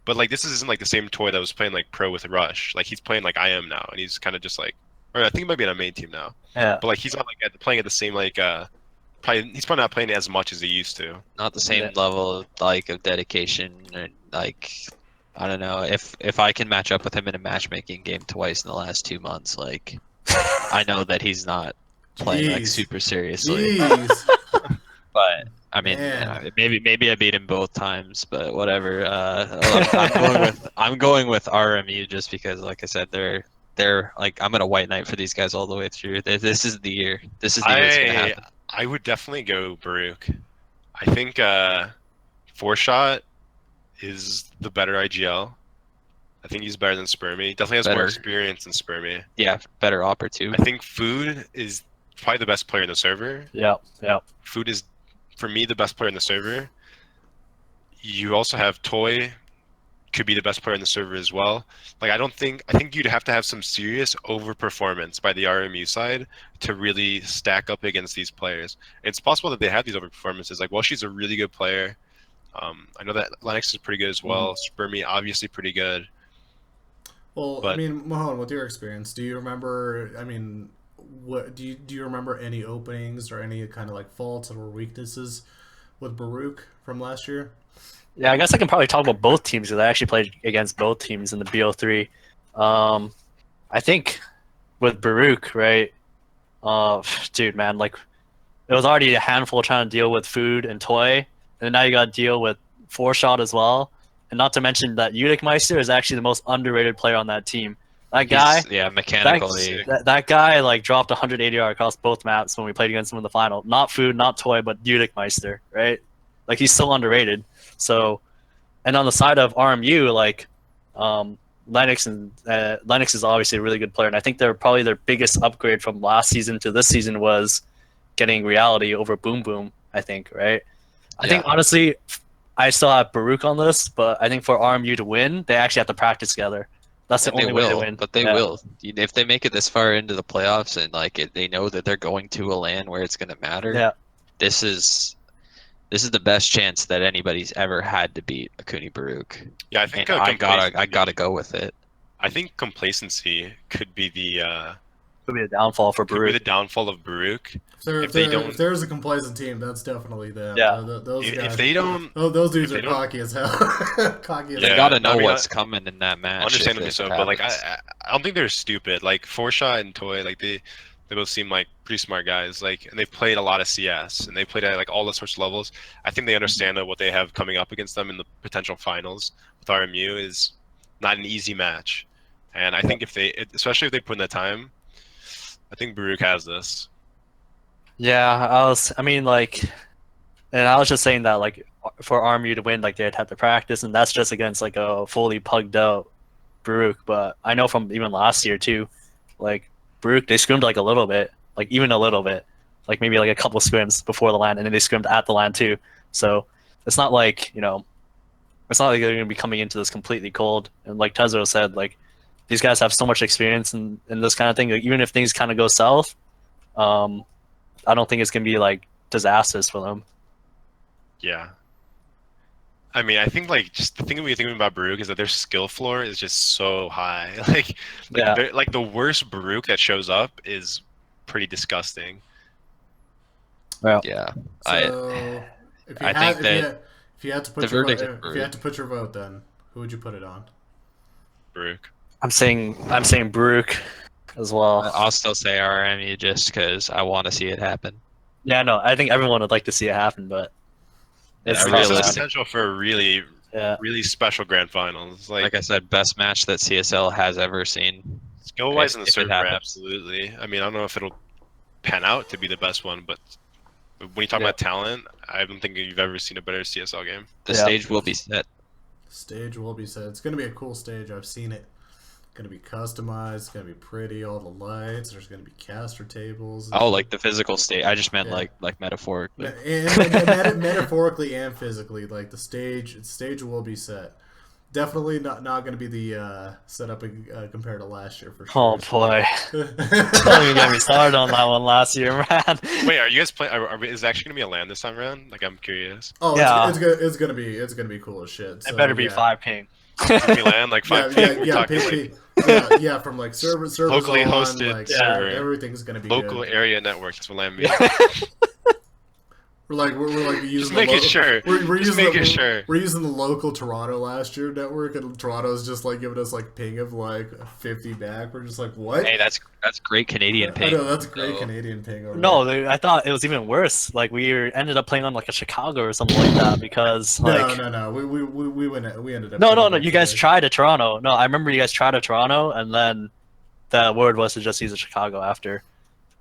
but like this isn't like the same Toy that was playing like pro with Rush. Like he's playing like I am now, and he's kind of just like, or I think he might be on a main team now. Yeah. But like he's not like playing at the same like he's probably not playing as much as he used to. not the same Yeah. level like of dedication and like I don't know if I can match up with him in a matchmaking game twice in the last 2 months, like I know that he's not playing like Jeez. super seriously. Jeez. But I mean, Man. maybe I beat him both times, but whatever. I'm going with RMU just because, like I said, they're like I'm gonna white knight for these guys all the way through. This is the year. This is the year it's gonna happen. I would definitely go Baruch. I think Four Shot is the better IGL. I think he's better than Spermy. Definitely has more Better. experience than Spermy. Yeah, better opper too. I think Food is probably the best player in the server. Yeah. Food is, for me, the best player in the server. You also have Toy, could be the best player in the server as well. Like I think you'd have to have some serious overperformance by the RMU side to really stack up against these players. It's possible that they have these overperformances. Like, well, she's a really good player. I know that Lennox is pretty good as well. Spermy obviously pretty good. Well, I But- mean, Mahone, with your experience, do you remember? I mean, what do you remember any openings or any kind of like faults or weaknesses with Baruch from last year? Yeah, I guess I can probably talk about both teams because I actually played against both teams in the BO3. I think with Baruch, right? Dude, man, like it was already a handful trying to deal with Food and Toy, and now you got to deal with 4-Shot as well. And not to mention that Meister is actually the most underrated player on that team. That guy, Mechanically. that guy like dropped 180 yard across both maps when we played against him in the final. Not Food, not Toy, but Meister, right? Like he's so underrated. So, and on the side of RMU, like Lennox is obviously a really good player, and I think they're probably their biggest upgrade from last season to this season was getting Reality over Boom Boom. I think, right? I think honestly, I still have Baruch on this, but I think for RMU to win, they actually have to practice together. That's the only way to win. But they will. If they make it this far into the playoffs and like they know that they're going to a LAN where it's going to matter. Yeah. This is the best chance that anybody's ever had to beat Akuni Baruch. Yeah, I think I gotta go with it. I think complacency could be the Could be a downfall for could be Baruch. the downfall of Baruch. If there's a complacent team, that's definitely them. Yeah. Those guys, If they don't, those dudes if are they don't- cocky as hell. Cocky as They Yeah, hell. gotta know I mean, what's coming in that match. understandably if so, it but like happens. I don't think they're stupid. Like 4-Shot and Toy, like they both seem like pretty smart guys. Like, and they've played a lot of CS and they played at like all the sorts of levels. I think they understand that what they have coming up against them in the potential finals with RMU is not an easy match. And I think especially if they put in the time, I think Baruch has this. Yeah, I mean, like, and I was just saying that, like, for RMU to win, like, they'd have to practice, and that's just against, like, a fully pugged out Baruch. But I know from even last year, too, like, Baruch, they scrimmed, like, a little bit, like, even a little bit, like, maybe, like, a couple scrims before the LAN, and then they scrimmed at the LAN, too. So it's not like, it's not like they're going to be coming into this completely cold. And like Tezo said, like, these guys have so much experience in this kind of thing. Like, even if things kind of go south, I don't think it's gonna be like disastrous for them. Yeah. I mean, I think like just the thing we're thinking about Baruch is that their skill floor is just so high. Yeah. Like the worst Baruch that shows up is pretty disgusting. Yeah. So, if I think that if you had to put the your verdict vote, is if you Baruch. had to put your vote, then who would you put it on? Baruch. I'm saying Baruch as well. I'll still say RMU just because I want to see it happen. Yeah, no, I think everyone would like to see it happen, but it's Yeah, This tough, has realistic. man. potential for a really, Yeah. really special grand finals. Like I said, best match that CSL has ever seen. skill wise if- in the if it server, happens. absolutely. I mean, I don't know if it'll pan out to be the best one, but when you talk Yeah. about talent, I don't think you've ever seen a better CSL game. The Yeah. stage will be set. Stage will be set. It's gonna be a cool stage. I've seen it. Gonna be customized. It's gonna be pretty. All the lights. There's gonna be caster tables. Oh, like the physical state. I just meant Yeah. like metaphorically. And metaphorically and physically, like the stage will be set. Definitely not going to be the setup compared to last year for Oh sure. boy, don't even get me started on that one last year, man. Wait, are you guys playing? Is it actually gonna be a LAN this time around? Like, I'm curious. Oh, Yeah. it's gonna be cool as shit. It So, better be yeah. 5 ping. It's gonna be LAN like Yeah, 5 yeah, We're yeah, talking PP, like yeah, from like servers Locally on, hosted like, server. everything's gonna be local good. area network. That's what LAN means. We're like Just using making sure. We're Just using making sure. We're using the local Toronto last year network, and Toronto's just like giving us like ping of like 50 back. We're just like, what? Hey, that's great Canadian I ping. know that's great So- Canadian ping. Over No, there. I thought it was even worse. Like ended up playing on like a Chicago or something like that because like no. We ended up. no. You guys tried a Toronto. No, I remember you guys tried a Toronto, and then the word was to just use a Chicago after,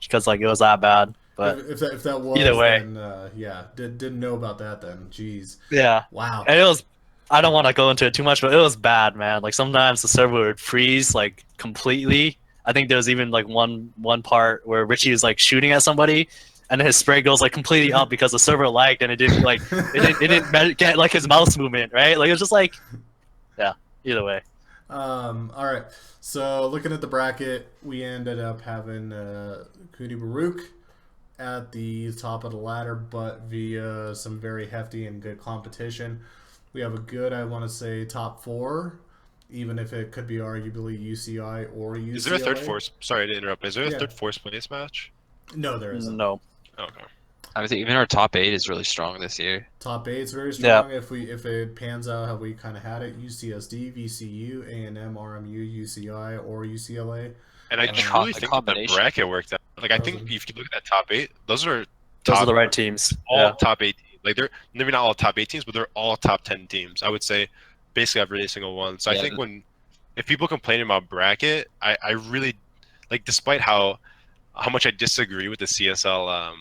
because like it was that bad. But If that was either way. then, yeah, didn't know about that then. Jeez, yeah, wow. and it was I don't want to go into it too much, but it was bad, man. Like sometimes the server would freeze like completely. I think there was even like one part where Richie was like shooting at somebody, and then his spray goes like completely up because the server lagged and it didn't get like his mouse movement, right? Like it was just like, yeah. Either way, All right. So looking at the bracket, we ended up having Kudi Baruch at the top of the ladder, but via some very hefty and good competition. We have a good, I want to say, top 4, even if it could be arguably UCI or UCLA. Is there a third force? Sorry to interrupt. Is there a Yeah. third force place match? No, there isn't. no. Okay. I would say even our top 8 is really strong this year. Top 8 is very strong. If it pans out how we kind of had it, UCSD, VCU, A&M, RMU, UCI, or UCLA. And I And truly the think that the combination. bracket worked out. Like I think if you look at that top 8, those are The right teams. all Yeah. top 8 teams. Like they're maybe not all top 8 teams, but they're all top 10 teams. I would say basically every single one. So I Yeah. think if people complain about bracket, I really like, despite how much I disagree with the CSL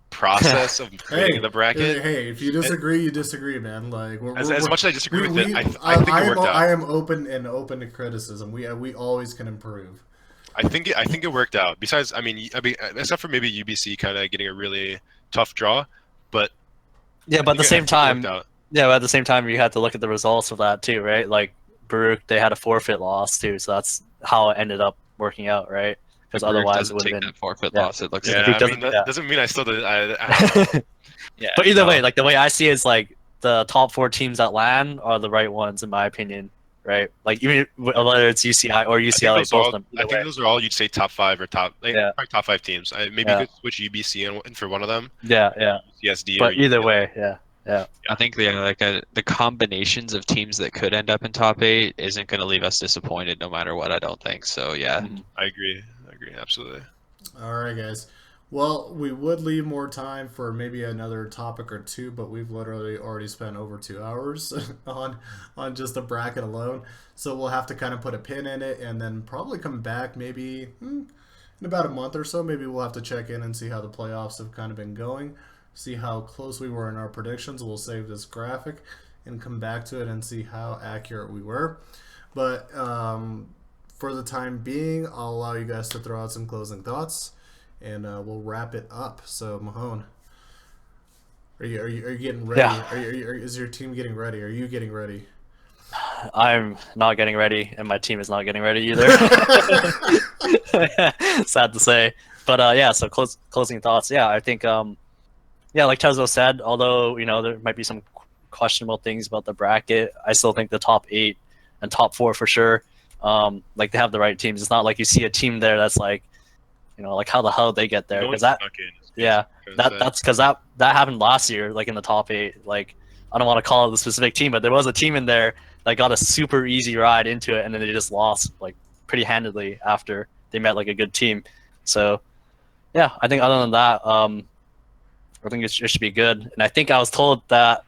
process of creating the bracket. Hey, if you disagree, you disagree, man. Like As much as I disagree with it, I think I it worked out. I am open to criticism. We always can improve. I think it worked out. Besides, I mean, except for maybe UBC kind of getting a really tough draw, but Yeah, but at the same time, out. yeah, but at the same time, you had to look at the results of that too, right? Like Baruch, they had a forfeit loss too, so that's how it ended up working out, right? Because Baruch otherwise, it doesn't would have take been. that forfeit Yeah. loss. It looks Yeah, like. He I mean, that yeah. doesn't mean I still did. I don't know. Yeah. But either no. way, like the way I see it is like the top 4 teams that land are the right ones in my opinion, right? Like even whether it's UCI or UCLA, both of them. I think those are all you'd say top 5 or top, like, Yeah. probably top 5 teams. Maybe Yeah. you could switch UBC in for one of them. Yeah. CSD. But or either UCLA. way, yeah. I think the combinations of teams that could end up in top 8 isn't going to leave us disappointed no matter what. I don't think so. Yeah. Mhm. I agree, absolutely. All right, guys. Well, we would leave more time for maybe another topic or two, but we've literally already spent over 2 hours on just the bracket alone. So we'll have to kind of put a pin in it and then probably come back maybe in about a month or so. Maybe we'll have to check in and see how the playoffs have kind of been going, see how close we were in our predictions. We'll save this graphic and come back to it and see how accurate we were. But for the time being, I'll allow you guys to throw out some closing thoughts, and we'll wrap it up. So, Mahone, are you getting ready? Yeah. Is your team getting ready? Are you getting ready? I'm not getting ready, and my team is not getting ready either. Sad to say, but yeah. So closing thoughts. Yeah, I think yeah, like Tezo said, although there might be some questionable things about the bracket, I still think the top 8 and top 4 for sure. Like they have the right teams. It's not like you see a team there that's like, like how the hell they get there? No Because one's that, stuck in. yeah, that's because that happened last year, like in the top 8. Like I don't want to call it the specific team, but there was a team in there that got a super easy ride into it, and then they just lost like pretty handedly after they met like a good team. So yeah, I think other than that, I think it should be good. And I think I was told that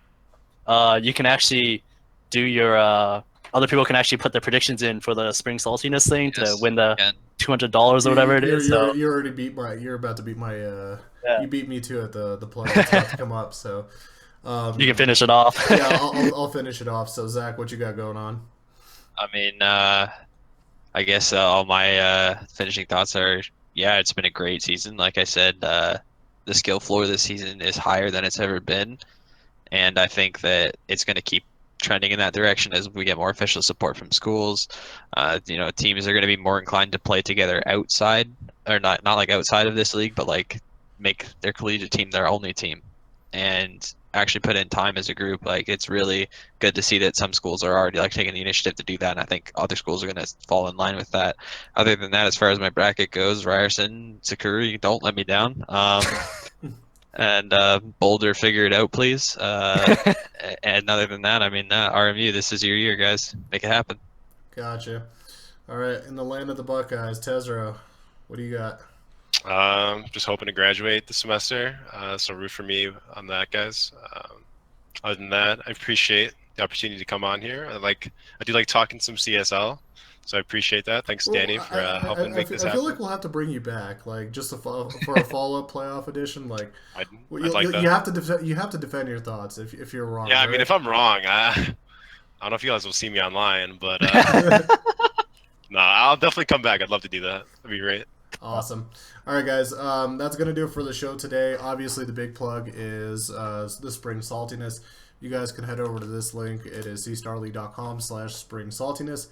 you can actually do your other people can actually put their predictions in for the spring saltiness thing to win the $200 or whatever it is. So You already beat my. You're about to beat my. Yeah. You beat me too at the play. It's about to come up. So you can finish it off. yeah, I'll finish it off. So Zach, what you got going on? I mean, I guess all my finishing thoughts are, yeah, it's been a great season. Like I said, the skill floor this season is higher than it's ever been, and I think that it's going to keep trending in that direction as we get more official support from schools. Teams are going to be more inclined to play together outside, or not like outside of this league, but like make their collegiate team their only team, and actually put in time as a group. Like it's really good to see that some schools are already like taking the initiative to do that, and I think other schools are going to fall in line with that. Other than that, as far as my bracket goes, Ryerson, Sakura, don't let me down. And Boulder, figure it out, please. And other than that, I mean, RMU, this is your year, guys. Make it happen. Gotcha. All right, in the land of the Buckeyes, Tezro, what do you got? Just hoping to graduate this semester. So root for me on that, guys. Other than that, I appreciate the opportunity to come on here. I do like talking some CSL, so I appreciate that. Thanks, Danny, for helping make this happen. I feel like we'll have to bring you back, like just for a follow-up playoff edition. Like, I'd like that. You have to defend your thoughts if you're wrong. Yeah, right? I mean, if I'm wrong, I don't know if you guys will see me online, but no, I'll definitely come back. I'd love to do that. That'd be great. Awesome. All right, guys. That's going to do it for the show today. Obviously, the big plug is the Spring Saltiness. You guys can head over to this link. It is cstarleague.com/spring saltiness.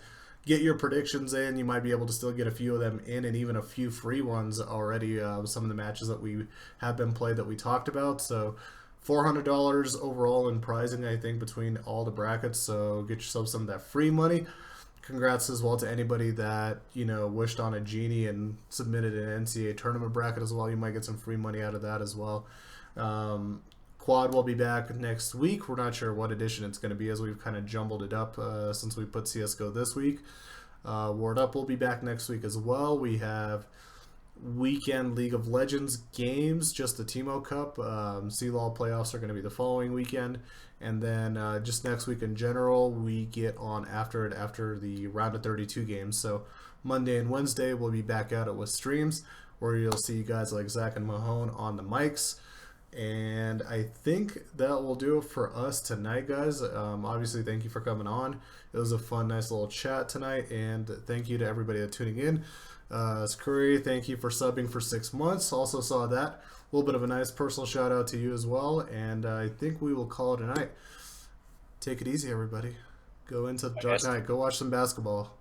Get your predictions in. You might be able to still get a few of them in and even a few free ones already. Some of the matches that we have been played that we talked about. So $400 overall in prizing, I think, between all the brackets. So get yourself some of that free money. Congrats as well to anybody that, you know, wished on a genie and submitted an NCAA tournament bracket as well. You might get some free money out of that as well. Quad will be back next week. We're not sure what edition it's going to be as we've kind of jumbled it up since we put CSGO this week. Ward Up will be back next week as well. We have weekend League of Legends games, just the Timo Cup. C-Law playoffs are going to be the following weekend. And then just next week in general, we get on after the round of 32 games. So Monday and Wednesday, we'll be back at it with streams where you'll see guys like Zach and Mahone on the mics. And I think that will do it for us tonight, guys. Obviously, thank you for coming on. It was a fun, nice little chat tonight. And thank you to everybody that's tuning in. Scurry, thank you for subbing for 6 months. Also saw that. A little bit of a nice personal shout out to you as well. And I think we will call it a night. Take it easy, everybody. Go into the dark night. Go watch some basketball.